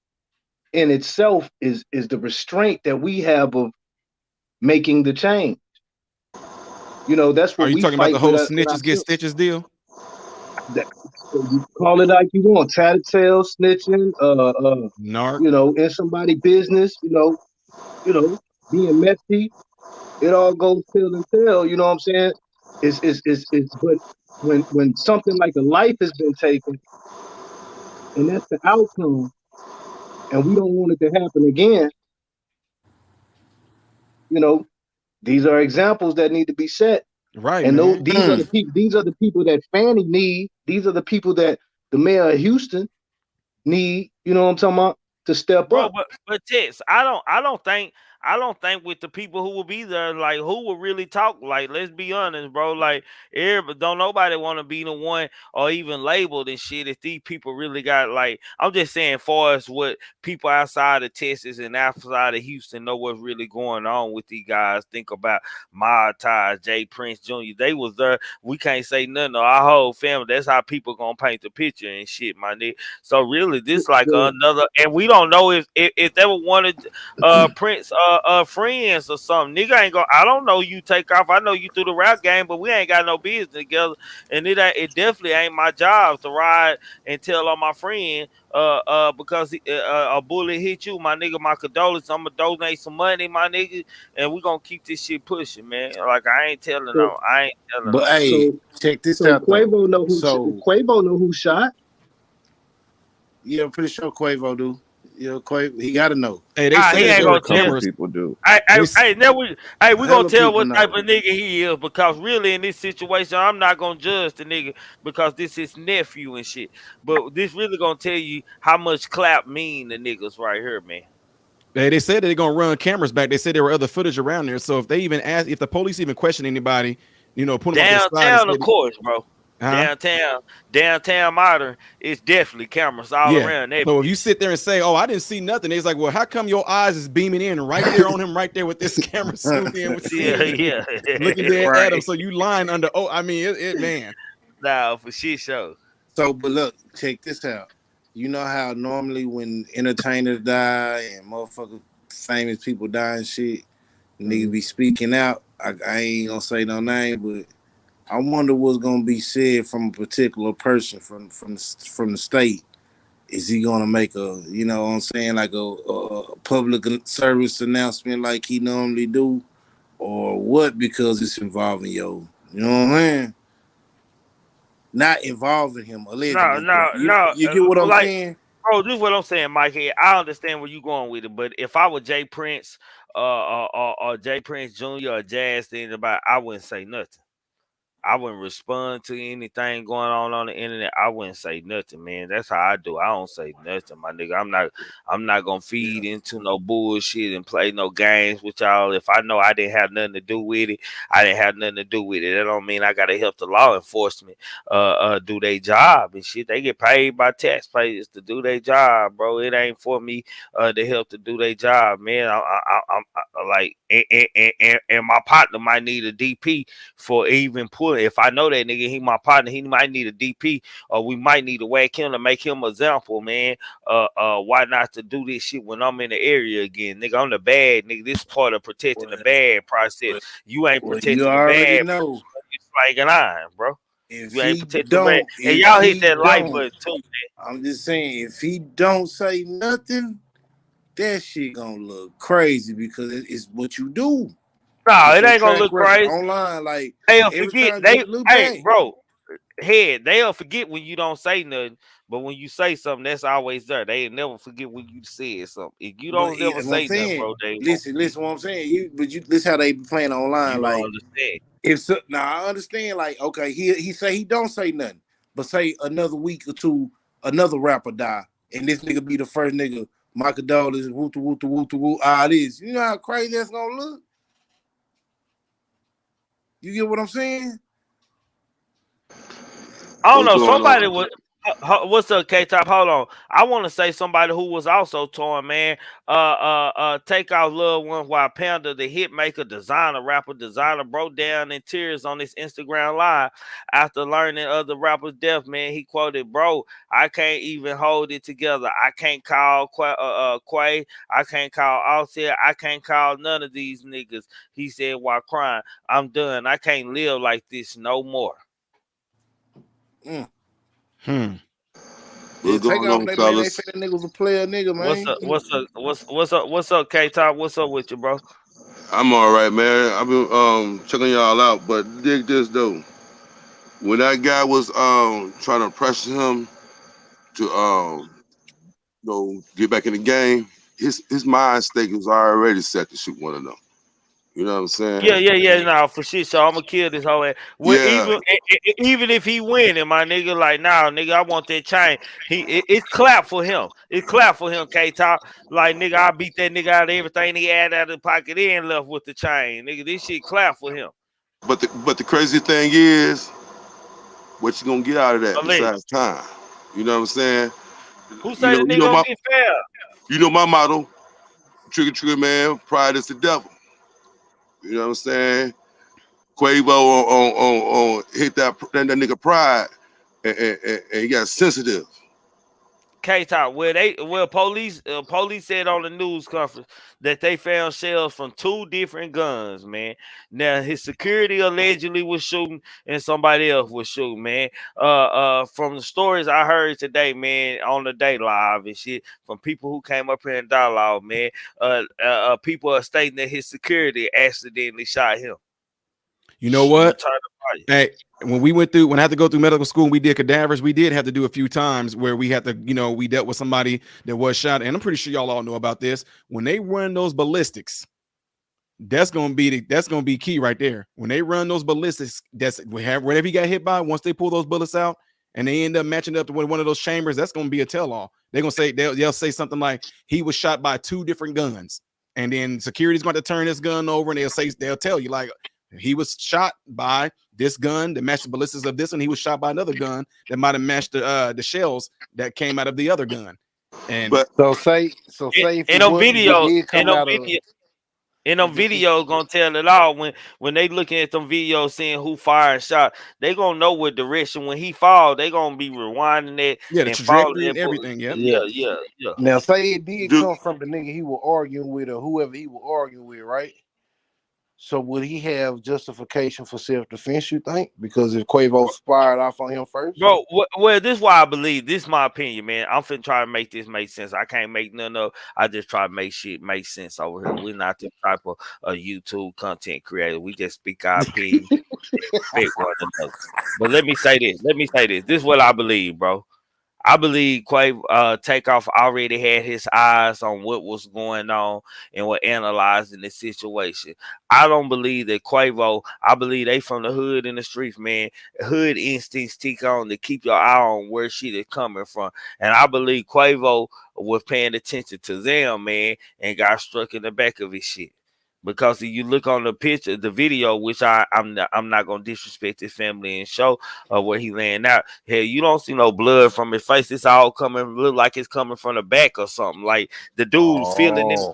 Speaker 14: in itself is the restraint that we have of making the change. That's what
Speaker 17: Are you
Speaker 14: we
Speaker 17: talking about
Speaker 14: fight
Speaker 17: the whole
Speaker 14: with
Speaker 17: snitches get stitches deal?
Speaker 14: You call it like you want, tattletale, snitching,
Speaker 17: narc,
Speaker 14: in somebody's business, being messy. It all goes tail and tail. You know what I'm saying? But when something like a life has been taken, and that's the outcome, and we don't want it to happen again, these are examples that need to be set.
Speaker 17: Right,
Speaker 14: and
Speaker 17: man.
Speaker 14: these are the people. These are the people that Fannie need. These are the people that the mayor of Houston need. You know what I'm talking about? To step up.
Speaker 5: But Tex, I don't think with the people who will be there, like who will really talk. Like, let's be honest, bro. Like, don't nobody want to be the one or even labeled and shit. If these people really got, like, I'm just saying, far as what people outside of Texas and outside of Houston know what's really going on with these guys. Think about my ties, Jay Prince Jr. They was there. We can't say nothing. Our whole family. That's how people gonna paint the picture and shit, my nigga. So really, this like another, and we don't know if they were wanted Prince friends or something. Nigga ain't go. I don't know you Takeoff. I know you through the rap game, but we ain't got no business together. And it definitely ain't my job to ride and tell on my friend because a bullet hit you, my nigga. My condolences. I'm gonna donate some money, my nigga, and we gonna keep this shit pushing, man. Like I ain't telling them. I ain't telling them.
Speaker 16: But hey, check this out.
Speaker 14: Quavo know who shot.
Speaker 16: Yeah, I'm pretty sure Quavo do. Quavo, he gotta know.
Speaker 17: Hey, they say
Speaker 5: he ain't gonna tell
Speaker 19: people do.
Speaker 5: We gonna tell what type of nigga he is, because really in this situation, I'm not gonna judge the nigga because this is nephew and shit. But this really gonna tell you how much clap mean the niggas right here, man.
Speaker 17: Hey, they said that they're gonna run cameras back. They said there were other footage around there. So if they even ask, if the police even question anybody, put them
Speaker 5: downtown, of course, bro. Downtown modern, it's definitely cameras all
Speaker 17: Yeah.
Speaker 5: around that
Speaker 17: So if
Speaker 5: bitch.
Speaker 17: you sit there and say, "Oh, I didn't see nothing," it's like, "Well, how come your eyes is beaming in right there on him, right there with this camera zoomed in with seeing
Speaker 5: Yeah.
Speaker 17: looking dead at him?"
Speaker 16: Right.
Speaker 17: So you lying under. Oh, I mean, it man.
Speaker 5: Nah, for shit show.
Speaker 16: So, but look, check this out. You know how normally when entertainers die and motherfuckers, famous people die and shit, niggas be speaking out. I ain't gonna say no name, but I wonder what's gonna be said from a particular person from the state. Is he gonna make a, you know what I'm saying, like a public service announcement like he normally do, or what? Because it's involving you know what I'm saying? Not involving him
Speaker 5: No,
Speaker 16: allegedly, but
Speaker 5: no,
Speaker 16: you
Speaker 5: no.
Speaker 16: you get what I'm
Speaker 5: Like,
Speaker 16: saying?
Speaker 5: bro, this is what I'm saying, Mike. I understand where you going with it, but if I were Jay Prince, or Jay Prince Jr. or Jazz, anybody, I wouldn't say nothing. I wouldn't respond to anything going on the internet. I wouldn't say nothing, man. That's how I do. I don't say nothing, my nigga. I'm not gonna feed into no bullshit and play no games with y'all. If I know I didn't have nothing to do with it, I didn't have nothing to do with it. That don't mean I gotta help the law enforcement do their job and shit. They get paid by taxpayers to do their job, bro. It ain't for me to help to do their job, man. I'm like, and my partner might need a DP for even pulling. If I know that nigga, he my partner, he might need a DP, or we might need to whack him to make him an example, man. Why not to do this shit when I'm in the area again, nigga? I'm the bad nigga. This part of protecting the bad process. You ain't
Speaker 16: Well, you
Speaker 5: protecting the
Speaker 16: already
Speaker 5: bad.
Speaker 16: know.
Speaker 5: You slanging iron, bro.
Speaker 16: If
Speaker 5: You ain't
Speaker 16: he
Speaker 5: protecting the bad.
Speaker 16: don't,
Speaker 5: And
Speaker 16: if
Speaker 5: y'all hit
Speaker 16: he
Speaker 5: that like
Speaker 16: don't,
Speaker 5: button too, man.
Speaker 16: I'm just saying, if he don't say nothing, that shit gonna look crazy because it's what you do.
Speaker 5: No,
Speaker 16: It's
Speaker 5: it
Speaker 16: your
Speaker 5: ain't gonna
Speaker 16: track
Speaker 5: look
Speaker 16: record
Speaker 5: crazy.
Speaker 16: online. Like
Speaker 5: They'll
Speaker 16: every
Speaker 5: forget.
Speaker 16: time you look back,
Speaker 5: Bro, they'll forget when you don't say nothing. But when you say something, that's always there. They never forget when you said something. If you
Speaker 16: but
Speaker 5: don't never
Speaker 16: that's what I'm
Speaker 5: say nothing,
Speaker 16: saying.
Speaker 5: bro, they won't
Speaker 16: Listen, what I'm saying. This how they be playing online.
Speaker 5: You don't
Speaker 16: Like
Speaker 5: understand.
Speaker 16: if so, now I understand. Like okay, he say he don't say nothing, but say another week or two, another rapper die, and this nigga be the first nigga. My condolences, woo to woo to woo to woo. This. You know how crazy that's gonna look. You get what I'm saying?
Speaker 5: I don't
Speaker 18: What's
Speaker 5: know.
Speaker 18: going
Speaker 5: Somebody
Speaker 18: on?
Speaker 5: was. What's up, K-Top? Hold on. I want to say somebody who was also torn, man. Take Off Love One while Panda, the hit maker, rapper, broke down in tears on his Instagram live after learning of the rapper's death, man. He quoted, "Bro, I can't even hold it together. I can't call Quay. I can't call Offset. I can't call none of these niggas." He said while crying, "I'm done. I can't live like this no more."
Speaker 16: Yeah,
Speaker 18: What's
Speaker 16: take
Speaker 18: going
Speaker 16: off
Speaker 18: on,
Speaker 16: that man. They say
Speaker 18: fellas?
Speaker 16: that nigga was a player nigga,
Speaker 5: What's
Speaker 16: man.
Speaker 5: up? What's up, K-Top? What's up with you, bro?
Speaker 18: I'm all right, man. I've been checking y'all out, but dig this though. When that guy was trying to pressure him to get back in the game, his mind state was already set to shoot one of them. You know what I'm saying?
Speaker 5: Yeah. Nah, for shit. So I'm gonna kill this whole ass. Well,
Speaker 18: Yeah,
Speaker 5: even if he winning, my nigga, like, nah, nigga, I want that chain. It's clap for him. It's clap for him, K-Top. Like, nigga, I beat that nigga out of everything he had out of the pocket and left with the chain. Nigga, this shit clap for him.
Speaker 18: but the crazy thing is, what you gonna get out of that
Speaker 5: Alleged.
Speaker 18: besides time? You know what I'm saying?
Speaker 5: Who say the nigga gonna get fair?
Speaker 18: You know my motto, trigger man, pride is the devil. You know what I'm saying? Quavo on hit that nigga pride and he got sensitive.
Speaker 5: K-Top, police said on the news conference that they found shells from 2 different guns, man. Now his security allegedly was shooting and somebody else was shooting, man. From the stories I heard today, man, on the day live and shit, from people who came up here in dialogue, man, people are stating that his security accidentally shot him.
Speaker 17: You know what? Hey, when I had to go through medical school and we did cadavers, we did have to do a few times where we had to, we dealt with somebody that was shot. And I'm pretty sure y'all all know about this. When they run those ballistics, that's gonna be key right there. When they run those ballistics, whatever he got hit by, once they pull those bullets out and they end up matching up to one of those chambers, that's gonna be a tell-all. They're gonna say they'll say something like he was shot by 2 different guns, and then security's going to turn this gun over and they'll tell you like, He was shot by this gun that matched the ballistics of this, and he was shot by another gun that might have matched the shells that came out of the other gun. And
Speaker 16: say if
Speaker 5: in
Speaker 16: it
Speaker 5: them
Speaker 16: wasn't, if it
Speaker 5: videos,
Speaker 16: did come out of
Speaker 5: in them videos gonna tell it all. When they looking at them videos, seeing who fired shot, they gonna know what direction. When he fall, they gonna be rewinding it
Speaker 17: the
Speaker 5: and following
Speaker 17: trajectory
Speaker 5: that
Speaker 17: and everything. Yep.
Speaker 5: Yeah.
Speaker 16: Now, say it did come from the nigga he was arguing with or whoever he was arguing with, right? So would he have justification for self-defense, you think? Because if Quavo fired off on him first?
Speaker 5: Bro, well, this is why I believe. This is my opinion, man. I'm finna try to make this make sense. I can't make none of. I just try to make shit make sense over here. We're not the type of YouTube content creator. We just speak our opinion, respect one another. But let me say this. This is what I believe, bro. I believe Takeoff already had his eyes on what was going on and were analyzing the situation. I don't believe that Quavo, I believe they from the hood in the streets, man. Hood instincts kick on to keep your eye on where shit is coming from. And I believe Quavo was paying attention to them, man, and got struck in the back of his shit. Because if you look on the picture, the video, which I'm not gonna disrespect his family and show where he laying out. Hell, you don't see no blood from his face. It's all look like it's coming from the back or something. Like the dude feeling in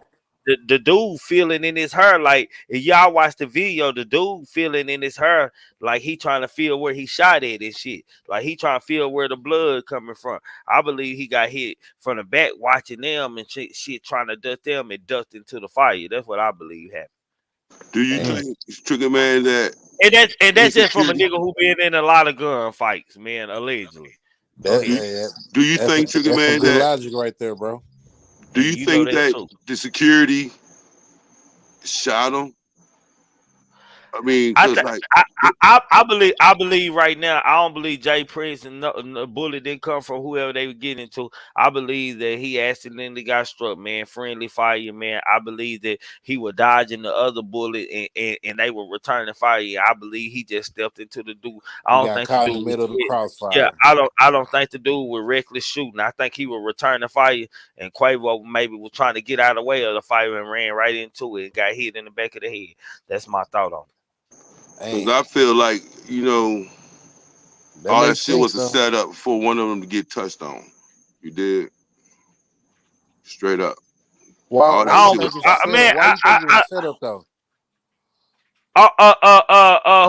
Speaker 5: the dude feeling in his hair. Like if y'all watch the video, the dude feeling in his hair like he trying to feel where he shot at and shit. Like he trying to feel where the blood coming from. I believe he got hit from the back watching them and shit trying to duck them and ducked into the fire. That's what I believe happened.
Speaker 18: Do you think, Trigger Man, that
Speaker 5: and that's just from a nigga who been in a lot of gun fights, man, allegedly.
Speaker 18: Do you think, Trigger Man,
Speaker 16: good
Speaker 18: that
Speaker 16: logic right there, bro?
Speaker 18: do you think that the security shot him? I mean,
Speaker 5: I believe right now. I don't believe Jay Prince and the bullet didn't come from whoever they were getting to. I believe that he accidentally got struck, man. Friendly fire, man. I believe that he was dodging the other bullet and they were returning fire. I believe he just stepped into the dude. I don't think
Speaker 16: caught
Speaker 5: the
Speaker 16: in
Speaker 5: dude
Speaker 16: the middle of the crossfire.
Speaker 5: Yeah, I don't think the dude was reckless shooting. I think he was returning fire, and Quavo maybe was trying to get out of the way of the fire and ran right into it and got hit in the back of the head. That's my thought on it.
Speaker 18: Because I feel like, you know, all that shit was a setup for one of them to get touched on. You did? Straight up.
Speaker 16: Why
Speaker 18: all
Speaker 16: you
Speaker 18: that
Speaker 16: think
Speaker 18: shit
Speaker 16: it's a setup? Why you think it's a setup, though?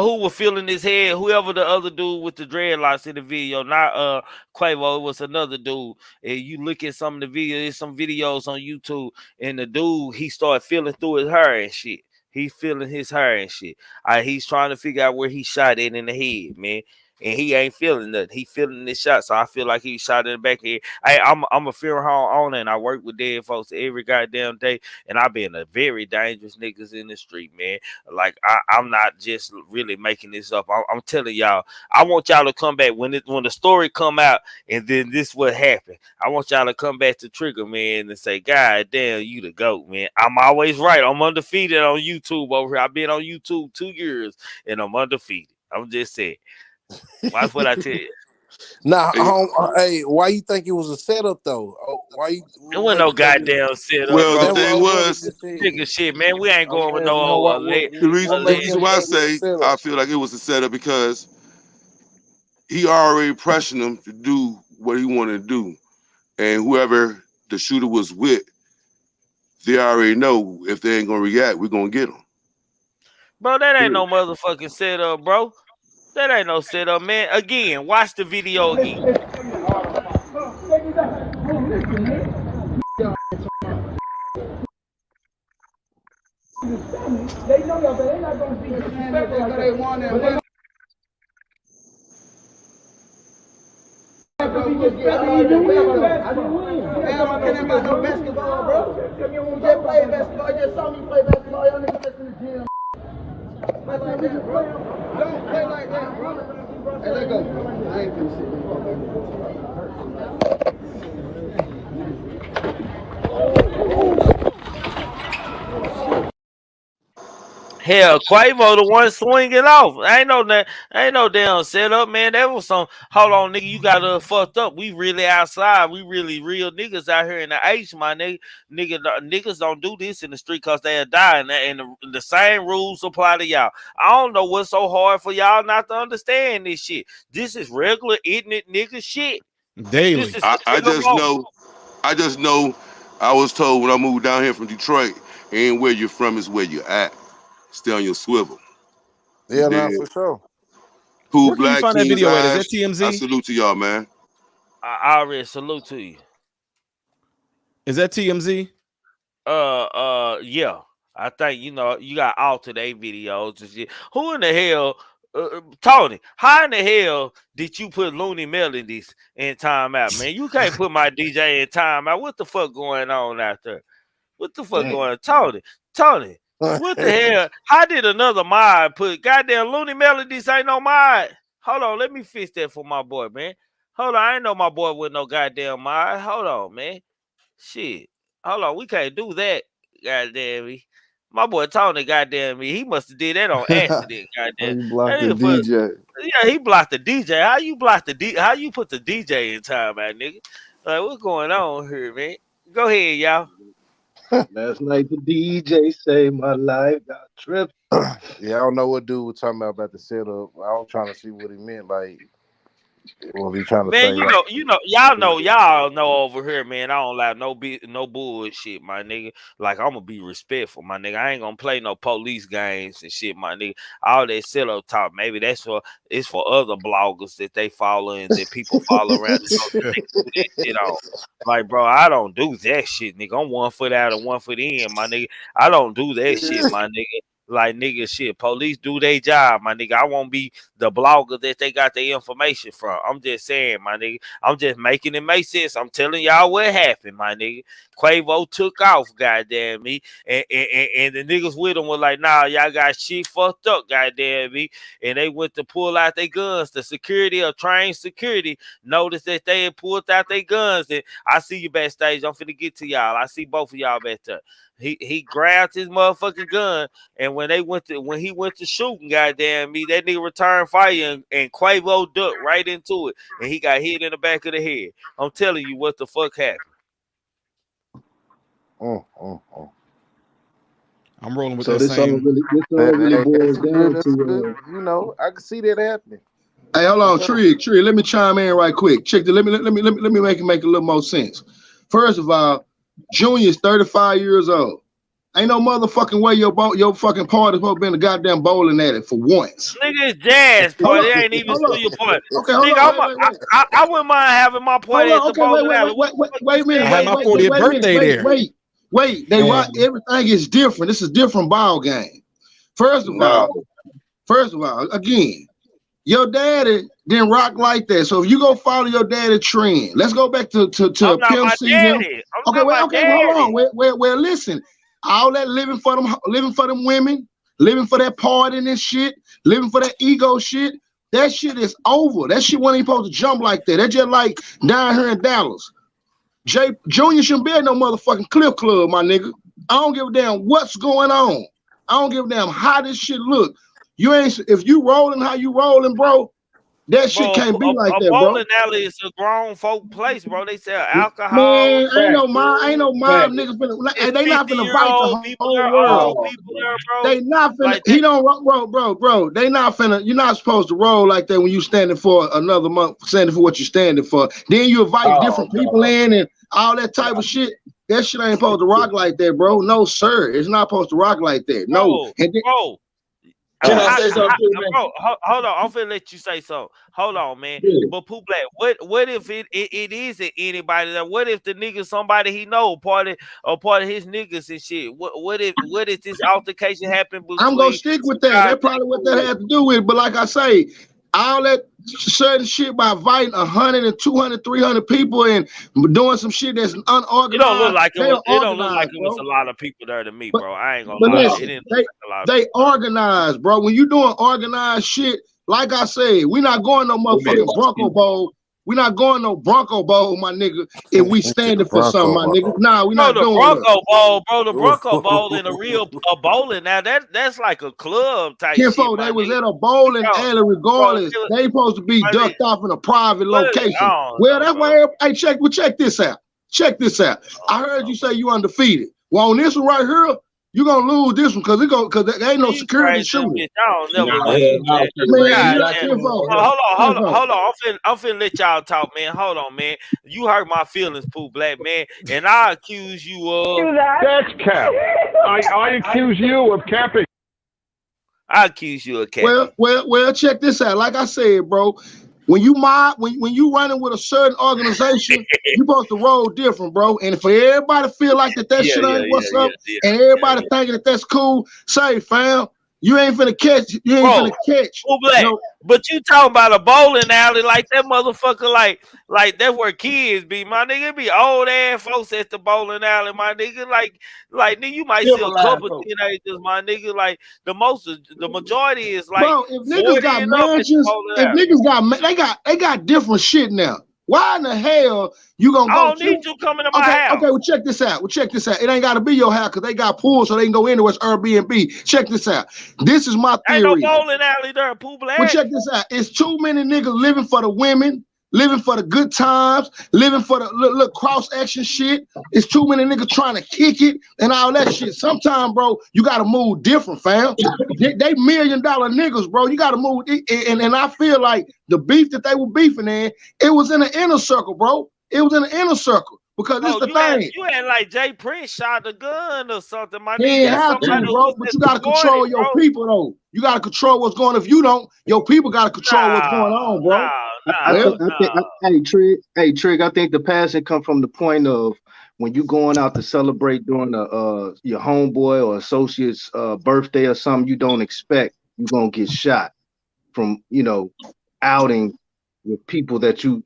Speaker 5: Who was feeling his head? Whoever the other dude with the dreadlocks in the video, not Quavo, it was another dude. And you look at some of the videos, there's some videos on YouTube, and the dude, he started feeling through his hair and shit. He's feeling his hair and shit. He's trying to figure out where he shot it in the head, man. And he ain't feeling nothing. He feeling this shot. So I feel like he shot in the back of the head. I'm a funeral home owner and I work with dead folks every goddamn day. And I've been a very dangerous niggas in the street, man. Like I'm not just really making this up. I'm telling y'all, I want y'all to come back when the story come out and then this what happened. I want y'all to come back to Trigger, man, and say, God damn, you the GOAT, man. I'm always right. I'm undefeated on YouTube over here. I've been on YouTube 2 years and I'm undefeated. I'm just saying. That's what I tell you.
Speaker 16: Nah, hey, why you think it was a setup though? Why you?
Speaker 5: It wasn't no goddamn setup.
Speaker 18: Well,
Speaker 5: bro.
Speaker 18: the thing was,
Speaker 5: nigga, shit, man, we ain't going with no.
Speaker 18: The reason why I say I feel like it was a setup because he already pressured him to do what he wanted to do, and whoever the shooter was with, they already know if they ain't gonna react, we're gonna get them.
Speaker 5: Bro, that ain't no motherfucking setup, bro. That ain't no setup, man. Again, watch the video again.
Speaker 2: They know y'all, but they're not going to be disrespectful because they want that. I didn't win about no basketball, bro. You just play basketball. You just saw me play basketball. Y'all niggas just in the gym. Play like that, bro. Don't play like that, bro. Hey, let go. I ain't finna sit
Speaker 5: Hell, Quavo the one swinging off. Ain't no damn setup, man. That was some. Hold on, nigga, you got fucked up. We really outside. We really real niggas out here in the H, my nigga. Niggas don't do this in the street cause they'll die, and the same rules apply to y'all. I don't know what's so hard for y'all not to understand this shit. This is regular ignorant nigga shit.
Speaker 17: Daily.
Speaker 5: This is
Speaker 18: I just know. I was told when I moved down here from Detroit, ain't where you're from is where you're at. Stay on your swivel.
Speaker 16: Yeah, no, for sure.
Speaker 18: Who
Speaker 17: Where can you
Speaker 18: black
Speaker 17: find that
Speaker 18: kings
Speaker 17: video at? Is that
Speaker 18: eyes?
Speaker 17: TMZ?
Speaker 18: I salute to y'all, man.
Speaker 5: I already salute to you.
Speaker 17: Is that TMZ?
Speaker 5: Yeah. I think you got all today videos and shit. Who in the hell, Tony? How in the hell did you put Looney Melodies in timeout, man? You can't put my DJ in timeout. What the fuck going on out there? What the fuck going on, Tony? What the hell? How did another mod put goddamn Looney Melodies ain't no mod? Hold on, let me fix that for my boy, man. Hold on, I ain't know my boy with no goddamn mod. Hold on, man. Shit. Hold on, we can't do that. Goddamn me. My boy Tony, goddamn me. He must have did that on accident,
Speaker 19: Oh,
Speaker 5: goddamn.
Speaker 19: you blocked the DJ.
Speaker 5: Yeah, he blocked the DJ. How you block the how you put the DJ in time, man, nigga? Like, what's going on here, man? Go ahead, y'all.
Speaker 14: Last night the DJ saved my life. Got tripped.
Speaker 16: Yeah, I don't know what dude was talking about the setup. I was trying to see what he meant. Like, what was he trying to say?
Speaker 5: Man, y'all know over here, man. I don't like no bullshit, my nigga. Like, I'm gonna be respectful, my nigga. I ain't gonna play no police games and shit, my nigga. All that setup talk, maybe it's for other bloggers that they follow and that people follow around. They do that shit on. Like, bro, I don't do that shit, nigga. I'm 1 foot out and 1 foot in, my nigga. I don't do that shit, my nigga. Like, nigga, shit, police do their job, my nigga. I won't be the blogger that they got their information from. I'm just saying, my nigga. I'm just making it make sense. I'm telling y'all what happened, my nigga. Quavo took off, goddamn me. And the niggas with him were like, nah, y'all got shit fucked up, goddamn me. And they went to pull out their guns. The security or trained security noticed that they had pulled out their guns. And I see you backstage. I'm finna get to y'all. I see both of y'all back there. He grabbed his motherfucking gun, and when he went to shooting, goddamn me, that nigga returned fire and Quavo ducked right into it, and he got hit in the back of the head. I'm telling you what the fuck happened.
Speaker 17: I'm rolling with
Speaker 14: So
Speaker 17: that
Speaker 14: this
Speaker 17: same.
Speaker 14: all really boils down to
Speaker 16: You know, I can see that happening.
Speaker 15: Hey, hold on, Trig, let me chime in right quick. Check the let me make it make a little more sense. First of all, Junior's 35 years old. Ain't no motherfucking way your fucking party's supposed to be in a goddamn bowling alley for once.
Speaker 5: Nigga, it's jazz party. It ain't even your party.
Speaker 15: Okay, hold
Speaker 5: nigga,
Speaker 15: on,
Speaker 5: I wouldn't mind having my party at the bowling alley.
Speaker 15: Wait a minute.
Speaker 17: I had my 40th birthday there.
Speaker 15: Wait. They rock. Everything is different. This is a different ball game. First of all, again, your daddy didn't rock like that. So if you go follow your daddy trend, let's go back to
Speaker 5: I'm not
Speaker 15: Pimp
Speaker 5: my
Speaker 15: C.
Speaker 5: daddy.
Speaker 15: Hold on. Well, listen. All that living for them women, living for that party and this shit, living for that ego shit, that shit is over. That shit wasn't even supposed to jump like that. That's just like down here in Dallas. Junior shouldn't be at no motherfucking Cliff Club, my nigga. I don't give a damn what's going on. I don't give a damn how this shit look. If you rolling how you rolling, bro, that shit can't be like that, bro.
Speaker 5: A bowling alley is a grown folk place, bro. They sell alcohol.
Speaker 15: Man, ain't no mob niggas finna. They not finna bite the whole world. They not finna. Like he don't bro. They not finna. You're not supposed to roll like that when you standing for another month, standing for what you're standing for. Then you invite different people in and all that type of shit. That shit ain't supposed to rock like that, bro. No, sir. It's not supposed to rock like that. No.
Speaker 5: Bro.
Speaker 1: Can I say something, man?
Speaker 5: Bro, hold on. I'm finna let you say something. Hold on, man. Yeah. But Pooh Black, what if it isn't anybody that? What if the nigga somebody he know part of his niggas and shit? What if this altercation happened between? I'm
Speaker 15: gonna stick with that. That's probably what that had to do with. But like I say, all that certain shit by inviting 100 and 200, 300 people and doing some shit that's unorganized.
Speaker 5: It don't look like it was a lot of people there to me, bro. I ain't gonna lie.
Speaker 15: Listen, they organized, bro. When you doing organized shit, like I said, we not going no motherfucking Bronco Bowl. We not going no Bronco Bowl, my nigga, if we standing for something, my nigga. Nah, we
Speaker 5: No,
Speaker 15: not
Speaker 5: the
Speaker 15: doing
Speaker 5: Bronco
Speaker 15: that.
Speaker 5: Bowl, bro. The Bronco Bowl in a real bowling now. That's like a club type shit,
Speaker 15: Kinfolk,
Speaker 5: my
Speaker 15: they was
Speaker 5: nigga.
Speaker 15: at a bowling alley regardless.
Speaker 5: Bro,
Speaker 15: They supposed to be ducked off in a private location.
Speaker 5: I
Speaker 15: Well, that's why. Hey, check this out. Check this out. I heard you say you undefeated. Well, on this one right here, you gonna lose this one because there ain't no security shooting.
Speaker 5: Y'all never
Speaker 15: Nah,
Speaker 5: lose, man. Hold on. I'm finna let y'all talk, man. Hold on, man. You hurt my feelings, Pooh Black, man. And I accuse you of
Speaker 4: That's cap. I accuse you of capping.
Speaker 5: I accuse you of capping.
Speaker 15: Well, check this out. Like I said, bro, when you running with a certain organization, you supposed to roll different, bro. And for everybody feel like that shit ain't what's up, and everybody thinking that that's cool, say, fam, you ain't finna catch. You ain't finna catch.
Speaker 5: Pooh Black, but you talking about a bowling alley like that motherfucker, like that's where kids be, my nigga. It be old ass folks at the bowling alley, my nigga. Like nigga, you might see a couple teenagers, my nigga. Like the majority is like.
Speaker 15: Bro, if niggas got mansions, they got different shit now. Why in the hell you gonna go?
Speaker 5: I don't need you coming to my house.
Speaker 15: Okay, well check this out. It ain't gotta be your house because they got pools so they can go into it's Airbnb. Check this out. This is my theory.
Speaker 5: Ain't no bowling alley there, Pooh Black.
Speaker 15: Well, check this out. It's too many niggas living for the women, living for the good times, living for the little cross-action shit. It's too many niggas trying to kick it and all that shit. Sometimes, bro, you gotta move different, fam. They $1 million niggas, bro. You gotta move. And I feel like the beef that they were beefing in, it was in the inner circle, bro. It was in the inner circle. Because it's the thing.
Speaker 5: You ain't like Jay Prince shot the gun or something, my nigga.
Speaker 15: He ain't have to, bro. But you gotta control your people, though. You gotta control what's going on. If you don't, your people gotta control what's going on, bro.
Speaker 14: Hey, Trig, I think the passion come from the point of when you going out to celebrate during your homeboy or associate's birthday or something you don't expect, you're gonna get shot from, outing with people that you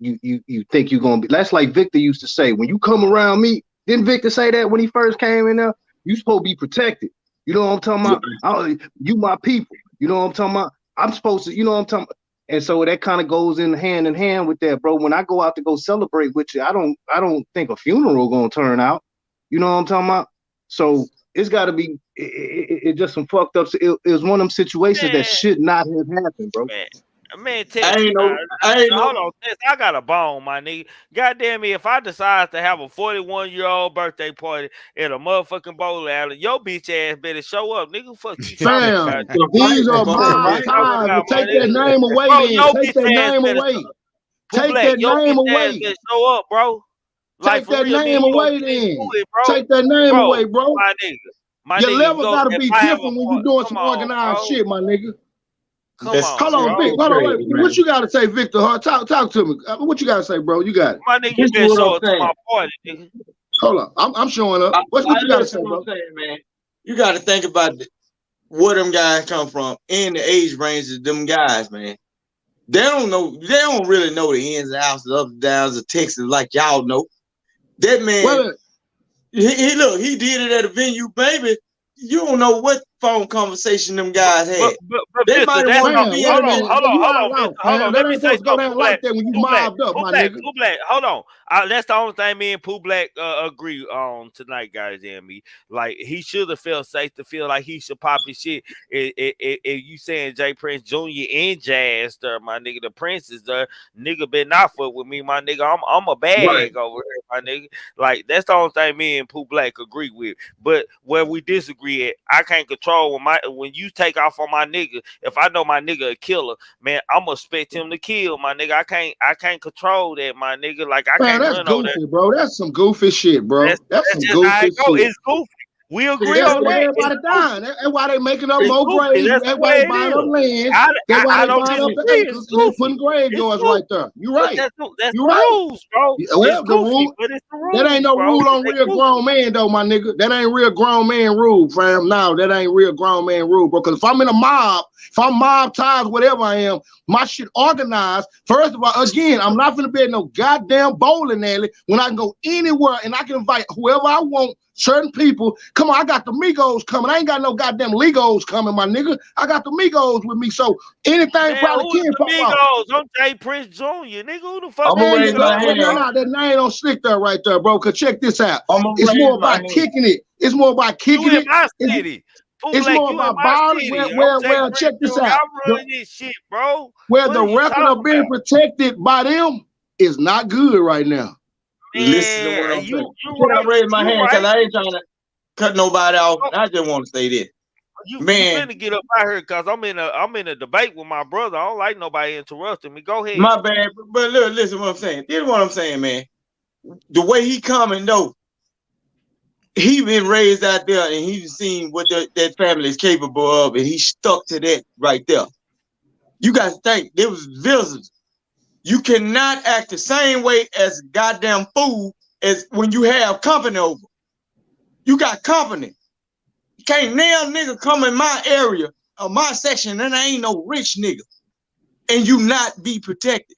Speaker 14: think you're gonna be. That's like Victor used to say, when you come around me, didn't Victor say that when he first came in there? You supposed to be protected. You know what I'm talking about? You my people. You know what I'm talking about? I'm supposed to, you know what I'm talking about? And so that kind of goes in hand with that, bro. When I go out to go celebrate with you, I don't think a funeral gonna turn out. You know what I'm talking about? So it's gotta be it just some fucked up. It was one of them situations that should not have happened, bro.
Speaker 5: Man, hold on, Tess, I got a bone, my nigga. Goddamn me, if I decide to have a 41-year-old birthday party at a motherfucking bowling alley, your bitch ass better show up, nigga. Fuck you.
Speaker 15: Fam, these are my times. Take that name away, man. Take that name away. Take that name away.
Speaker 5: Show up, bro.
Speaker 15: Take that name away, then. Take that name away, bro.
Speaker 5: My
Speaker 15: your
Speaker 5: nigga,
Speaker 15: level gotta be different when you're doing some organized shit, my nigga. Hold on, Vic. Hold on, wait. What you gotta say, Victor? Talk to me. What you gotta say, bro? You got it.
Speaker 5: My nigga, you better show up to my party, nigga.
Speaker 15: Hold on, I'm showing up. What you gotta say, bro?
Speaker 22: Man, you gotta think about where them guys come from and the age ranges of them guys, man. They don't know. They don't really know the ins and outs, the ups and downs of Texas like y'all know. That man, he did it at a venue, baby. You don't know what phone conversation them guys had. They might have wanted to be
Speaker 5: hold on. Let me say something. Like that when you mobbed up, my nigga. Pooh Black, hold on. That's the only thing me and Pooh Black agree on tonight, guys. And me, like he should have felt safe to feel like he should pop his shit. If you saying Jay Prince Jr. and Jazz, there, my nigga, the Prince is there. Nigga, better not fuck with me, my nigga. I'm a bag over here, my nigga. Like that's the only thing me and Pooh Black agree with. But where we disagree at, I can't control when you take off on my nigga. If I know my nigga a killer, man, I'm gonna expect him to kill, my nigga. I can't control that, my nigga. Like I can't
Speaker 15: that's
Speaker 5: run
Speaker 15: goofy,
Speaker 5: over that,
Speaker 15: bro. That's some goofy shit, bro. That's some goofy shit.
Speaker 5: It's goofy. We agree on that.
Speaker 15: Everybody dying. That's why they making up more graves. That's why they buying up land. That's why they buying up the acres and they putting graveyards right there. You're right.
Speaker 5: That's the rules, bro.
Speaker 15: Well, the rule. That ain't no rule on real grown man, though, my nigga. That ain't real grown man rule, fam. No, that ain't real grown man rule, bro. Because if I'm in a mob, if I'm mob ties, whatever I am, my shit organized. First of all, again, I'm not gonna be at no goddamn bowling alley when I can go anywhere and I can invite whoever I want Certain people, come on, I got the Migos coming. I ain't got no goddamn Legos coming, my nigga. I got the Migos with me, so anything
Speaker 5: Man,
Speaker 15: probably
Speaker 5: who is
Speaker 15: can
Speaker 5: the
Speaker 15: pop off.
Speaker 5: Migos? I'm Jay Prince Jr. Nigga, who the fuck?
Speaker 22: I'm gonna raise my hand.
Speaker 15: No, that name don't stick there right there, bro. Cause check this out.
Speaker 22: I'm gonna
Speaker 15: It's
Speaker 22: raise
Speaker 15: more
Speaker 22: my
Speaker 15: about
Speaker 22: hand.
Speaker 15: kicking it. It's more about kicking
Speaker 5: You in
Speaker 15: it.
Speaker 5: my city.
Speaker 15: It's more about violence. Well, check this out.
Speaker 5: I'm running this shit, bro.
Speaker 15: Where
Speaker 5: What
Speaker 15: the
Speaker 5: are you
Speaker 15: record of
Speaker 5: talking
Speaker 15: being
Speaker 5: about?
Speaker 15: protected by them is not good right now.
Speaker 22: Listen to what I'm
Speaker 5: You
Speaker 22: saying. Can I raise my hand? Because I ain't trying to cut nobody off. I just want to stay there.
Speaker 5: You
Speaker 22: Man,
Speaker 5: finna get up out here because I'm in a debate with my brother. I don't like nobody interrupting me. Go ahead.
Speaker 22: my bad. But look, listen what I'm saying. This is what I'm saying, man. The way he coming, though, he been raised out there and he's seen what that family is capable of, and he stuck to that right there. You guys think there was visitors. You cannot act the same way as a goddamn fool as when you have company over. You got company. You can't nail nigga come in my area or my section and I ain't no rich nigga and you not be protected.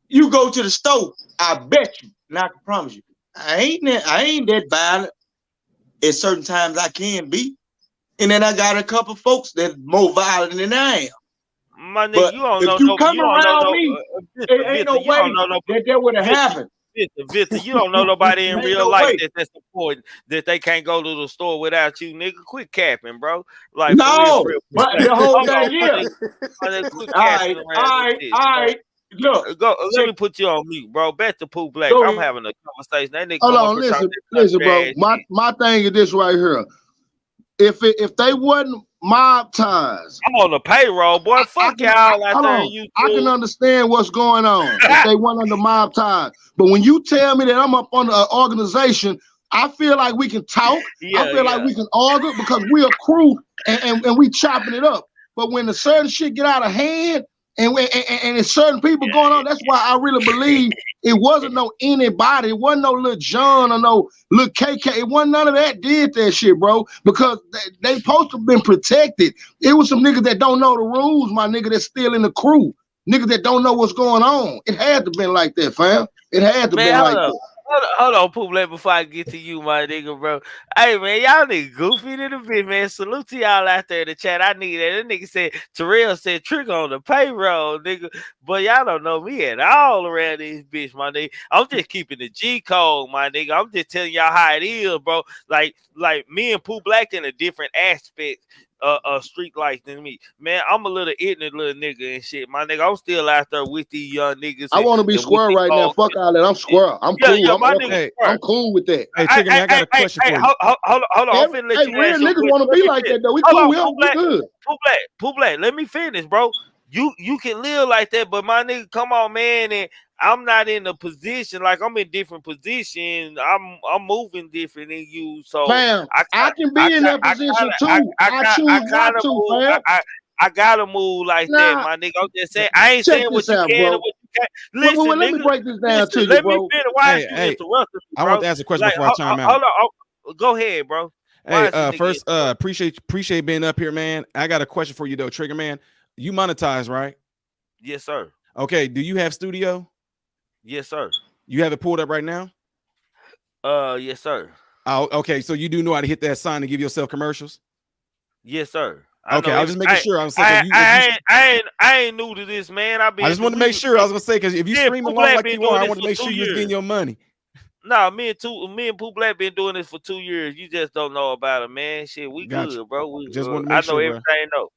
Speaker 22: You go to the store, I bet you, and I can promise you, I ain't that violent. At certain times I can be. And then I got a couple folks that's more violent than I am.
Speaker 5: My nigga,
Speaker 22: But
Speaker 5: you don't
Speaker 22: if
Speaker 5: know
Speaker 22: you
Speaker 5: no,
Speaker 22: come
Speaker 5: you don't know
Speaker 22: around
Speaker 5: no,
Speaker 22: me,
Speaker 5: Victor,
Speaker 22: it ain't no
Speaker 5: you
Speaker 22: way
Speaker 5: don't know no,
Speaker 22: that would have happened.
Speaker 5: Victor, you don't know nobody in
Speaker 22: Ain't
Speaker 5: real
Speaker 22: no
Speaker 5: life
Speaker 22: way.
Speaker 5: that's important that they can't go to the store without you, nigga. Quit capping, bro. Like
Speaker 22: No,
Speaker 5: for real.
Speaker 22: but the whole
Speaker 5: Hold on,
Speaker 22: thing
Speaker 5: my
Speaker 22: is,
Speaker 5: nigga, quit
Speaker 22: all
Speaker 5: capping
Speaker 22: right,
Speaker 5: around this shit, bro.
Speaker 22: look,
Speaker 5: Go, let
Speaker 22: check,
Speaker 5: me put you on mute, bro. Bet the Pooh Black.
Speaker 22: go
Speaker 5: I'm
Speaker 22: ahead.
Speaker 5: having a conversation. That nigga
Speaker 15: Hold
Speaker 5: come up
Speaker 15: on,
Speaker 5: here talking
Speaker 15: listen,
Speaker 5: that
Speaker 15: bro.
Speaker 5: country ass shit.
Speaker 15: My thing is this right here. If they wasn't mob ties,
Speaker 5: I'm on the payroll, boy. Fuck y'all out there in YouTube.
Speaker 15: I can understand what's going on if they weren't under mob ties. But when you tell me that I'm up under an organization, I feel like we can talk. I feel like we can argue because we're a crew and we chopping it up. But when the certain shit get out of hand and it's certain people going on, that's why I really believe it wasn't no anybody. It wasn't no little John or no little KK. It wasn't none of that did that shit, bro. Because they supposed to have been protected. It was some niggas that don't know the rules, my nigga, that's still in the crew. Niggas that don't know what's going on. It had to been like that, fam. It had to been like that.
Speaker 5: Hold on, Pooh Black, before I get to you, my nigga, bro. Hey, man, y'all nigga goofy to the bit, man. Salute to y'all out there in the chat. I need that. That nigga said, Terrell said, Trigger on the payroll, nigga. But y'all don't know me at all around this bitch, my nigga. I'm just keeping the G code, my nigga. I'm just telling y'all how it is, bro. Like me and Pooh Black in a different aspect. Street life than me, man. I'm a little ignorant little nigga and shit, my nigga. I'm still out there with these young niggas.
Speaker 15: I want to be square right now. Fuck all that. I'm square. I'm cool. I'm cool with that.
Speaker 17: Hey, Trigger, man, I got a question for you.
Speaker 5: Hold on. I'm finna let you
Speaker 15: real
Speaker 5: ask your
Speaker 15: niggas want to be like that though. We cool. We good.
Speaker 5: Pooh Black, let me finish, bro. You can live like that, but my nigga, come on, man, and I'm not in a position, like I'm in different positions. I'm moving different than you, so
Speaker 15: fam, I can be in that position too. I choose not to, fam.
Speaker 5: I gotta move like that, my nigga. I'm just saying, I ain't saying what you can and what you can't. Listen,
Speaker 15: well, let
Speaker 5: nigga,
Speaker 15: me break this down to you,
Speaker 5: let
Speaker 15: bro.
Speaker 5: me finish. Why is you interrupting me, bro?
Speaker 17: I want to ask a question before I chime out.
Speaker 5: Hold on, go ahead, bro.
Speaker 17: Hey, first, appreciate being up here, man. I got a question for you though, Trigger man. You monetize, right?
Speaker 5: Yes, sir.
Speaker 17: Okay. Do you have studio?
Speaker 5: Yes, sir.
Speaker 17: You have it pulled up right now?
Speaker 5: Yes, sir.
Speaker 17: Oh, okay. So you do know how to hit that sign and give yourself commercials?
Speaker 5: Yes, sir.
Speaker 17: Okay, I was just making sure. I was saying,
Speaker 5: I ain't new to this, man.
Speaker 17: I just want to make sure. I was gonna say because if you stream along like you are, I want to make sure you was getting your money.
Speaker 5: Nah, me and Pooh Black been doing this for 2 years. You just don't know about it, man. Shit, we good, bro. We
Speaker 17: just want to
Speaker 5: I
Speaker 17: make
Speaker 5: know
Speaker 17: sure,
Speaker 5: everything. Though.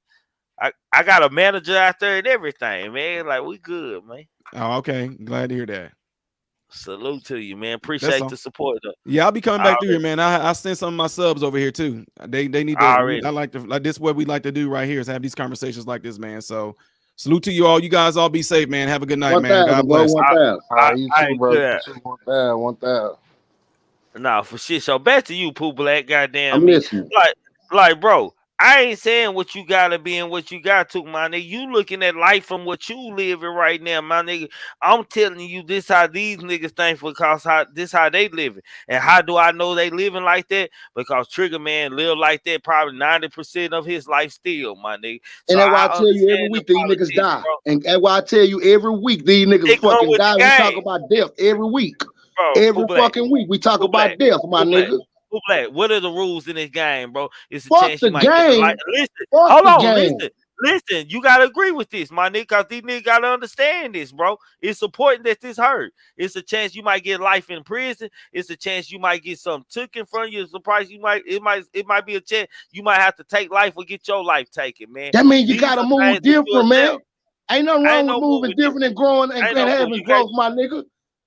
Speaker 5: I got a manager out there and everything, man. Like we good, man.
Speaker 17: Oh, okay. Glad to hear that.
Speaker 5: Salute to you, man. Appreciate the support, though.
Speaker 17: Yeah, I'll be coming back through here, man. I send some of my subs over here too. They need to. I like this. What we like to do right here is have these conversations like this, man. So salute to you all. You guys all be safe, man. Have a good night, man. God bless.
Speaker 15: You too, bro. 1,000.
Speaker 5: Nah, for shit. So back to you, Pooh Black. Goddamn,
Speaker 15: I'm listening.
Speaker 5: Like, bro. I ain't saying what you gotta be and what you got to, my nigga. You looking at life from what you living right now, my nigga. I'm telling you this how these niggas think because how they living. And how do I know they living like that? Because Trigger Man live like that probably 90% of his life still, my nigga.
Speaker 15: So and that's why I tell you every week these niggas die. Bro. And that's why I tell you every week these niggas fucking die. We talk about death every week. Bro, every fucking week we talk about death, my nigga.
Speaker 5: Black, what are the rules in this game, bro? It's a
Speaker 15: Fuck
Speaker 5: chance
Speaker 15: the
Speaker 5: you might get a life.
Speaker 15: game.
Speaker 5: Listen,
Speaker 15: Fuck
Speaker 5: hold
Speaker 15: the
Speaker 5: on,
Speaker 15: game.
Speaker 5: listen. You gotta agree with this, my nigga, cause these niggas gotta understand this, bro. It's important that this hurt. It's a chance you might get life in prison. It's a chance you might get something took in front of you. It's a price it might be a chance you might have to take life or get your life taken, man.
Speaker 15: That means you
Speaker 5: These
Speaker 15: gotta
Speaker 5: are
Speaker 15: move
Speaker 5: things that you
Speaker 15: different, man.
Speaker 5: accept.
Speaker 15: Ain't nothing wrong with moving different and growing and having growth, my nigga.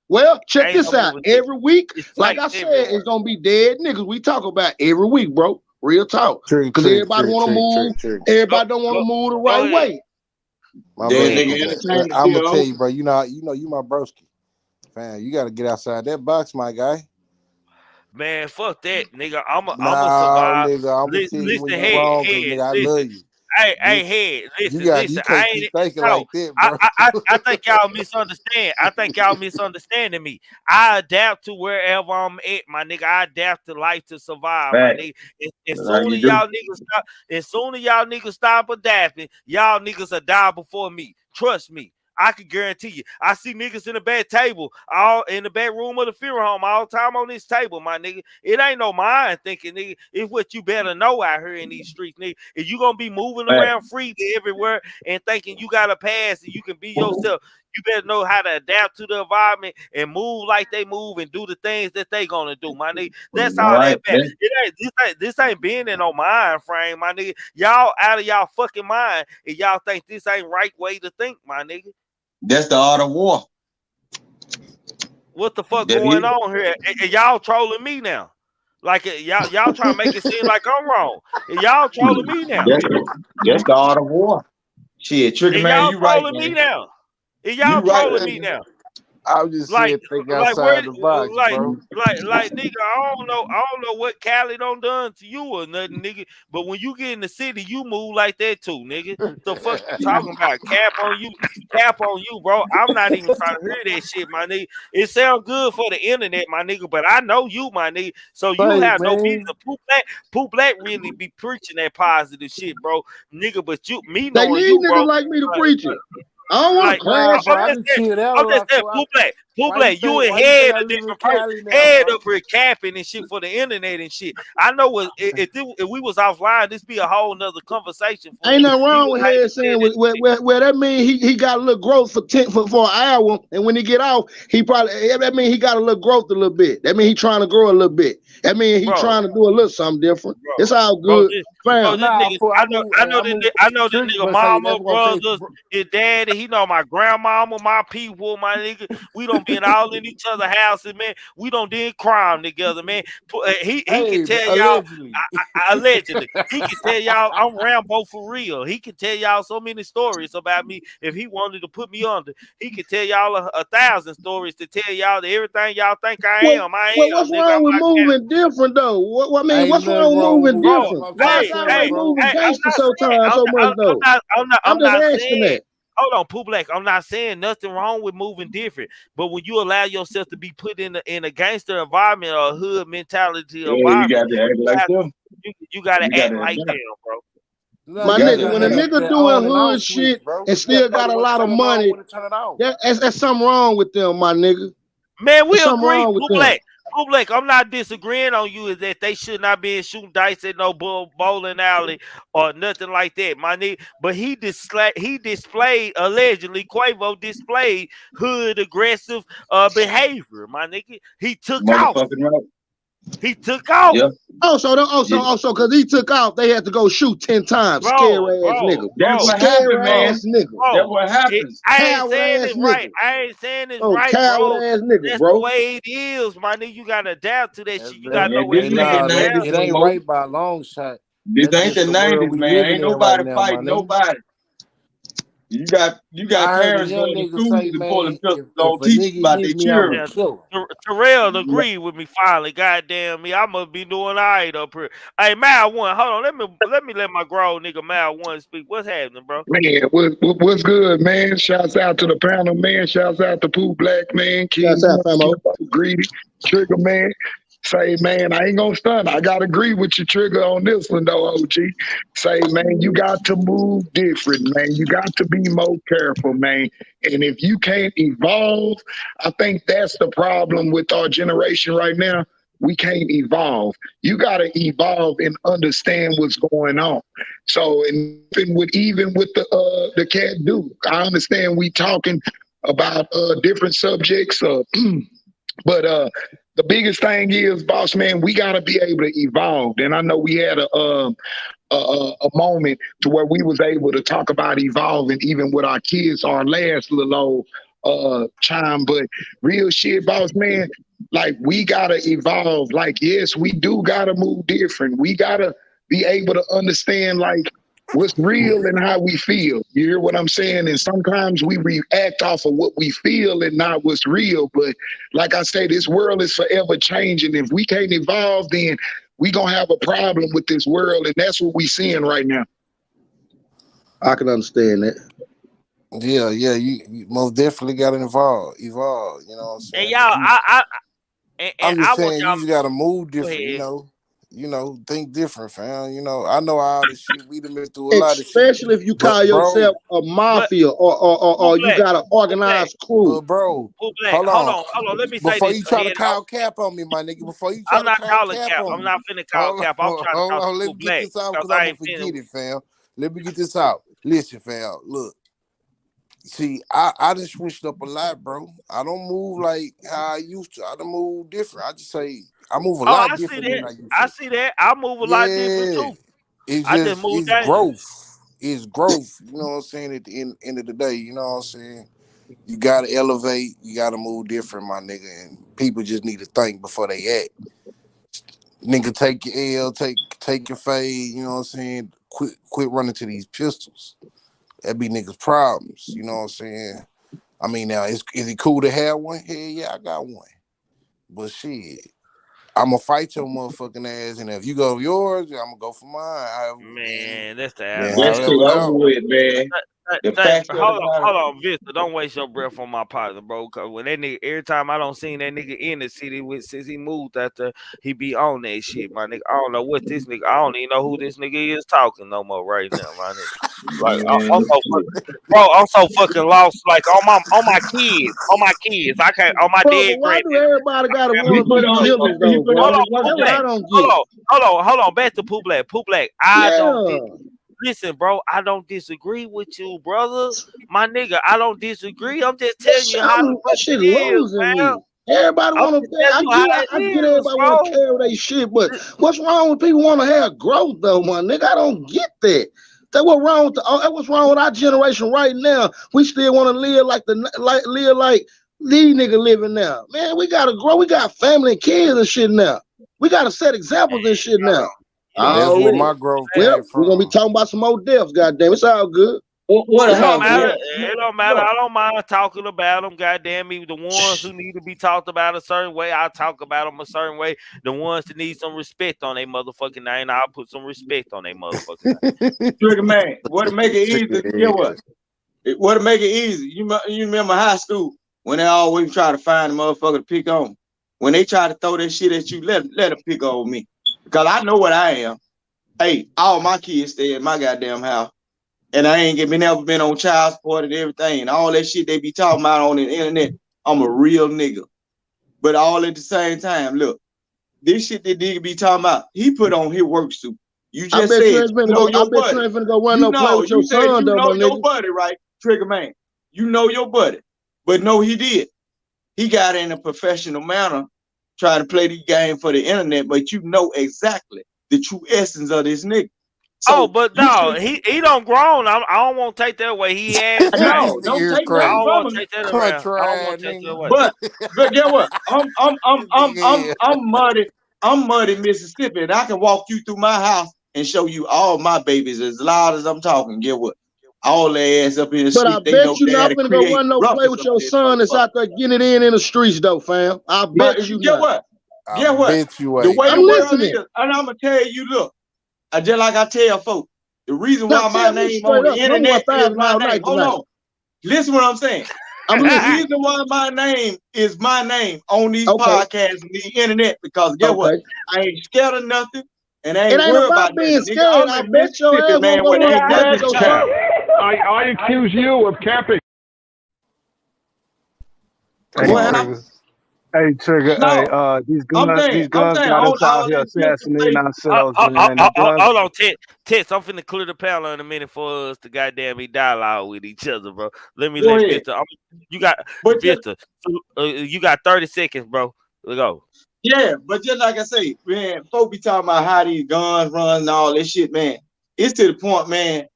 Speaker 15: Well, check this out. Every week, like I said, it's gonna be dead niggas. We talk about every week, bro. Real talk. Because everybody want to move. Everybody don't want to move the right way.
Speaker 16: My bad. I'm gonna tell you, bro. You know, you my broski. Fam, you gotta get outside that box, my guy.
Speaker 5: Man, fuck that, nigga. I'm a
Speaker 16: Nah,
Speaker 5: survive.
Speaker 16: nigga, I'm gonna tell you when you wrong, nigga, I love you.
Speaker 5: Hey, head. Listen.
Speaker 16: You can't keep thinking like that, bro.
Speaker 5: I think y'all misunderstand. I think y'all misunderstanding me. I adapt to wherever I'm at, my nigga. I adapt to life to survive, my nigga. As soon as y'all niggas stop adapting, y'all niggas will die before me. Trust me. I can guarantee you. I see niggas in the back table, all in the back room of the funeral home, all the time on this table, my nigga. It ain't no mind thinking, nigga. It's what you better know out here in these streets, nigga. If you gonna be moving around freely everywhere and thinking you got a pass and you can be yourself, you better know how to adapt to the environment and move like they move and do the things that they gonna do, my nigga. That's all that matters. This ain't being in no mind frame, my nigga. Y'all out of y'all fucking mind and y'all think this ain't right way to think, my nigga.
Speaker 22: That's the art of war.
Speaker 5: What the fuck going on here? And y'all trolling me now. Like y'all trying to make it seem like I'm wrong. And y'all trolling me now.
Speaker 22: That's the art of war. Shit, Trigger man, you right.
Speaker 5: Y'all trolling me now. And y'all trolling me now.
Speaker 16: I was just saying, think outside the box, bro.
Speaker 5: Like, nigga, I don't know what Cali done to you or nothing, nigga. But when you get in the city, you move like that too, nigga. The fuck you talking about? Cap on you, bro. I'm not even trying to hear that shit, my nigga. It sounds good for the internet, my nigga, but I know you, my nigga. So you have no business. Pooh Black really be preaching that positive shit, bro, nigga. But me knowing you, bro,
Speaker 15: niggas like me to preach it. I don't want to
Speaker 16: I'm
Speaker 5: just saying, Pooh Black, you and head a different person. Head up here capping and shit for the internet and shit. I know if we was offline, this be a whole nother conversation.
Speaker 15: Ain't nothing wrong with head saying where that mean he got a little growth for an hour, and when he get off, that mean he got a little growth a little bit. That mean he trying to grow a little bit. That mean he trying to do a little something different. It's all good.
Speaker 5: I know this nigga mama, brothers, his daddy, he know my grandmama, my people, my nigga. We don't be in all in each other's houses, man. We don't did crime together, man. He can tell y'all allegedly. He can tell y'all I'm Rambo for real. He can tell y'all so many stories about me. If he wanted to put me under, he can tell y'all 1,000 stories to tell y'all that everything y'all think I am.
Speaker 15: What's wrong with moving different though? What's wrong with moving different? Why I gotta like moving gangster so much though? I'm just asking that.
Speaker 5: Hold on, Pooh Black. I'm not saying nothing wrong with moving different, but when you allow yourself to be put in a gangster environment or a hood mentality environment, you gotta act like them, bro.
Speaker 15: My nigga, when a nigga doing hood shit and still got a lot of money, that's something wrong with them, my nigga.
Speaker 5: Man, we agree, Pooh Black. Pooh Black, I'm not disagreeing on you is that they should not be shooting dice at no bowling alley or nothing like that, my nigga. But he displayed allegedly, Quavo displayed hood aggressive behavior, my nigga. He took off. He took off.
Speaker 22: Yeah.
Speaker 15: Also, because he took off, they had to go shoot 10 times. Scary ass nigga.
Speaker 22: That's what happened, man. That's what happens.
Speaker 5: I ain't saying this right. I ain't saying this right, bro. That's the way it is, my nigga. You gotta adapt to that shit. You gotta know where you at.
Speaker 16: It ain't right by a long shot.
Speaker 22: This ain't the 90s, man. Ain't nobody fighting nobody. You got parents going to school and pulling pistols on teachers about their children.
Speaker 5: Terrell agreed with me finally. Goddamn me, I must be doing all right up here. Hey, Mal One, hold on. Let me let my grown nigga Mal One speak. What's happening, bro?
Speaker 9: Man, what's good, man? Shouts out to the panel, man. Shouts out to Pooh Black, man.
Speaker 15: Shouts out, Famo.
Speaker 9: Greedy, Trigger, man. Say, man, I ain't gonna stunt. I gotta agree with you, Trigger, on this one, though, OG. Say, man, you got to move different, man. You got to be more careful, man. And if you can't evolve, I think that's the problem with our generation right now. we can't evolve. You got to evolve and understand what's going on. So, and even with the cat Duke, I understand we talking about different subjects, but the biggest thing is, boss man, we got to be able to evolve. And I know we had a moment to where we was able to talk about evolving, even with our kids, our last little old chime. But real shit, boss man, like we gotta evolve. Like, yes, we do gotta move different. We gotta be able to understand like what's real and how we feel. You hear what I'm saying? And sometimes we react off of what we feel and not what's real. But like I say, this world is forever changing. If we can't evolve, then we gonna have a problem with this world, and that's what we seeing right now.
Speaker 16: I can understand that. Yeah, you most definitely got to evolve. You know what I'm saying?
Speaker 5: And y'all,
Speaker 16: I'm just
Speaker 5: I want
Speaker 16: saying
Speaker 5: y'all.
Speaker 16: you just gotta move different.
Speaker 5: Go
Speaker 16: You know, think different, fam. You know, I know all this shit. We done been through a lot of shit.
Speaker 15: Especially if you call yourself a mafia or you got an organized crew.
Speaker 16: But bro,
Speaker 5: hold on. Let me say
Speaker 16: before
Speaker 5: this.
Speaker 16: you try to call cap on me, my nigga. Before you try
Speaker 5: I'm
Speaker 16: to
Speaker 5: not
Speaker 16: call
Speaker 5: calling
Speaker 16: cap
Speaker 5: cap.
Speaker 16: on
Speaker 5: I'm
Speaker 16: me.
Speaker 5: not finna call cap. I'm trying to talk
Speaker 16: Let me get this out because
Speaker 5: I
Speaker 16: I'm gonna
Speaker 5: ain't
Speaker 16: forget it, fam. Let me get this out. Listen, fam. Look. See, I just switched up a lot, bro. I don't move like how I used to. I don't move different. I just say I move a lot different than I used to.
Speaker 5: I see that. I move a lot different too.
Speaker 16: It's growth. It's growth. You know what I'm saying? At the end of the day, you know what I'm saying? You gotta elevate. You gotta move different, my nigga. And people just need to think before they act. Nigga, take your L, take your fade. You know what I'm saying? Quit running to these pistols. That be niggas' problems. You know what I'm saying? I mean, now, is it cool to have one? Hell yeah, I got one. But shit, I'm going to fight your motherfucking ass, and if you go yours, I'm going to go for mine.
Speaker 5: Man, that's the
Speaker 22: That shit over with, man.
Speaker 5: Hold on, Vista. Don't waste your breath on my partner, bro. Cause when that nigga, every time I don't see that nigga in the city since he moved after he be on that shit, my nigga. I don't know what this nigga. I don't even know who this nigga is talking no more right now, my nigga. Like I'm so fucking lost. Like on my kids. I can't on my dead
Speaker 15: Why do everybody gotta want to be killers though, bro?
Speaker 5: Hold on. Back to Pooh Black. Pooh Black. Listen, bro, I don't disagree with you, brother. My nigga, I don't disagree. I'm just telling you how
Speaker 15: that shit losing me. Everybody want to. I get everybody want to carry their shit, but what's wrong with people want to have growth though, my nigga? I don't get that. That what's wrong with what's wrong with our generation right now? We still want to live like these niggas living now. Man, we gotta grow. We got family and kids and shit now. We gotta set examples and shit now.
Speaker 16: That's where my growth came from.
Speaker 15: We're gonna be talking about some more deaths, goddamn. It's all good.
Speaker 5: It don't matter. I don't mind talking about them. Goddamn me, the ones who need to be talked about a certain way, I talk about them a certain way. The ones that need some respect on their motherfucking name, I'll put some respect on their motherfucking name.
Speaker 22: Trigger man, what make it easy? Get what? What make it easy? You remember high school when they always try to find a motherfucker to pick on. When they try to throw that shit at you, let them pick on me. Because I know what I am. Hey, all my kids stay in my goddamn house. And I ain't never been on child support and everything. And all that shit they be talking about on the internet. I'm a real nigga. But all at the same time, look, this shit that nigga be talking about, he put on his work suit. You just said, you know your buddy.
Speaker 15: I bet you ain't finna go run no play with your son, though, my nigga.
Speaker 22: You know your buddy, right? Trigger man. You know your buddy. But no, he did. He got in a professional manner trying to play the game for the internet, but you know exactly the true essence of this nigga. So
Speaker 5: but no, he don't grown. I don't want to take that away. He has
Speaker 22: no, don't take that from him.
Speaker 5: I don't want to take that away.
Speaker 22: But get what? I'm muddy. I'm muddy, Mississippi, and I can walk you through my house and show you all my babies as loud as I'm talking. Get what? All their ass up in the street.
Speaker 15: But I bet you not gonna go run no play with your son that's out there getting it in the streets, though, fam. I bet you.
Speaker 22: Get what? Get what? The way the world is, and I'm gonna tell you, look. Just like I tell folks, the reason why my name on the internet is my name. Hold on. Listen what I'm saying. The reason why my name is my name on these podcasts and the internet, because guess what? I ain't scared of nothing, and I ain't worried about
Speaker 15: being scared. I bet your ass
Speaker 22: man when they got this cap.
Speaker 4: I accuse you of capping.
Speaker 22: What happened?
Speaker 10: Hey, Trigger. Hey,
Speaker 22: No,
Speaker 10: these
Speaker 22: I'm saying,
Speaker 10: guns got us out
Speaker 22: all
Speaker 10: here
Speaker 22: this just to
Speaker 10: assassinating
Speaker 22: say,
Speaker 10: ourselves, man. The guns.
Speaker 5: Hold on, Tits. I'm finna clear the panel in a minute for us to goddamn be dialogue with each other, bro. Let me
Speaker 22: go
Speaker 5: let
Speaker 22: ahead.
Speaker 5: Victor. You got
Speaker 22: But just,
Speaker 5: Victor. You got 30 seconds, bro. Let's go.
Speaker 22: yeah, but just like I say, man, folks be talking about how these guns run and all this shit, man. It's to the point, man.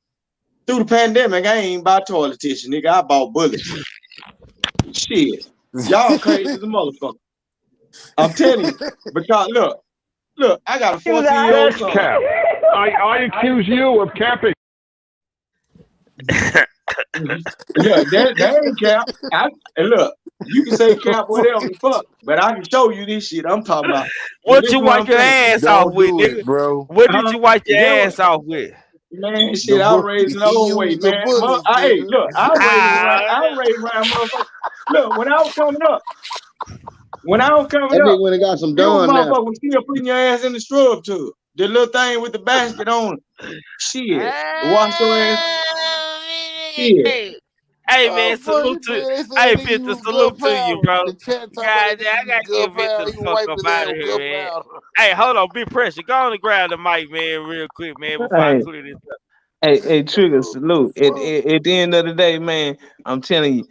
Speaker 22: Through the pandemic, I ain't buy toilet tissue, nigga. I bought bullets. Shit, y'all crazy as a motherfucker. I'm telling you, because look, I got a 14-year-old
Speaker 4: That's
Speaker 22: son.
Speaker 4: cap. I accuse you of capping.
Speaker 22: Look, that ain't cap. And look, you can say cap whatever the fuck, but I can show you this shit I'm talking about.
Speaker 5: What
Speaker 22: This
Speaker 5: you
Speaker 22: is what
Speaker 5: wipe
Speaker 22: I'm
Speaker 5: your
Speaker 22: saying.
Speaker 5: ass off
Speaker 16: Don't
Speaker 5: with,
Speaker 16: do
Speaker 5: nigga?
Speaker 16: it, bro.
Speaker 5: What did you wipe your
Speaker 22: That was,
Speaker 5: ass off with?
Speaker 22: man,
Speaker 16: The
Speaker 22: shit, I was raised in the
Speaker 16: he
Speaker 22: old way,
Speaker 16: used the
Speaker 22: man.
Speaker 16: bullets,
Speaker 22: Hey,
Speaker 16: nigga.
Speaker 22: look, I was raised around motherfuckers. Look, when I was coming up,
Speaker 15: That nigga when he got some
Speaker 22: you
Speaker 15: done now.
Speaker 22: motherfucker was still putting your ass in the scrub tub. The little thing with the basket on it. Shit. Wash your ass. Shit.
Speaker 5: Hey man,
Speaker 16: Fuck
Speaker 5: salute
Speaker 16: it,
Speaker 5: to
Speaker 16: man. They said
Speaker 5: hey
Speaker 16: nigga
Speaker 5: Victor,
Speaker 16: use
Speaker 5: salute to you,
Speaker 16: gunpowder.
Speaker 5: bro.
Speaker 16: The chat talking about
Speaker 5: God
Speaker 16: that
Speaker 5: damn,
Speaker 16: nigga
Speaker 5: I
Speaker 16: use
Speaker 5: gotta get Victor
Speaker 16: gunpowder.
Speaker 5: the
Speaker 16: He
Speaker 5: fuck
Speaker 16: wipe
Speaker 5: up
Speaker 16: his
Speaker 5: out
Speaker 16: ass
Speaker 5: of
Speaker 16: with
Speaker 5: here, man.
Speaker 16: gunpowder.
Speaker 5: Hey, hold on, big pressure. Go on and grab the mic, man, real quick, man, before I
Speaker 11: Hey,
Speaker 5: clear this up.
Speaker 11: hey, Trigger, salute. At the end of the day, man, I'm telling you,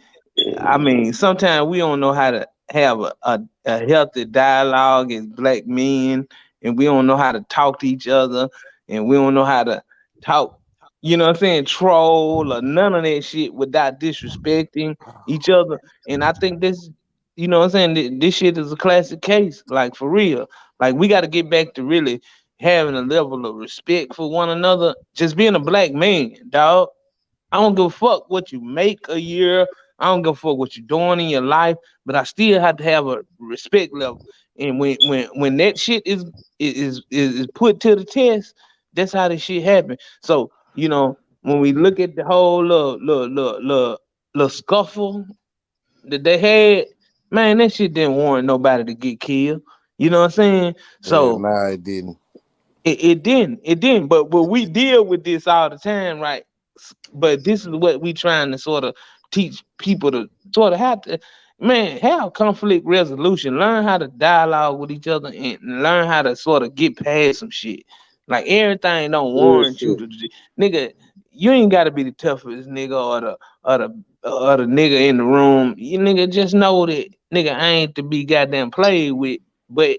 Speaker 11: I mean, sometimes we don't know how to have a healthy dialogue as black men, and we don't know how to talk to each other, and we don't know how to talk, you know what I'm saying, troll or none of that shit without disrespecting each other. And I think this, you know what I'm saying, this shit is a classic case, like for real. Like we got to get back to really having a level of respect for one another, just being a black man, dog. I don't give a fuck what you make a year. I don't give a fuck what you're doing in your life, but I still have to have a respect level. And when that shit is put to the test, that's how this shit happen. So you know when we look at the whole little scuffle that they had, man, that shit didn't warrant nobody to get killed. You know what I'm saying?
Speaker 16: Yeah,
Speaker 11: So
Speaker 16: nah, it didn't.
Speaker 11: it didn't. But we deal with this all the time, right? But this is what we trying to sort of teach people to sort of have to, man, have conflict resolution. Learn how to dialogue with each other and learn how to sort of get past some shit. Like everything don't
Speaker 15: Real
Speaker 11: warrant you
Speaker 15: shit.
Speaker 11: to, nigga. You ain't got to be the toughest nigga or the nigga in the room. You nigga just know that nigga ain't to be goddamn played with. But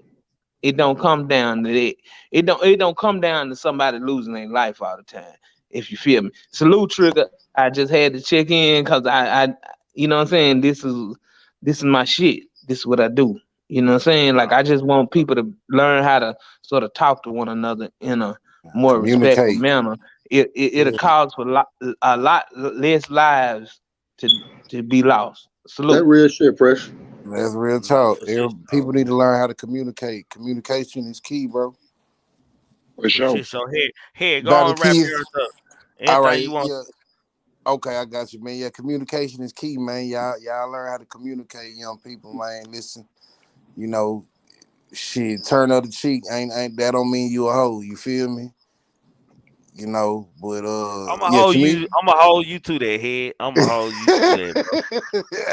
Speaker 11: it don't come down to that. It don't come down to somebody losing their life all the time. If you feel me. Salute, Trigger. I just had to check in because I you know what I'm saying, this is my shit. This is what I do. You know what I'm saying? Like I just want people to learn how to sort of talk to one another in a more respectful
Speaker 16: Communicate.
Speaker 11: manner. It'll cause for a lot less lives to be lost.
Speaker 15: That
Speaker 11: Salute.
Speaker 15: real shit, fresh.
Speaker 16: That's real talk. People need to learn how to communicate. Communication is key, bro.
Speaker 9: For
Speaker 5: For
Speaker 9: sure.
Speaker 5: shit, so head, go
Speaker 16: By the
Speaker 5: on, wrap
Speaker 16: kids.
Speaker 5: yours up.
Speaker 16: All
Speaker 5: Anything
Speaker 16: right,
Speaker 5: you want.
Speaker 16: yeah. Okay, I got you, man. Yeah, communication is key, man. Y'all learn how to communicate, young people, man. Listen, you know, shit, turn other cheek. Ain't that don't mean you a hoe. You feel me? You know, but yeah,
Speaker 5: I'ma hold you to that head. I'ma hold you to that, bro.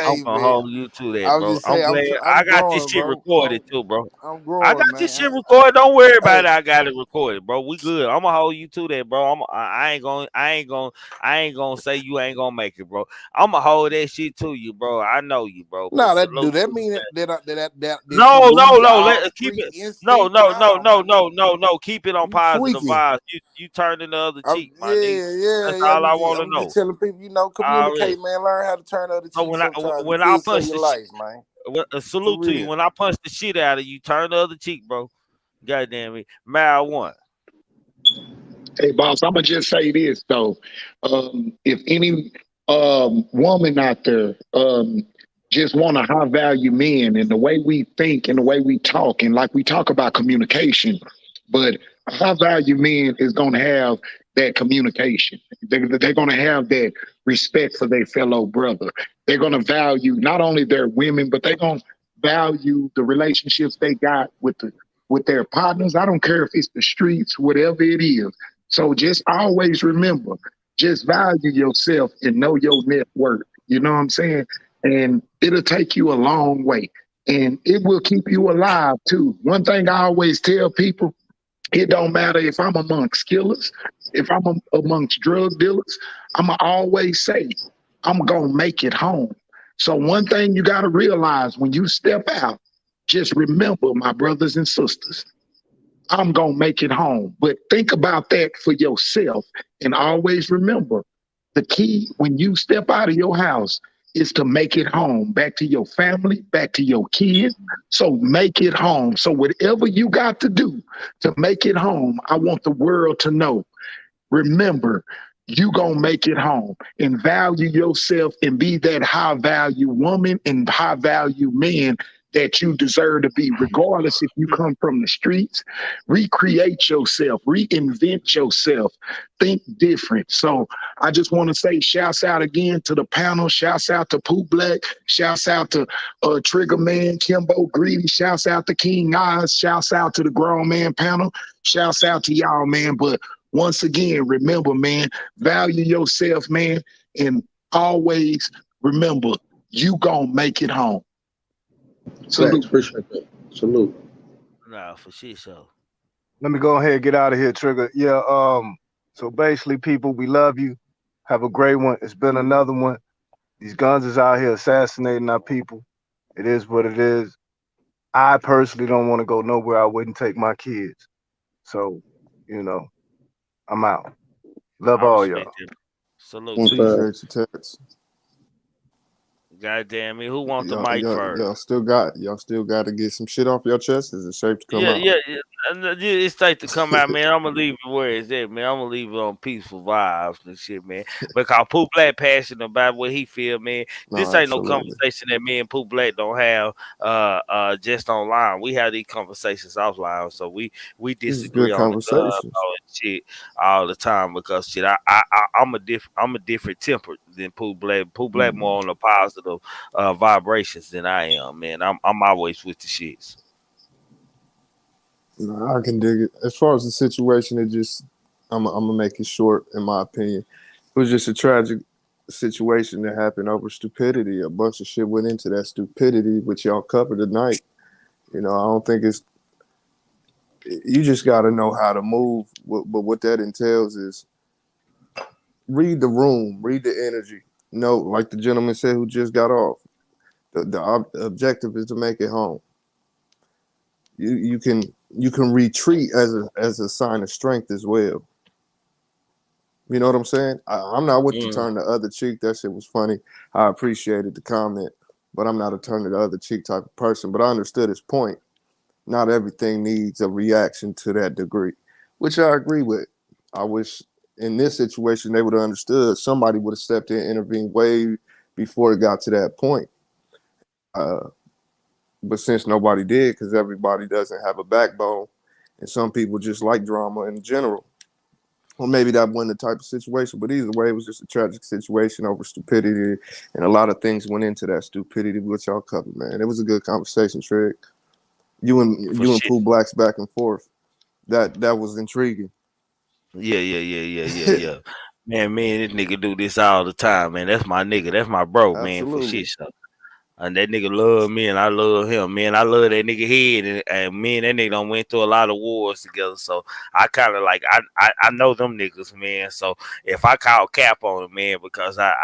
Speaker 5: I'm
Speaker 16: Hey
Speaker 5: gonna
Speaker 16: man,
Speaker 5: hold you to
Speaker 16: I
Speaker 5: that,
Speaker 16: was
Speaker 5: bro.
Speaker 16: just
Speaker 5: I'm
Speaker 16: saying,
Speaker 5: glad I
Speaker 16: I'm
Speaker 5: got this
Speaker 16: growing,
Speaker 5: shit
Speaker 16: bro.
Speaker 5: recorded too, bro.
Speaker 16: I'm
Speaker 5: I
Speaker 16: growing,
Speaker 5: got
Speaker 16: man.
Speaker 5: this shit recorded. Don't worry about
Speaker 16: Hey,
Speaker 5: it. I got it recorded, bro. We good. I'm gonna hold you to that, bro. I ain't gonna say you ain't gonna make it, bro. I'm gonna hold that shit to you, bro. I know you, bro. But
Speaker 16: no,
Speaker 5: salute
Speaker 16: that
Speaker 5: to you,
Speaker 16: mean
Speaker 5: man.
Speaker 16: that you lose
Speaker 5: No.
Speaker 16: all
Speaker 5: Let keep
Speaker 16: street
Speaker 5: it.
Speaker 16: instinct? Nah, my nigga,
Speaker 5: No. Keep it on
Speaker 16: you
Speaker 5: positive
Speaker 16: tweaking.
Speaker 5: vibes. You turning the other cheek, my nigga. That's
Speaker 16: Yeah.
Speaker 5: all I want to
Speaker 16: I'm just
Speaker 5: know.
Speaker 16: telling people, you know,
Speaker 5: Already.
Speaker 16: communicate, man. Learn how to turn the other
Speaker 5: So
Speaker 16: cheek sometimes. It
Speaker 5: when I
Speaker 16: could save
Speaker 5: punch
Speaker 16: your
Speaker 5: the shit,
Speaker 16: life, man. For
Speaker 5: salute to you.
Speaker 16: real.
Speaker 5: When I punch the shit out of you, turn the other cheek, bro. God damn it, mile one.
Speaker 9: Hey, boss, I'm gonna just say this though. If any woman out there just want a high value man, and the way we think and the way we talk, and like we talk about communication, but a high value man is gonna have that communication. They're gonna have that respect for their fellow brother. They're gonna value not only their women, but they're gonna value the relationships they got with their partners. I don't care if it's the streets, whatever it is. So just always remember, just value yourself and know your net worth. You know what I'm saying? And it'll take you a long way. and it will keep you alive too. One thing I always tell people, it don't matter if I'm amongst killers, if I'm amongst drug dealers, I'ma always say, I'm gonna make it home. So one thing you gotta realize when you step out, just remember, my brothers and sisters, I'm gonna make it home. But think about that for yourself and always remember the key when you step out of your house is to make it home, back to your family, back to your kids. So make it home. So whatever you got to do to make it home, I want the world to know. Remember, you gonna make it home and value yourself and be that high value woman and high value man that you deserve to be, regardless if you come from the streets. Recreate yourself, reinvent yourself, think different. So I just want to say shouts out again to the panel, shouts out to Pooh Black, shouts out to Trigger Man, Kimbo Greedy, shouts out to King Oz, shouts out to the Grown Man panel, shouts out to y'all, man. But once again, remember, man, value yourself, man, and always remember, you gonna make it home.
Speaker 14: Salute. Appreciate that. Salute.
Speaker 5: Nah, for shit, so.
Speaker 12: Let me go ahead and get out of here, Trigger. Yeah, so basically, people, we love you. Have a great one. It's been another one. These guns is out here assassinating our people. It is what it is. I personally don't want to go nowhere I wouldn't take my kids. So, you know, I'm out. Love all y'all.
Speaker 5: Salute to you. God damn it, who wants the mic first?
Speaker 19: Y'all still got to get some shit off your chest. Is it safe to come out?
Speaker 5: Yeah. It's safe to come out, man. I'm gonna leave it where it's at, man. I'm gonna leave it on peaceful vibes and shit, man. Because Pooh Black passionate about what he feel, man. This ain't no conversation that me and Pooh Black don't have just online. We have these conversations offline, so we disagree on shit all the time because shit, I'm a different temper than Pooh Black. Pooh Black more on the positive vibrations than I am, man. I'm always with the shits.
Speaker 19: No, I can dig it. As far as the situation, I'm gonna make it short. In my opinion, it was just a tragic situation that happened over stupidity. A bunch of shit went into that stupidity, which y'all covered tonight. You know, I don't think you just got to know how to move. But what that entails is read the room, read the energy. No, like the gentleman said who just got off. The objective is to make it home. You can retreat as a sign of strength as well. You know what I'm saying? I'm not with the turn the other cheek. That shit was funny. I appreciated the comment, but I'm not a turn to the other cheek type of person. But I understood his point. Not everything needs a reaction to that degree, which I agree with. I wish in this situation they would have understood. Somebody would have stepped in and intervened way before it got to that point. But since nobody did, because everybody doesn't have a backbone, and some people just like drama in general, well, maybe that wasn't the type of situation. But either way, it was just a tragic situation over stupidity, and a lot of things went into that stupidity, which y'all covered, man. It was a good conversation, Trig. You and Pooh Black's back and forth. That was intriguing.
Speaker 5: Yeah. Man, this nigga do this all the time, man. That's my nigga. That's my bro, man. For shit, so. And that nigga love me and I love him, man. I love that nigga head, and me and that nigga done went through a lot of wars together. So I kind of like I know them niggas, man. So if I call cap on him, man, because I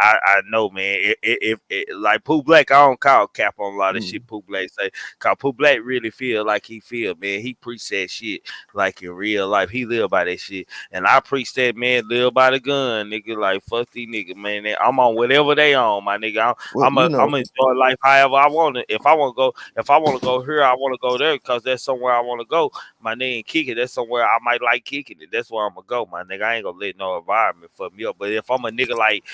Speaker 5: know, man, if like Pooh Black, I don't call cap on a lot of shit Pooh Black say. Cause Pooh Black really feel like he feel, man. He preach that shit like in real life. He live by that shit, and I preach that, man. Live by the gun, nigga. Like fuck these niggas, man. I'm on whatever they on, my nigga. I'm enjoy life however I want it. If I want to go here, I want to go there because that's somewhere I want to go. My nigga kick it. That's somewhere I might like kicking it. That's where I'm gonna go, my nigga. I ain't gonna let no environment fuck me up. But if I'm a nigga like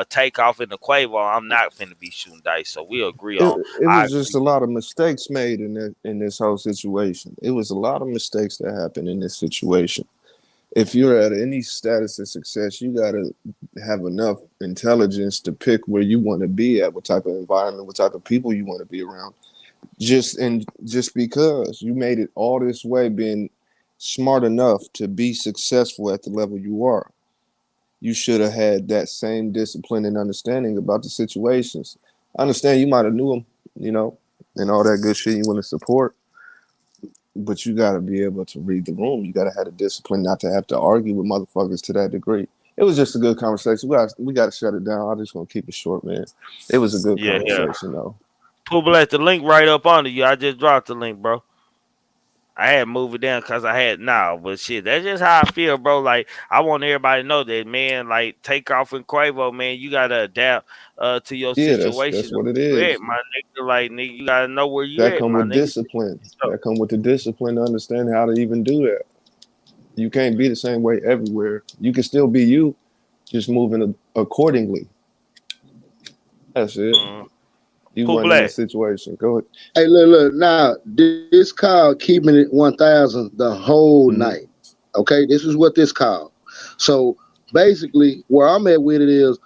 Speaker 5: take off in the Quavo, I'm not finna be shooting dice. So we agree on.
Speaker 19: It was just a lot of mistakes made in this whole situation. It was a lot of mistakes that happened in this situation. If you're at any status of success, you got to have enough intelligence to pick where you want to be at, what type of environment, what type of people you want to be around. Just because you made it all this way, being smart enough to be successful at the level you are, you should have had that same discipline and understanding about the situations. I understand you might have knew them, you know, and all that good shit you want to support. But you got to be able to read the room. You got to have the discipline not to have to argue with motherfuckers to that degree. It was just a good conversation. We got to shut it down. I'm just gonna keep it short, man. It was a good conversation, though.
Speaker 5: Pooh Black, the link right up under you. I just dropped the link, bro. I had to move it down because I had but shit, that's just how I feel, bro. Like, I want everybody to know that, man. Like, Takeoff and Quavo, man, you gotta adapt to your situation.
Speaker 19: That's what it
Speaker 5: Where you
Speaker 19: is.
Speaker 5: at, my nigga. Like, nigga, you gotta know where you
Speaker 19: That
Speaker 5: at,
Speaker 19: come
Speaker 5: my
Speaker 19: with
Speaker 5: nigga.
Speaker 19: discipline. That come with the discipline to understand how to even do that. You can't be the same way everywhere. You can still be you, just moving accordingly. That's it. You
Speaker 5: Pooh
Speaker 19: wasn't in a
Speaker 5: Black.
Speaker 19: situation. Go ahead.
Speaker 15: Hey, look. Now this called keeping it 1,000 the whole night. Okay, this is what this called. So basically, where I'm at with it is,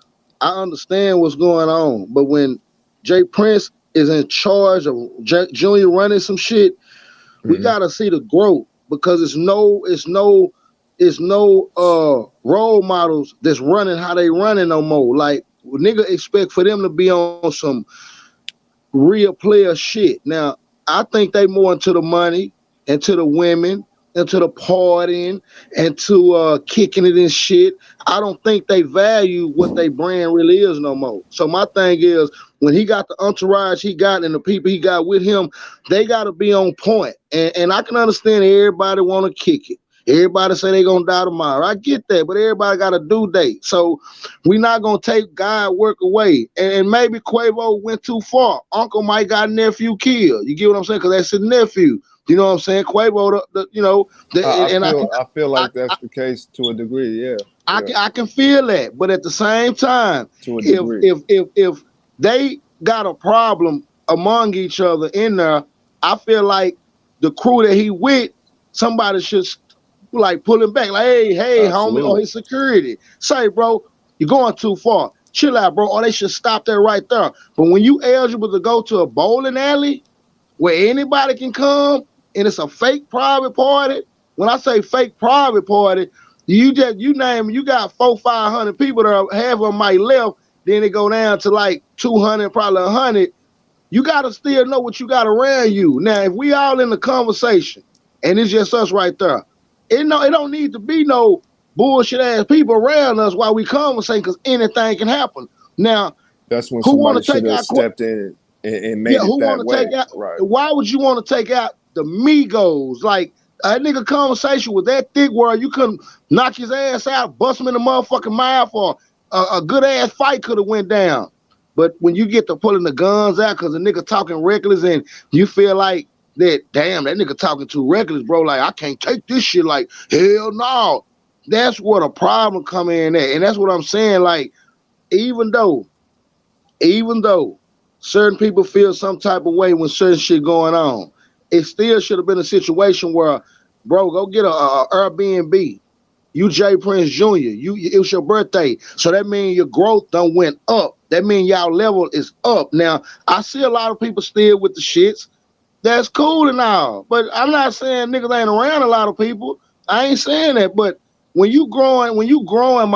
Speaker 15: I understand what's going on, but when Jay Prince is in charge of Junior running some shit, we gotta see the growth, because it's no role models that's running how they running no more. Like, nigga expect for them to be on some real player shit. Now, I think they more into the money, into the women, into the partying, and to kicking it and shit. I don't think they value what they brand really is no more. So my thing is, when he got the entourage he got and the people he got with him, they got to be on point. And I can understand everybody want to kick it. Everybody say they gonna die tomorrow. I get that, but everybody got a due date. So we not gonna take God work away. And maybe Quavo went too far. Uncle Mike got nephew killed. You get what I'm saying? Because that's his nephew. You know what I'm saying? Quavo,
Speaker 19: I feel like that's the case to a degree. Yeah.
Speaker 15: I can feel that, but at the same time, if they got a problem among each other in there, I feel like the crew that he with, somebody should like pull him back. Like, hey, homie, or his security. Say, bro, you're going too far. Chill out, bro. Or they should stop that right there. But when you eligible to go to a bowling alley where anybody can come and it's a fake private party, when I say fake private party, you got 400-500 people there, half of them might left, then it go down to like 200, probably 100. You got to still know what you got around you. Now, if we all in the conversation and it's just us right there, it don't need to be no bullshit ass people around us while we conversating, because anything can happen. Now,
Speaker 19: that's when
Speaker 15: who want
Speaker 19: somebody
Speaker 15: to
Speaker 19: should
Speaker 15: take
Speaker 19: have
Speaker 15: out
Speaker 19: stepped in and made it that way. Right.
Speaker 15: Why would you want to take out the Migos? Like, a nigga conversation with that thick where you couldn't knock his ass out, bust him in the motherfucking mouth, or a good ass fight could have went down. But when you get to pulling the guns out because the nigga talking reckless and you feel like that, damn, that nigga talking too reckless, bro. Like, I can't take this shit. Like, hell no. That's what a problem come in at. And that's what I'm saying. Like, even though certain people feel some type of way when certain shit going on, it still should have been a situation where, bro, go get a Airbnb. You Jay Prince Jr., it was your birthday. So that means your growth done went up. That means y'all level is up. Now, I see a lot of people still with the shits. That's cool and all. But I'm not saying niggas ain't around a lot of people. I ain't saying that. But when you growing, my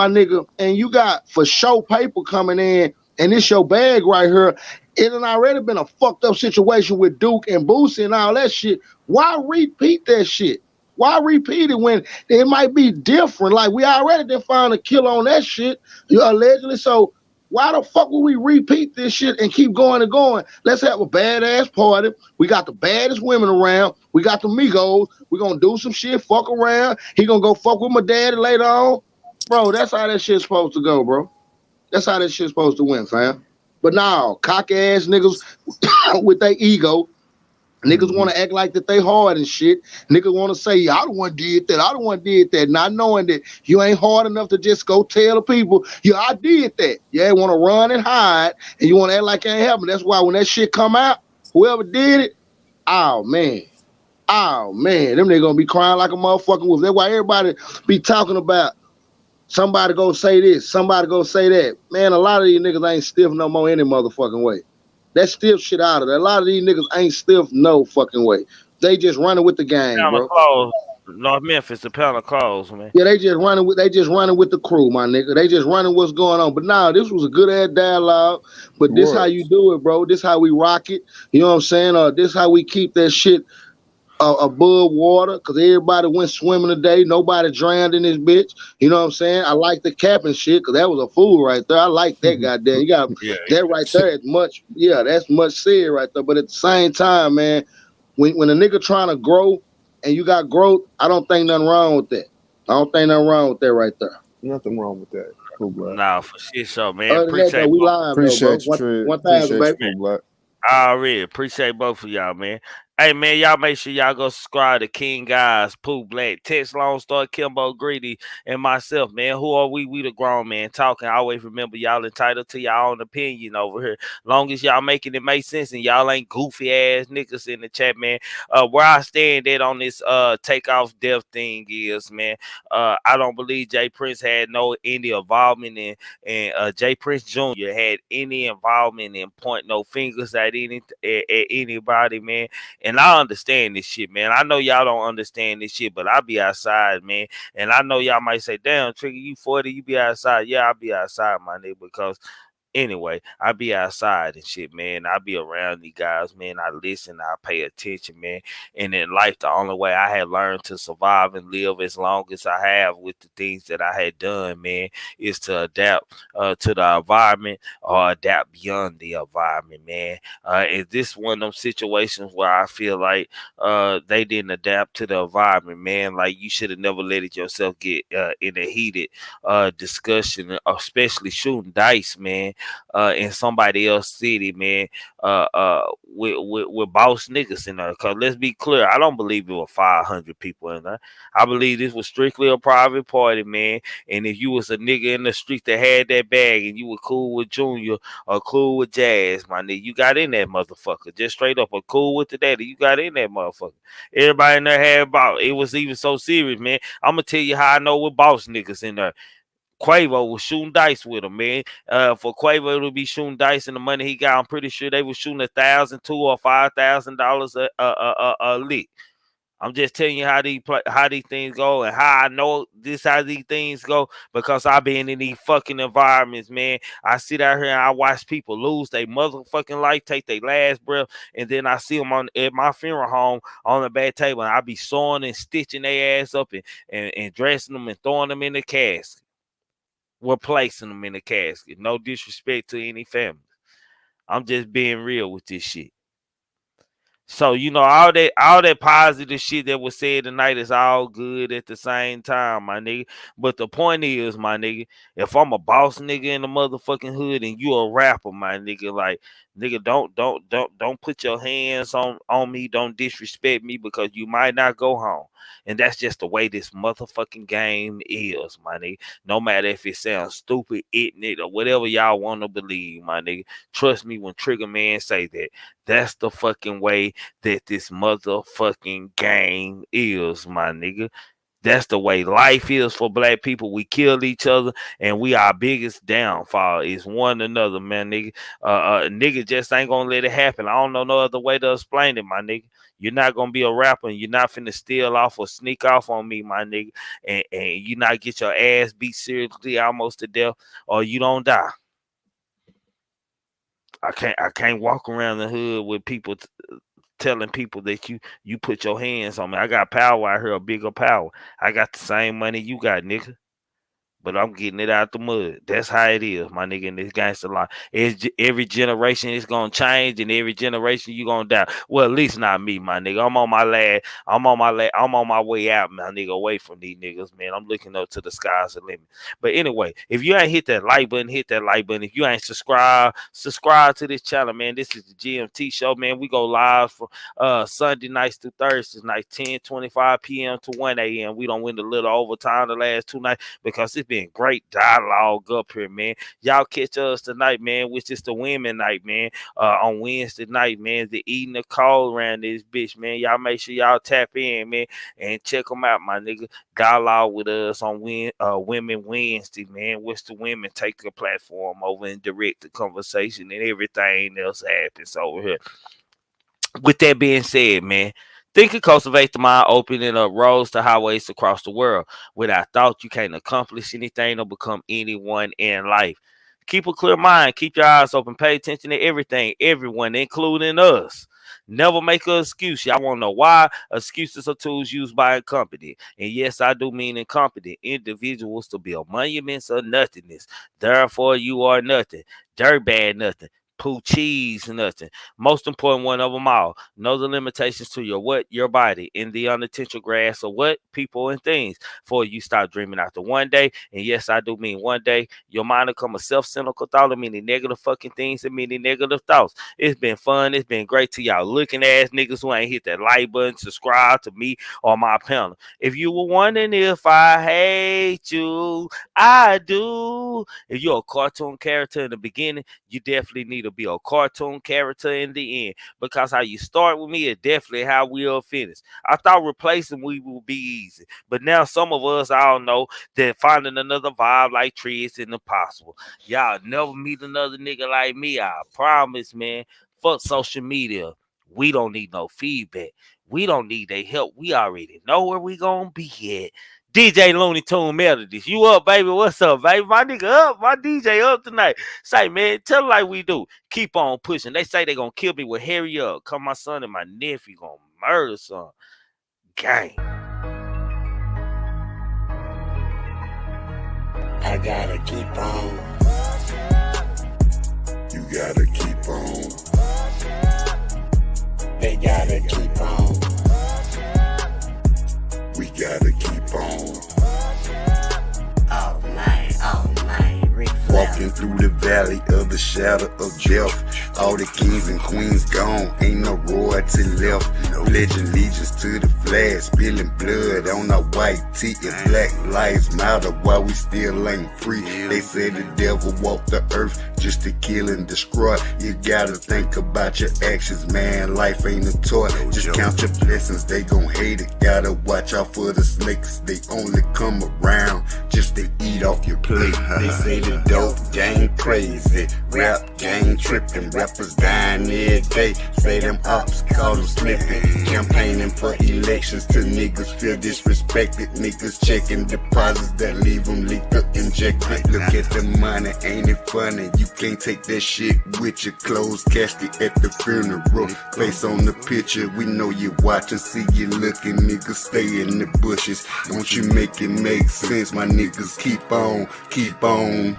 Speaker 15: nigga, and you got for show paper coming in, and it's your bag right here, it done already been a fucked up situation with Duke and Boosie and all that shit. Why repeat that shit? Why repeat it when it might be different? Like, we already did find a kill on that shit, allegedly. So why the fuck would we repeat this shit and keep going and going? Let's have a badass party. We got the baddest women around. We got the Migos. We're going to do some shit, fuck around. He going to go fuck with my daddy later on. Bro, that's how that shit's supposed to go, bro. That's how that shit's supposed to win, fam. But now, cock-ass niggas with their ego, niggas want to act like that they hard and shit. Niggas want to say, I don't want did that. I don't want did that. Not knowing that you ain't hard enough to just go tell the people, yeah, I did that. Yeah, want to run and hide, and you want to act like it ain't happening. That's why when that shit come out, whoever did it, oh, man, them niggas gonna be crying like a motherfucking wolf. That's why everybody be talking about somebody go say this, somebody go say that. Man, a lot of these niggas ain't stiff no more any motherfucking way. That stiff shit out of there. A lot of these niggas ain't stiff no fucking way. They just running with the game, bro.
Speaker 5: North Memphis, the pound of clothes, man.
Speaker 15: Yeah, they just running with the crew, my nigga. They just running what's going on. But nah, this was a good ass dialogue. But this how you do it, bro. This how we rock it. You know what I'm saying? This how we keep that shit above water, because everybody went swimming today. Nobody drowned in this bitch. You know what I'm saying? I like the cap and shit, because that was a fool right there. I like that goddamn. You got that right there. It's much, that's much said right there. But at the same time, man, when a nigga trying to grow and you got growth, I don't think nothing wrong with that. I don't think nothing wrong with that right there.
Speaker 19: Nothing wrong with that. Cool, Black.
Speaker 5: Nah, for shit, so man.
Speaker 15: Other than that, though, we live,
Speaker 19: Appreciate
Speaker 15: though,
Speaker 19: you,
Speaker 15: bro.
Speaker 19: Trey.
Speaker 15: 1,000, baby.
Speaker 19: Cool, Black.
Speaker 5: I already appreciate both of y'all, man. Hey, man, y'all make sure y'all go subscribe to King Guys, Pooh Black, Tex Long Star, Kimbo Greedy, and myself, man. Who are we? We the grown man talking. I always remember y'all entitled to y'all own opinion over here. Long as y'all making it make sense and y'all ain't goofy ass niggas in the chat, man. Where I stand at on this takeoff death thing is, man, I don't believe Jay Prince had any involvement in, and Jay Prince Jr. had any involvement in pointing no fingers at anybody, man. And I understand this shit, man. I know y'all don't understand this shit, but I be outside, man. And I know y'all might say, damn, Trigger, you 40, you be outside. Yeah, I be outside, my nigga, because anyway, I be outside and shit, man. I be around these guys, man. I listen, I pay attention, man. And in life, the only way I had learned to survive and live as long as I have with the things that I had done, man, is to adapt to the environment or adapt beyond the environment, man. Is this one of them situations where I feel like they didn't adapt to the environment, man? Like, you should have never let it yourself get in a heated discussion, especially shooting dice, man. In somebody else's city, man, with boss niggas in there. Cause let's be clear, I don't believe it was 500 people in there. I believe this was strictly a private party, man. And if you was a nigga in the street that had that bag and you were cool with Junior or cool with Jazz, my nigga, you got in that motherfucker. Just straight up, or cool with the daddy, you got in that motherfucker. Everybody in there had about. It was even so serious, man. I'm gonna tell you how I know with boss niggas in there. Quavo was shooting dice with him, man. For Quavo to be shooting dice and the money he got, I'm pretty sure they were shooting $1,000, $2,000 or $5,000 a lick. I'm just telling you how these things go and how I know this how these things go because I've been in these fucking environments, man. I sit out here and I watch people lose their motherfucking life, take their last breath, and then I see them at my funeral home on the back table, and I be sewing and stitching their ass up and dressing them and throwing them in the casket. We're placing them in the casket. No disrespect to any family. I'm just being real with this shit. So, you know, all that positive shit that was said tonight is all good at the same time, my nigga. But the point is, my nigga, if I'm a boss nigga in the motherfucking hood and you a rapper, my nigga, like, nigga, don't put your hands on me. Don't disrespect me because you might not go home. And that's just the way this motherfucking game is, my nigga. No matter if it sounds stupid, ignorant, or whatever y'all want to believe, my nigga. Trust me when Trigger Man say that. That's the fucking way that this motherfucking game is, my nigga. That's the way life is for black people. We kill each other, and we our biggest downfall is one another, man, nigga. Nigga just ain't gonna let it happen. I don't know no other way to explain it, my nigga. You're not gonna be a rapper, and you're not finna steal off or sneak off on me, my nigga, and you not get your ass beat seriously almost to death, or you don't die. I can't walk around the hood with people telling people that you put your hands on me. I got power out here, a bigger power. I got the same money you got, nigga. But I'm getting it out the mud. That's how it is, my nigga, in this gangster life. Every generation is gonna change, and every generation you gonna die. Well, at least not me, my nigga. I'm on my way out, my nigga, away from these niggas, man. I'm looking up to the sky's the limit. But anyway, if you ain't hit that like button, hit that like button. If you ain't subscribe to this channel, man. This is the GMT show, man. We go live for Sunday nights through Thursdays night, 10:25 p.m. to 1 a.m. We don't win a little overtime the last 2 nights because it's been great dialogue up here, man. Y'all catch us tonight, man, which is the women night, man. On Wednesday night, man, the eating the call around this bitch, man. Y'all make sure y'all tap in, man, and check them out, my nigga. Dialogue with us on Women Wednesday, man. Which the women take the platform over and direct the conversation, and everything else happens over here. With that being said, man, Think and cultivate the mind, opening up roads to highways across the world. Without thought, you can't accomplish anything or become anyone in life. Keep a clear mind. Keep your eyes open. Pay attention to everything, everyone, including us. Never make an excuse. Y'all want to know why? Excuses are tools used by incompetent. And yes, I do mean incompetent individuals to build monuments of nothingness. Therefore, you are nothing. Dirtbag nothing. Poo cheese nothing. Most important one of them all, know the limitations to your what? Your body in the unintentional grass of what? People and things. Before you start dreaming after one day, and yes, I do mean one day, your mind will come a self-cynical thought of many negative fucking things and many negative thoughts. It's been fun. It's been great to y'all looking ass niggas who ain't hit that like button, subscribe to me or my panel. If you were wondering if I hate you, I do. If you're a cartoon character in the beginning, you definitely need to be a cartoon character in the end, because how you start with me is definitely how we'll finish. I thought replacing we will be easy, but now some of us all know that finding another vibe like Tree is impossible. Y'all never meet another nigga like me, I promise, man. Fuck social media. We don't need no feedback. We don't need their help. We already know where we gonna be at. DJ Looney Tune Melodies, you up, baby? What's up, baby? My nigga up, my DJ up tonight. Say, man, tell them like we do. Keep on pushing. They say they gonna kill me with hurry up. Come my son and my nephew gonna murder some. Gang.
Speaker 3: I gotta keep on.
Speaker 13: You gotta keep on.
Speaker 3: They gotta keep on.
Speaker 13: We gotta keep on.
Speaker 3: All night,
Speaker 13: walking through the valley of the shadow of death. All the kings and queens gone, ain't no royalty left. Pledging allegiance to the flag, spilling blood on our white tee. And black lives matter while we still ain't free. They say the devil walked the earth just to kill and destroy. You gotta think about your actions, man. Life ain't a toy. Just count your blessings, they gon' hate it. Gotta watch out for the snakes, they only come around just to eat off your plate. They say the dope gang crazy, rap gang tripping, rappers dying every day. Say them ops call them slipping, campaigning for elections till niggas feel disrespected. Niggas checking deposits that leave them leaked or injected. Look at the money, ain't it funny? You can't take that shit with your closed casket at the funeral. Face on the picture, we know you watching, see you looking, niggas stay in the bushes. Won't you make it make sense, my niggas? Keep on, keep on.